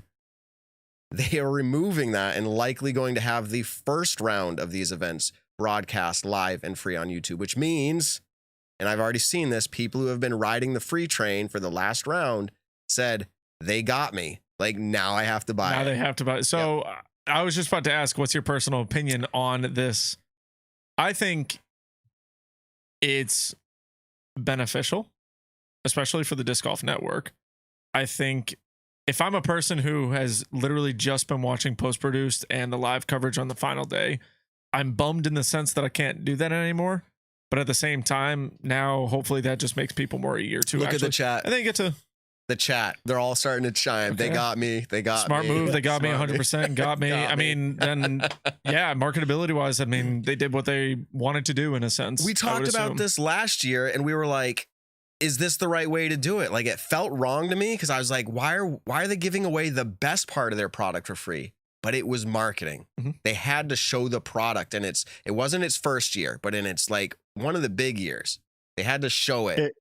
Speaker 4: they are removing that and likely going to have the first round of these events broadcast live and free on YouTube, which means, and I've already seen this, people who have been riding the free train for the last round said, they got me. Like, now I have to buy it.
Speaker 2: Now they have to buy it. So I was just about to ask, what's your personal opinion on this? I think it's beneficial, especially for the Disc Golf Network. I think if I'm a person who has literally just been watching post-produced and the live coverage on the final day, I'm bummed in the sense that I can't do that anymore. But at the same time, now hopefully that just makes people more eager to
Speaker 4: look at the chat.
Speaker 2: And then you get to
Speaker 4: the chat. They're all starting to chime. Okay. They got me. They got
Speaker 2: smart
Speaker 4: me.
Speaker 2: Move. They got me 100%. Got me. I mean, then marketability wise, I mean, they did what they wanted to do in a sense.
Speaker 4: We talked about this last year and we were like, is this the right way to do it? Like, it felt wrong to me because I was like, why are they giving away the best part of their product for free? But it was marketing. They had to show the product, and it wasn't its first year, but in its like one of the big years, they had to show it.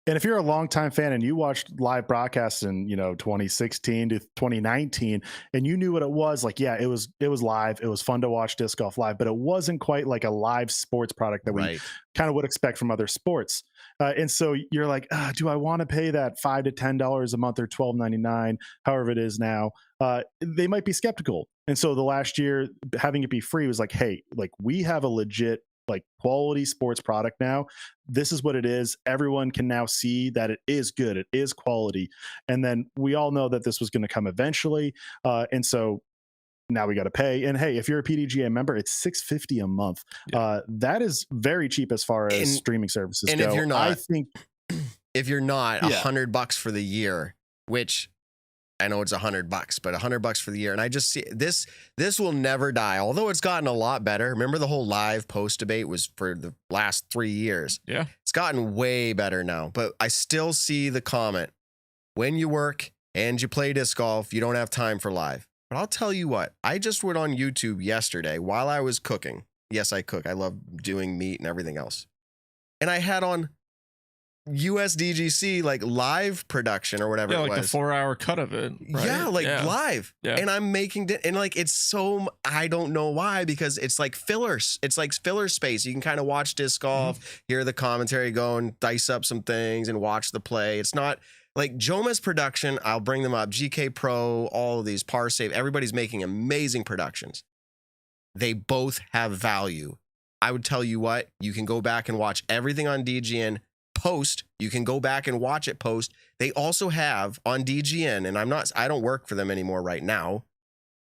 Speaker 5: And if you're a longtime fan and you watched live broadcasts in 2016 to 2019, and you knew what it was, like, yeah, it was live. It was fun to watch disc golf live, but it wasn't quite like a live sports product that we kind of would expect from other sports. And so you're like, do I want to pay that $5 to $10 a month or $12.99, however it is now? They might be skeptical. And so the last year, having it be free was like, hey, like, we have a legit, like, quality sports product now. This is what it is. Everyone can now see that it is good. It is quality. And then we all know that this was going to come eventually. And so now we got to pay. And hey, if you're a PDGA member, it's $650 a month. That is very cheap as far as streaming services go.
Speaker 4: If you're not,
Speaker 5: I think
Speaker 4: if you're not $100 for the year, which I know it's $100, but $100 for the year. And I just see this will never die. Although it's gotten a lot better. Remember, the whole live post debate was for the last 3 years.
Speaker 2: Yeah.
Speaker 4: It's gotten way better now, but I still see the comment, when you work and you play disc golf, you don't have time for live. But I'll tell you what, I just went on YouTube yesterday while I was cooking. Yes, I cook. I love doing meat and everything else. And I had on USDGC like live production or whatever it was.
Speaker 2: the 4-hour cut of it. Right?
Speaker 4: Yeah, live.
Speaker 2: Yeah.
Speaker 4: And I'm making it, and like it's so, I don't know why, because it's like fillers. It's like filler space. You can kind of watch disc golf, hear the commentary go and dice up some things and watch the play. It's not like Joma's production. I'll bring them up. GK Pro, all of these, Par Save. Everybody's making amazing productions. They both have value. I would tell you what, you can go back and watch everything on DGN post. You can go back and watch it post. They also have on DGN, and I don't work for them anymore right now.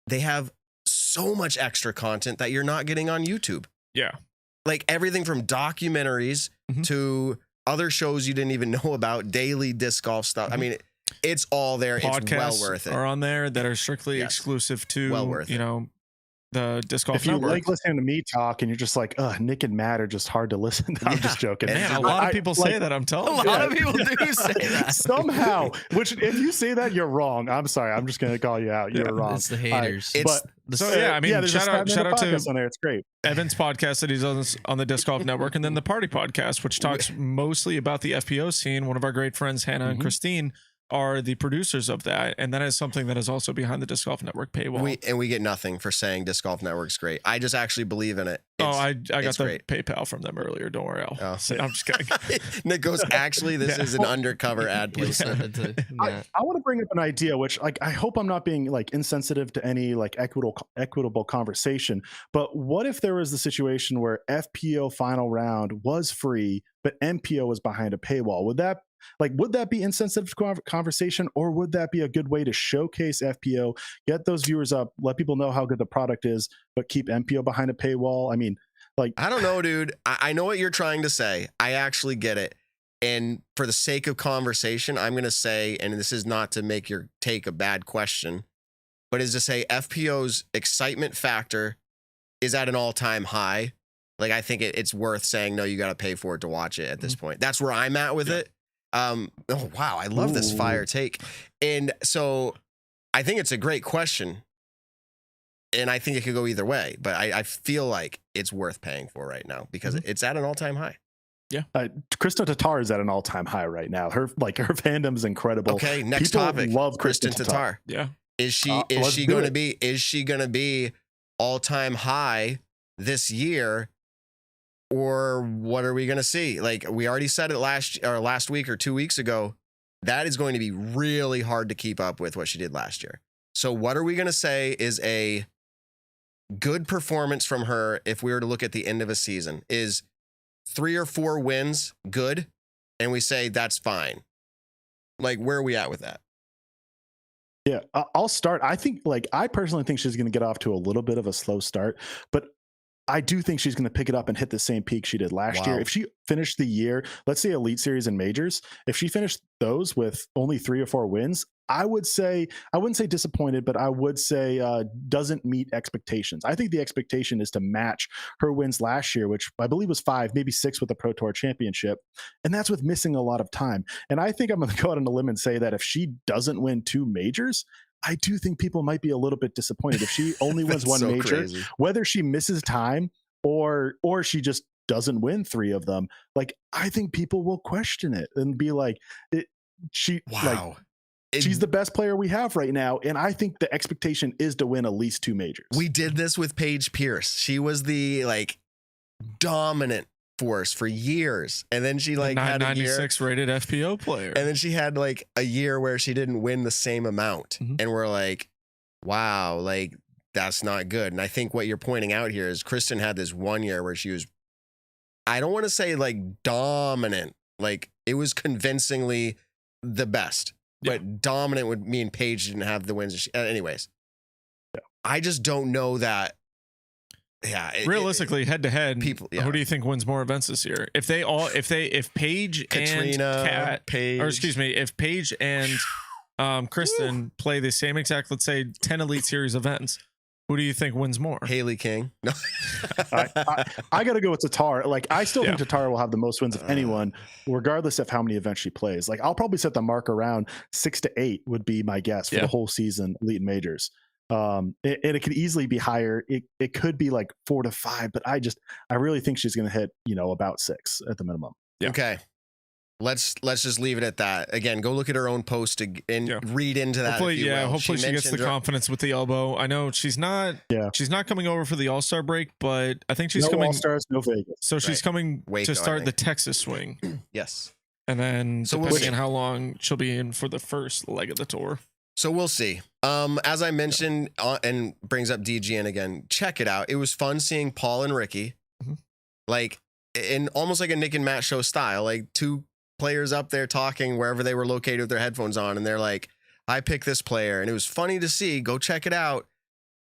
Speaker 4: They have so much extra content that you're not getting on YouTube.
Speaker 2: Yeah.
Speaker 4: Like everything from documentaries to other shows you didn't even know about, daily disc golf stuff. I mean, it's all there.
Speaker 2: Podcasts
Speaker 4: it's well worth it.
Speaker 2: Are on there that are strictly exclusive to,
Speaker 4: well worth it.
Speaker 2: The disc golf
Speaker 5: if you
Speaker 2: network.
Speaker 5: like listening to me talk and you're just like, Nick and Matt are just hard to listen to. I'm just joking.
Speaker 2: Man, a lot of people say that. I'm telling you.
Speaker 3: A lot of people do say that.
Speaker 5: Somehow, which if you say that, you're wrong. I'm sorry. I'm just going to call you out. You're wrong.
Speaker 3: It's the haters.
Speaker 2: Shout out to
Speaker 5: on there. It's great.
Speaker 2: Evan's podcast that he's on the Disc Golf Network, and then the Party Podcast, which talks mostly about the FPO scene. One of our great friends, Hannah and Christine, are the producers of that, and that is something that is also behind the Disc Golf Network paywall.
Speaker 4: We get nothing for saying Disc Golf Network's great. I just actually believe in it.
Speaker 2: I got the PayPal from them earlier. Don't worry. I'm just kidding.
Speaker 4: Nick goes, actually, this is an undercover ad placement.
Speaker 5: I want to bring up an idea, which like I hope I'm not being like insensitive to any like equitable conversation. But what if there was the situation where FPO final round was free, but MPO was behind a paywall? Would that be insensitive conversation, or would that be a good way to showcase FPO, get those viewers up, let people know how good the product is, but keep MPO behind a paywall? I mean, like,
Speaker 4: I don't know, dude. I know what you're trying to say. I actually get it. And for the sake of conversation, I'm going to say, and this is not to make your take a bad question, but is to say FPO's excitement factor is at an all-time high. Like, I think it's worth saying, no, you got to pay for it to watch it at this point. That's where I'm at with it. Oh, wow. I love this fire take. And so I think it's a great question. And I think it could go either way. But I feel like it's worth paying for right now because it's at an all-time high.
Speaker 2: Yeah.
Speaker 5: Kristen Tattar is at an all-time high right now. Her fandom is incredible.
Speaker 4: Okay, next
Speaker 5: People
Speaker 4: topic.
Speaker 5: love
Speaker 4: Kristen Tattar.
Speaker 2: Yeah.
Speaker 4: Is she going to be all-time high this year? Or what are we going to see? Like we already said it last week or 2 weeks ago, that is going to be really hard to keep up with what she did last year. So what are we going to say is a good performance from her if we were to look at the end of a season? Is 3 or 4 wins good? And we say that's fine. Like where are we at with that?
Speaker 5: Yeah, I'll start. I personally think she's going to get off to a little bit of a slow start, but I do think she's going to pick it up and hit the same peak she did last year. If she finished the year, let's say Elite Series and Majors, if she finished those with only 3 or 4 wins, I wouldn't say disappointed, but I would say doesn't meet expectations. I think the expectation is to match her wins last year, which I believe was 5, maybe 6 with the Pro Tour Championship. And that's with missing a lot of time. And I think I'm going to go out on a limb and say that if she doesn't win 2 majors, I do think people might be a little bit disappointed if she only wins 1 major, crazy. Whether she misses time or she just doesn't win 3 of them. Like, I think people will question it and be like, she's the best player we have right now. And I think the expectation is to win at least 2 majors.
Speaker 4: We did this with Paige Pierce. She was the dominant force for years, and then she had a
Speaker 2: 996 rated FPO player,
Speaker 4: and then she had a year where she didn't win the same amount, and we're like, wow, that's not good. And I think what you're pointing out here is Kristen had this 1 year where she was, I don't want to say dominant, it was convincingly the best, but dominant would mean Paige didn't have the wins. Anyways, I just don't know that. Yeah.
Speaker 2: Realistically, head to head,
Speaker 4: people.
Speaker 2: Who do you think wins more events this year? If Paige
Speaker 4: Katrina,
Speaker 2: and Kat,
Speaker 4: Paige.
Speaker 2: or excuse me, if Paige and Kristen play the same exact, let's say 10 Elite Series events, who do you think wins more?
Speaker 4: Haley King. No.
Speaker 5: I got to go with Tattar. I still think Tattar will have the most wins of anyone, regardless of how many events she plays. I'll probably set the mark around 6 to 8 would be my guess for the whole season, Elite and Majors. It could easily be higher. It could be like 4 to 5, but I really think she's going to hit, about 6 at the minimum.
Speaker 2: Yeah.
Speaker 4: Okay. Let's just leave it at that. Again, go look at her own post and read into that.
Speaker 2: Hopefully she gets the confidence with the elbow. I know she's not coming over for the All-Star break, but I think she's coming.
Speaker 5: All-Stars, no Vegas.
Speaker 2: So she's coming to start the Texas swing.
Speaker 4: Yes.
Speaker 2: And then depending on how long she'll be in for the first leg of the tour.
Speaker 4: So we'll see. As I mentioned, and brings up DGN again, check it out. It was fun seeing Paul and Ricky, like in almost like a Nick and Matt show style, like two players up there talking wherever they were located with their headphones on, and they're like, I picked this player, and it was funny to see. Go check it out.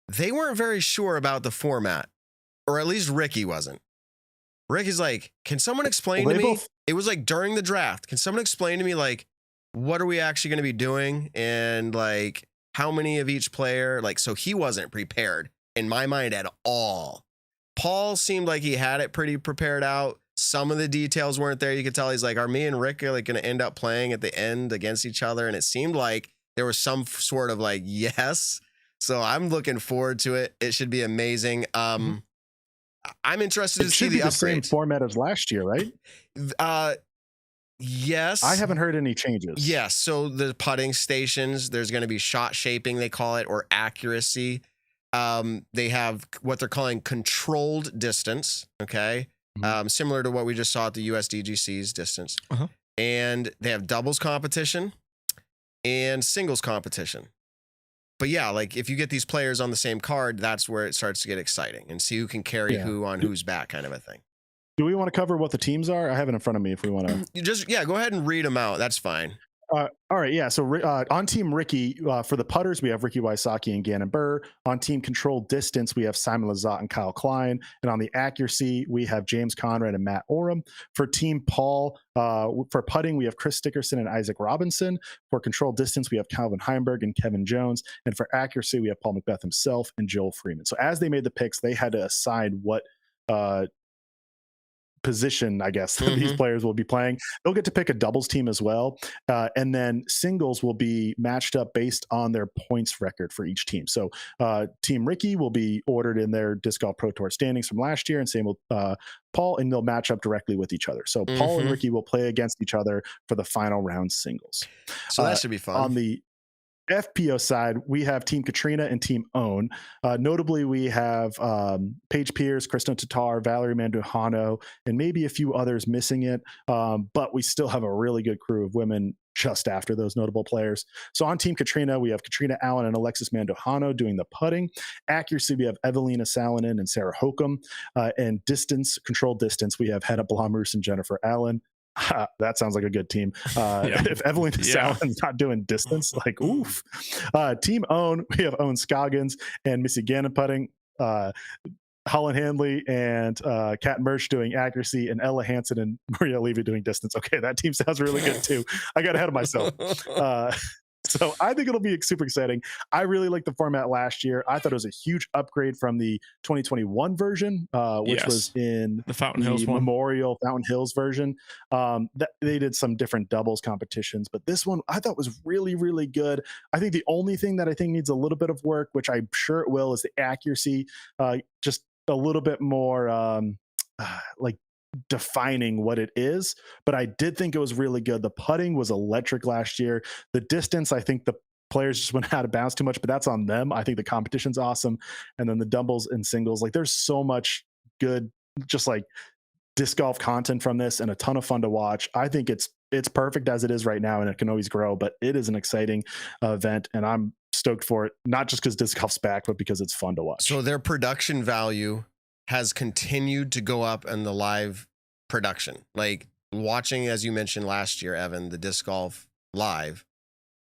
Speaker 4: They weren't very sure about the format, or at least Ricky wasn't. Ricky's like, can someone explain to me? It was like during the draft. Can someone explain to me, like, what are we actually going to be doing? And like, how many of each player? Like, so he wasn't prepared in my mind at all. Paul seemed like he had it pretty prepared out. Some of the details weren't there. You could tell he's like, are me and Rick like going to end up playing at the end against each other? And it seemed like there was some sort of like, yes. So I'm looking forward to it. It should be amazing. I'm interested to see the
Speaker 5: same format as last year, right?
Speaker 4: Yes.
Speaker 5: I haven't heard any changes.
Speaker 4: Yes. So the putting stations, there's going to be shot shaping, they call it, or accuracy. They have what they're calling controlled distance. Okay. Similar to what we just saw at the USDGC's distance. And they have doubles competition and singles competition. But yeah, like if you get these players on the same card, that's where it starts to get exciting and see who can carry who on whose back, kind of a thing.
Speaker 5: Do we want to cover what the teams are? I have it in front of me if we want to.
Speaker 4: Go ahead and read them out. That's fine.
Speaker 5: All right. Yeah. So on Team Ricky, for the putters, we have Ricky Wysocki and Gannon Buhr. On Team Control Distance, we have Simon Lizotte and Kyle Klein. And on the accuracy, we have James Conrad and Matt Oram. For Team Paul, for putting, we have Chris Dickerson and Isaac Robinson. For Control Distance, we have Calvin Heimberg and Kevin Jones. And for accuracy, we have Paul Macbeth himself and Joel Freeman. So as they made the picks, they had to assign what position, I guess, these players will be playing. They'll get to pick a doubles team as well. And then singles will be matched up based on their points record for each team. So Team Ricky will be ordered in their Disc Golf Pro Tour standings from last year, and same with Paul, and they'll match up directly with each other. So Paul and Ricky will play against each other for the final round singles.
Speaker 4: So that should be fun.
Speaker 5: On the FPO side, we have Team Katrina and Team Own. Notably, we have Paige Pierce, Kristen Tattar, Valerie Mandujano, and maybe a few others missing it. But we still have a really good crew of women just after those notable players. So on Team Katrina, we have Katrina Allen and Alexis Mandujano doing the putting. Accuracy, we have Evelina Salonen and Sarah Hokum. And controlled distance, we have Hedda Blomroos and Jennifer Allen. That sounds like a good team. If Evelyn Salon's not doing distance, like oof. Team Own, we have Owen Scoggins and Missy Gannon putting. Holland Handley and Kat Mersch doing accuracy, and Ella Hansen and Maria Levy doing distance. Okay, that team sounds really good too. I got ahead of myself. So I think it'll be super exciting. I really liked the format last year. I thought it was a huge upgrade from the 2021 version, which was in
Speaker 2: the Fountain Hills
Speaker 5: Memorial Fountain Hills version. They did some different doubles competitions, but this one I thought was really, really good. I think the only thing that I think needs a little bit of work, which I'm sure it will, is the accuracy. Just a little bit more like defining what it is, but I did think it was really good. The putting was electric last year. The distance, I think the players just went out of bounds too much, but that's on them. I think the competition's awesome. And then the doubles and singles, like there's so much good, just like disc golf content from this and a ton of fun to watch. I think it's perfect as it is right now, and it can always grow, but it is an exciting event, and I'm stoked for it, not just because disc golf's back, but because it's fun to watch.
Speaker 4: So their production value has continued to go up in the live production. Like watching, as you mentioned last year, Evan, the disc golf live,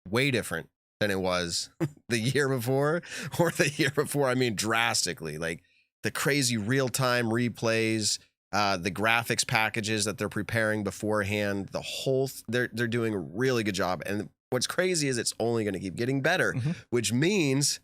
Speaker 4: way different than it was the year before, or the year before. I mean, drastically. Like the crazy real-time replays, the graphics packages that they're preparing beforehand, the whole they're doing a really good job. And what's crazy is it's only going to keep getting better, which means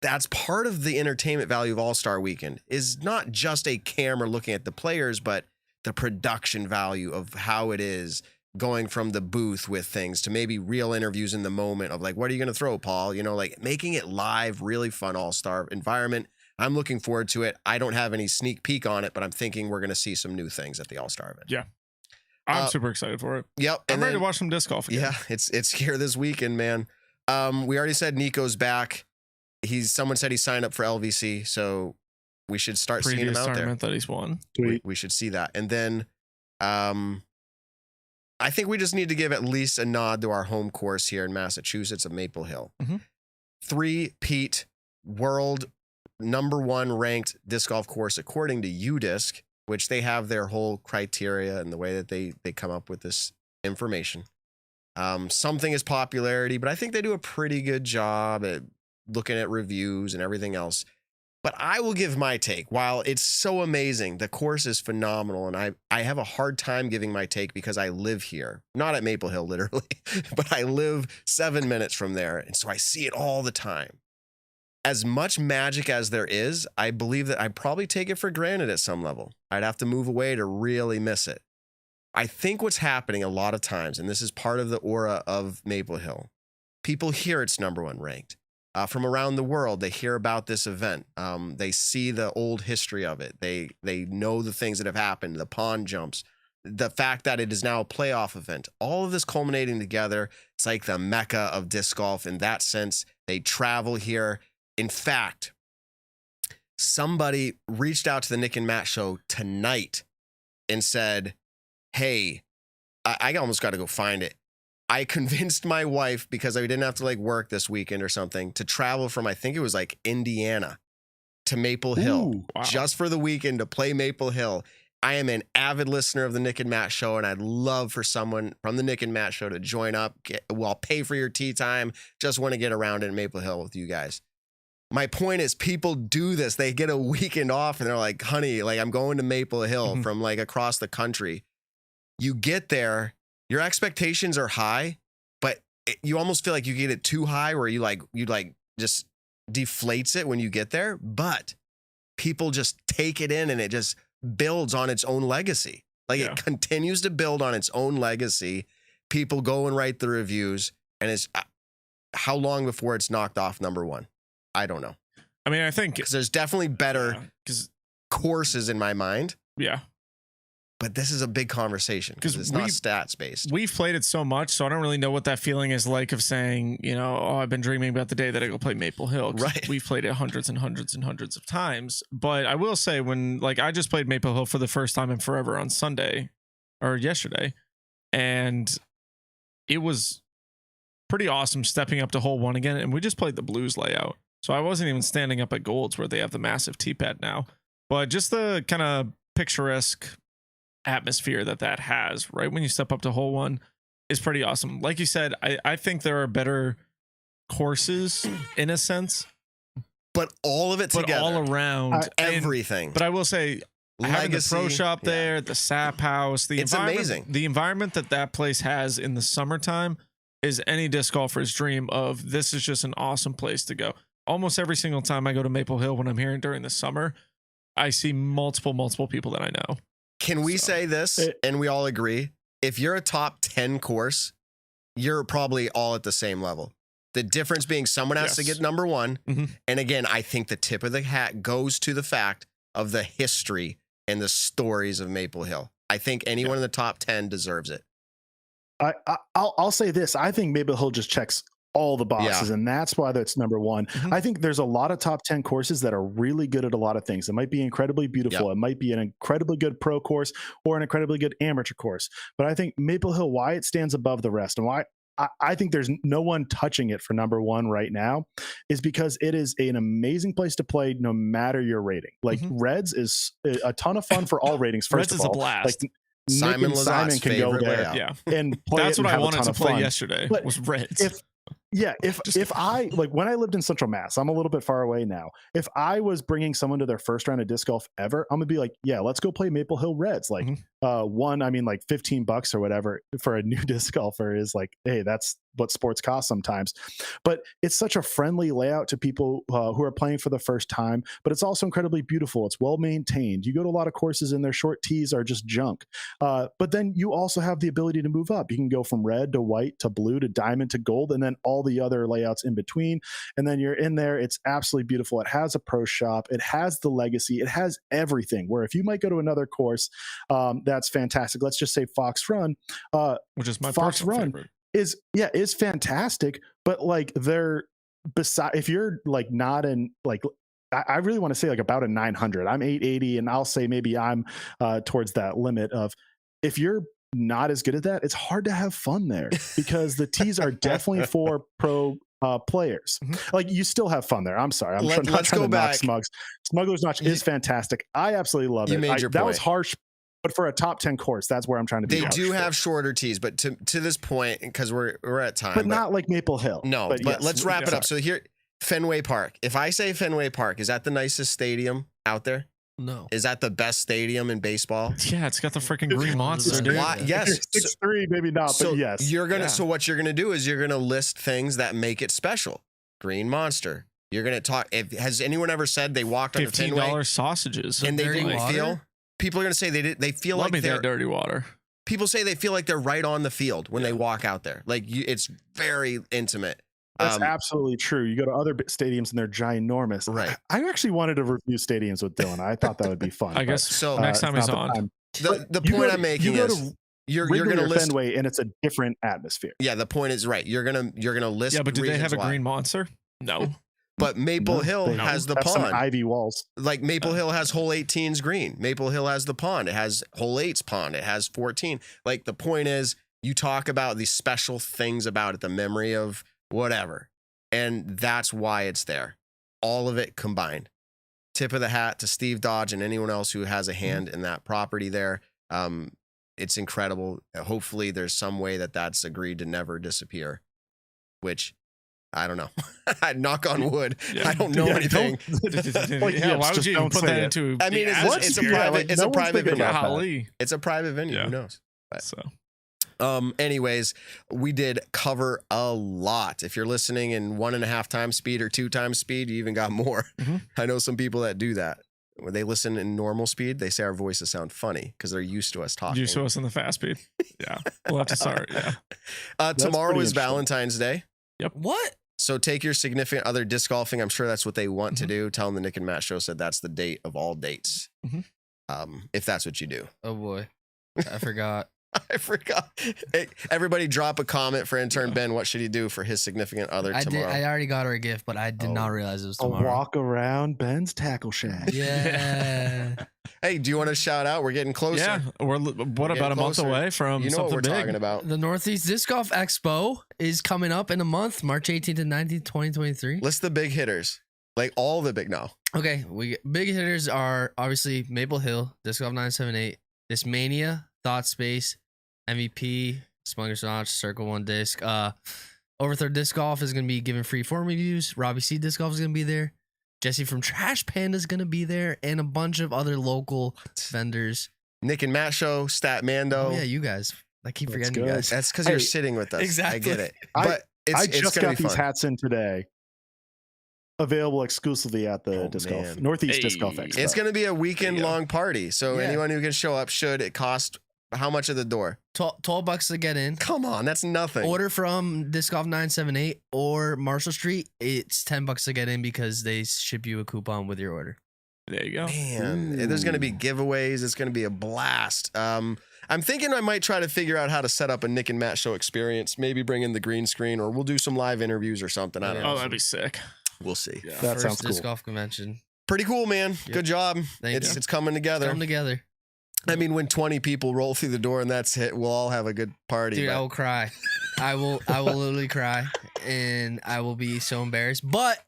Speaker 4: that's part of the entertainment value of All-Star Weekend, is not just a camera looking at the players, but the production value of how it is, going from the booth with things to maybe real interviews in the moment of like, what are you going to throw, Paul? You know, like making it live, really fun all-star environment. I'm looking forward to it. I don't have any sneak peek on it, but I'm thinking we're going to see some new things at the all-star event.
Speaker 2: Yeah. I'm super excited for it.
Speaker 4: Yep.
Speaker 2: I'm ready to watch some disc golf again.
Speaker 4: Yeah, it's here this weekend, man. We already said Nico's back. Someone said he signed up for LVC, so we should start seeing him out there.
Speaker 2: That he's won.
Speaker 4: We should see that. And then I think we just need to give at least a nod to our home course here in Massachusetts of Maple Hill. 3-peat world #1 ranked disc golf course according to UDisc, which they have their whole criteria and the way that they come up with this information. Something is popularity, but I think they do a pretty good job at looking at reviews and everything else. But I will give my take. While it's so amazing, the course is phenomenal, and I have a hard time giving my take because I live here. Not at Maple Hill, literally, but I live 7 minutes from there, and so I see it all the time. As much magic as there is, I believe that I probably take it for granted at some level. I'd have to move away to really miss it. I think what's happening a lot of times, and this is part of the aura of Maple Hill, people hear it's #1 ranked. From around the world, they hear about this event. They see the old history of it. They know the things that have happened, the pond jumps, the fact that it is now a playoff event. All of this culminating together, it's like the mecca of disc golf in that sense. They travel here. In fact, somebody reached out to the Nick and Matt show tonight and said, hey, I almost got to go find it. I convinced my wife, because I didn't have to like work this weekend or something, to travel from, I think it was like Indiana to Maple Hill just for the weekend to play Maple Hill. I am an avid listener of the Nick and Matt show, and I'd love for someone from the Nick and Matt show to join up. I'll pay for your tea time. Just want to get around in Maple Hill with you guys. My point is, people do this. They get a weekend off and they're like, honey, like I'm going to Maple Hill from like across the country. You get there, your expectations are high, but you almost feel like you get it too high where you just deflates it when you get there. But people just take it in and it just builds on its own legacy. Like it continues to build on its own legacy. People go and write the reviews, and it's how long before it's knocked off #1? I don't know.
Speaker 2: I mean, I think
Speaker 4: because there's definitely better courses in my mind.
Speaker 2: Yeah.
Speaker 4: But this is a big conversation because it's not stats based.
Speaker 2: We've played it so much, so I don't really know what that feeling is like of saying, you know, oh, I've been dreaming about the day that I go play Maple Hill.
Speaker 4: Right.
Speaker 2: We've played it hundreds and hundreds and hundreds of times. But I will say, when like I just played Maple Hill for the first time in forever on Sunday or yesterday, and it was pretty awesome stepping up to hole 1 again. And we just played the blues layout. So I wasn't even standing up at Gold's where they have the massive tee pad now. But just the kind of picturesque atmosphere that has right when you step up to hole 1 is pretty awesome. Like you said, I think there are better courses in a sense, but
Speaker 4: all of it together,
Speaker 2: all around
Speaker 4: everything.
Speaker 2: But I will say, having the pro shop there, the sap house,
Speaker 4: it's amazing.
Speaker 2: The environment that place has in the summertime is any disc golfer's dream of. This is just an awesome place to go. Almost every single time I go to Maple Hill when I'm here during the summer, I see multiple people that I know.
Speaker 4: Can we say this, and we all agree, if you're a top 10 course, you're probably all at the same level. The difference being someone has to get #1. And again, I think the tip of the hat goes to the fact of the history and the stories of Maple Hill. I think anyone in the top 10 deserves it.
Speaker 5: I'll say this. I think Maple Hill just checks all the boxes, and that's why that's #1. I think there's a lot of top 10 courses that are really good at a lot of things. It might be incredibly beautiful. It might be an incredibly good pro course or an incredibly good amateur course. But I think Maple Hill, why it stands above the rest and why I think there's no one touching it for #1 right now is because it is an amazing place to play no matter your rating. Like Reds is a ton of fun for all ratings. First
Speaker 2: Reds
Speaker 5: of
Speaker 2: is
Speaker 5: all,
Speaker 2: a blast.
Speaker 5: Like,
Speaker 4: Simon can go there
Speaker 2: and
Speaker 5: play.
Speaker 2: That's
Speaker 5: it
Speaker 2: what
Speaker 5: and
Speaker 2: I wanted to play
Speaker 5: fun.
Speaker 2: yesterday.
Speaker 5: But
Speaker 2: was Reds.
Speaker 5: If I like when I lived in Central Mass, I'm a little bit far away now. If I was bringing someone to their first round of disc golf ever, I'm gonna be like, yeah, let's go play Maple Hill Reds. Like like $15 or whatever for a new disc golfer is like, hey, that's what sports cost sometimes. But it's such a friendly layout to people who are playing for the first time, but it's also incredibly beautiful. It's well maintained. You go to a lot of courses and their short tees are just junk. But then you also have the ability to move up. You can go from red to white to blue to diamond to gold, and then all the other layouts in between. And then you're in there. It's absolutely beautiful. It has a pro shop. It has the legacy. It has everything, where if you might go to another course, that's fantastic. Let's just say Fox Run,
Speaker 2: which is my
Speaker 5: Fox Run
Speaker 2: favorite.
Speaker 5: is fantastic. But like if you're like not in like, I really want to say like about a 900. I'm 880, and I'll say maybe I'm towards that limit of, if you're not as good at that, it's hard to have fun there, because the tees are definitely for pro players. Like, you still have fun there. I'm sorry. Let's go back. Smuggler's Notch is fantastic. I absolutely love it. That was harsh, but for a top 10 course, that's where I'm trying to be.
Speaker 4: They do have shorter tees, but to this point, because we're at time,
Speaker 5: but not like Maple Hill.
Speaker 4: No, but yes, let's wrap it up. So here, Fenway Park. If I say Fenway Park, is that the nicest stadium out there?
Speaker 3: No.
Speaker 4: Is that the best stadium in baseball?
Speaker 2: Yeah, it's got the freaking green monster, dude.
Speaker 4: Yes.
Speaker 5: 6'3", maybe not, but yes.
Speaker 4: So what you're gonna do is you're gonna list things that make it special. Green monster. You're gonna talk. Has anyone ever said they walked on the Fenway?
Speaker 2: $15 sausages
Speaker 4: And they didn't feel? People are gonna say they feel
Speaker 2: like
Speaker 4: they're
Speaker 2: that dirty water.
Speaker 4: People say they feel like they're right on the field when they walk out there. Like, it's very intimate.
Speaker 5: That's absolutely true. You go to other stadiums and they're ginormous.
Speaker 4: Right.
Speaker 5: I actually wanted to review stadiums with Dylan. I thought that would be fun.
Speaker 2: I guess so. Next time he's on.
Speaker 4: The point I'm making is you're going to list
Speaker 5: Fenway, and it's a different atmosphere.
Speaker 4: Yeah, the point is right. You're gonna list.
Speaker 2: Yeah, but do they have a green monster? No.
Speaker 4: But Maple Hill has the pond.
Speaker 5: Some ivy walls.
Speaker 4: Like Maple Hill has hole 18's green. Maple Hill has the pond. It has hole 8's pond. It has 14. Like, the point is, you talk about these special things about it, the memory of whatever. And that's why it's there. All of it combined. Tip of the hat to Steve Dodge and anyone else who has a hand in that property there. It's incredible. Hopefully there's some way that's agreed to never disappear, which I don't know. Knock on wood. I don't know anything.
Speaker 2: Why would you put that into?
Speaker 4: I mean, it's a private. It's a private venue.
Speaker 2: It's
Speaker 4: a private venue.
Speaker 2: Yeah.
Speaker 4: Who knows? But,
Speaker 2: so.
Speaker 4: Anyways, we did cover a lot. If you're listening in 1.5 times speed or 2 times speed, you even got more. I know some people that do that. When they listen in normal speed, they say our voices sound funny because they're used to us talking.
Speaker 2: Used to us in the fast speed. Yeah. We'll have to start. Yeah.
Speaker 4: Tomorrow is Valentine's Day.
Speaker 2: Yep.
Speaker 3: What?
Speaker 4: So take your significant other disc golfing. I'm sure that's what they want to do. Tell them the Nick and Matt show said that's the date of all dates. If that's what you do.
Speaker 3: Oh boy. I forgot.
Speaker 4: I forgot. Hey, everybody drop a comment for intern Ben. What should he do for his significant other tomorrow?
Speaker 3: I already got her a gift, but I did not realize it was tomorrow.
Speaker 5: A walk around Ben's tackle shack.
Speaker 3: Yeah.
Speaker 4: Hey, do you want to shout out? We're getting closer.
Speaker 2: Yeah. We're about a month away from
Speaker 4: you know
Speaker 2: something
Speaker 4: what we're
Speaker 2: big.
Speaker 4: talking about.
Speaker 3: The Northeast Disc Golf Expo is coming up in a month, March 18th and 19th, 2023.
Speaker 4: List the big hitters. Like all the big
Speaker 3: Okay, big hitters are obviously Maple Hill, Disc Golf 978, Discmania, Thought Space, MVP, Smuggler's Notch, Circle One Disc. Overthird Disc Golf is going to be giving free form reviews. Robbie C Disc Golf is going to be there. Jesse from Trash Panda is going to be there, and a bunch of other local vendors.
Speaker 4: Nick and Matt show, Stat Mando.
Speaker 3: Oh, yeah, you guys. I keep forgetting you guys.
Speaker 4: That's because you're sitting with us.
Speaker 3: Exactly.
Speaker 4: I get it. But
Speaker 5: I just got these hats in today. Available exclusively at the Northeast Disc Golf Expo.
Speaker 4: It's going to be a weekend-long party, so anyone who can show up should. It cost how much at the door?
Speaker 3: $12 to get in.
Speaker 4: Come on, that's nothing.
Speaker 3: Order from Disc Golf 978 or Marshall Street. It's $10 to get in because they ship you a coupon with your order.
Speaker 2: There you go.
Speaker 4: Man, there's going to be giveaways. It's going to be a blast. I'm thinking I might try to figure out how to set up a Nick and Matt show experience. Maybe bring in the green screen, or we'll do some live interviews or something. I don't know.
Speaker 2: Oh, that'd be sick.
Speaker 4: We'll see.
Speaker 2: Yeah.
Speaker 5: That
Speaker 3: First
Speaker 5: sounds cool.
Speaker 3: Disc Golf Convention.
Speaker 4: Pretty cool, man.
Speaker 3: Yep.
Speaker 4: Good job.
Speaker 3: It's
Speaker 4: coming together.
Speaker 3: Come together.
Speaker 4: I mean, when 20 people roll through the door and that's it, we'll all have a good party.
Speaker 3: Dude, I will cry. I will literally cry, and I will be so embarrassed. But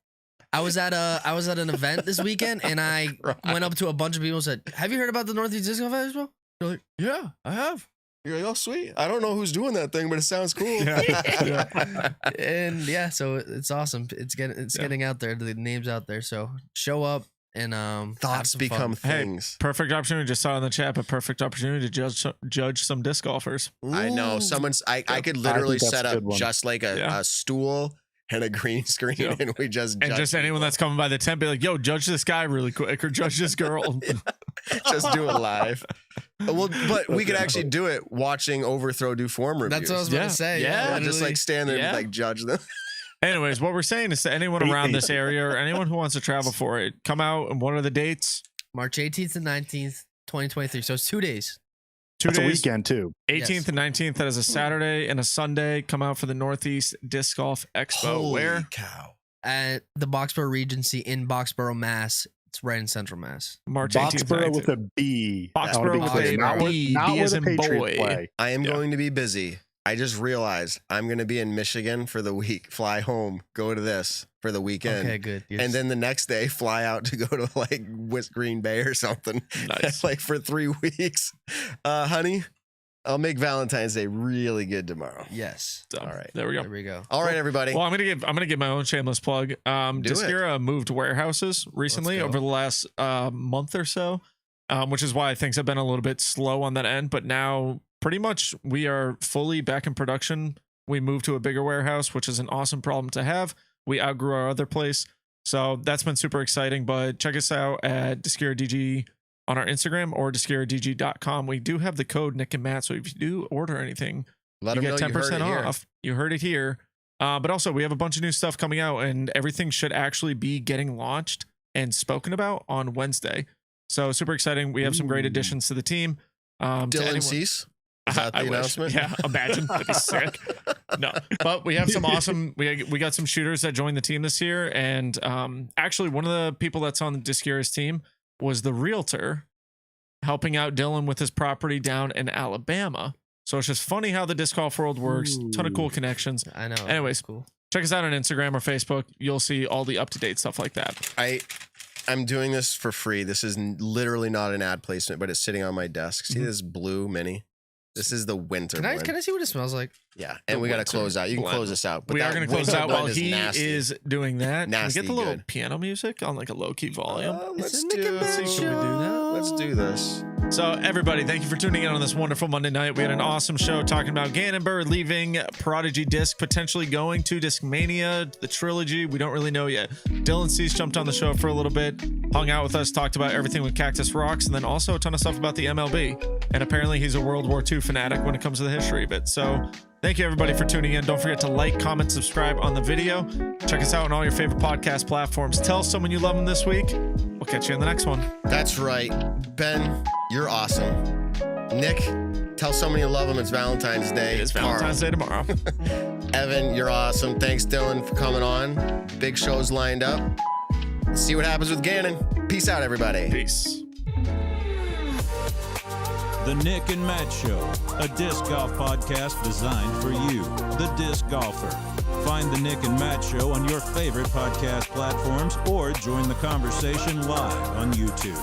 Speaker 3: I was at an event this weekend, and I went up to a bunch of people and said, "Have you heard about the Northeast Disc Golf Expo?" They're like, "Yeah, I have."
Speaker 4: You're like, "Oh, sweet. I don't know who's doing that thing, but it sounds cool."
Speaker 3: And yeah, so it's awesome. It's getting out there. The name's out there. So show up. and
Speaker 4: Thoughts become things.
Speaker 2: Hey, perfect opportunity. Just saw in the chat, but perfect opportunity to judge some disc golfers.
Speaker 4: I know I could literally set up just like a stool and a green screen, and we just
Speaker 2: anyone that's coming by the tent be like, "Yo, judge this guy really quick, or judge this girl."
Speaker 4: Just do it live. Well, but we could actually do it watching Overthrow do form reviews.
Speaker 3: That's what I was about to say.
Speaker 4: Yeah, just like stand there and like judge them.
Speaker 2: Anyways, what we're saying is to anyone around this area or anyone who wants to travel for it, come out. And what are the dates?
Speaker 3: March 18th and 19th, 2023. So it's 2 days.
Speaker 5: It's a weekend too.
Speaker 2: 18th and 19th. That is a Saturday and a Sunday. Come out for the Northeast Disc Golf Expo.
Speaker 4: Holy
Speaker 2: Where?
Speaker 4: cow.
Speaker 3: At the Boxborough Regency in Boxborough, Mass. It's right in Central Mass.
Speaker 2: March 18th.
Speaker 5: Boxborough with a B.
Speaker 2: Boxborough with a B.
Speaker 5: Not
Speaker 2: B as in boy.
Speaker 5: Play.
Speaker 4: I am going to be busy. I just realized I'm going to be in Michigan for the week. Fly home, go to this for the weekend.
Speaker 3: Okay, good.
Speaker 4: And then the next day, fly out to go to like West Green Bay or something.
Speaker 2: Nice.
Speaker 4: Like for 3 weeks. Honey, I'll make Valentine's Day really good tomorrow.
Speaker 3: Yes.
Speaker 2: So,
Speaker 4: all right.
Speaker 2: There we go.
Speaker 3: There we go.
Speaker 4: All right, everybody.
Speaker 2: Well, I'm gonna give my own shameless plug. Discera moved warehouses recently over the last month or so, which is why things have been a little bit slow on that end. But now, pretty much, we are fully back in production. We moved to a bigger warehouse, which is an awesome problem to have. We outgrew our other place, so that's been super exciting. But check us out at Discera DG on our Instagram or DisceraDG.com. We do have the code Nick and Matt, so if you do order anything,
Speaker 4: Let
Speaker 2: you
Speaker 4: them
Speaker 2: get
Speaker 4: know
Speaker 2: 10% off. You heard it here. But also, we have a bunch of new stuff coming out, and everything should actually be getting launched and spoken about on Wednesday. So super exciting. We have some great additions to the team.
Speaker 4: Dylan Cease. Is that the announcement?
Speaker 2: Yeah, imagine. That'd be sick. No, but we have some awesome. We got some shooters that joined the team this year, and actually, one of the people that's on the Discera's team was the realtor helping out Dylan with his property down in Alabama. So it's just funny how the disc golf world works. Ton of cool connections.
Speaker 3: I know.
Speaker 2: Anyways,
Speaker 3: cool.
Speaker 2: Check us out on Instagram or Facebook. You'll see all the up-to-date stuff like that.
Speaker 4: I'm doing this for free. This is literally not an ad placement, but it's sitting on my desk. See this blue mini? This is the winter blend.
Speaker 3: Can I see what it smells like?
Speaker 4: Yeah, and we got to close out. You can close this out. But
Speaker 2: we are going to close out while he
Speaker 4: nasty.
Speaker 2: is doing that.
Speaker 4: Nasty
Speaker 2: Can we get the little
Speaker 4: good.
Speaker 2: piano music on like a low-key volume?
Speaker 4: Let's
Speaker 3: Should we do that?
Speaker 4: Let's do this.
Speaker 2: So everybody, thank you for tuning in on this wonderful Monday night. We had an awesome show talking about Gannon Buhr leaving Prodigy Disc, potentially going to Discmania, the trilogy. We don't really know yet. Dylan Cease jumped on the show for a little bit, hung out with us, talked about everything with Cactus Rocks, and then also a ton of stuff about the MLB. And apparently he's a World War II fanatic when it comes to the history of it. So thank you everybody for tuning in. Don't forget to like, comment, subscribe on the video. Check us out on all your favorite podcast platforms. Tell someone you love them this week. We'll catch you in the next one.
Speaker 4: That's right. Ben, you're awesome. Nick, tell someone you love them. It's Valentine's Day.
Speaker 2: It is Valentine's Day tomorrow.
Speaker 4: Evan, you're awesome. Thanks, Dylan, for coming on. Big shows lined up. See what happens with Gannon. Peace out, everybody.
Speaker 2: Peace.
Speaker 1: The Nick and Matt Show, a disc golf podcast designed for you, the disc golfer. Find the Nick and Matt Show on your favorite podcast platforms or join the conversation live on YouTube.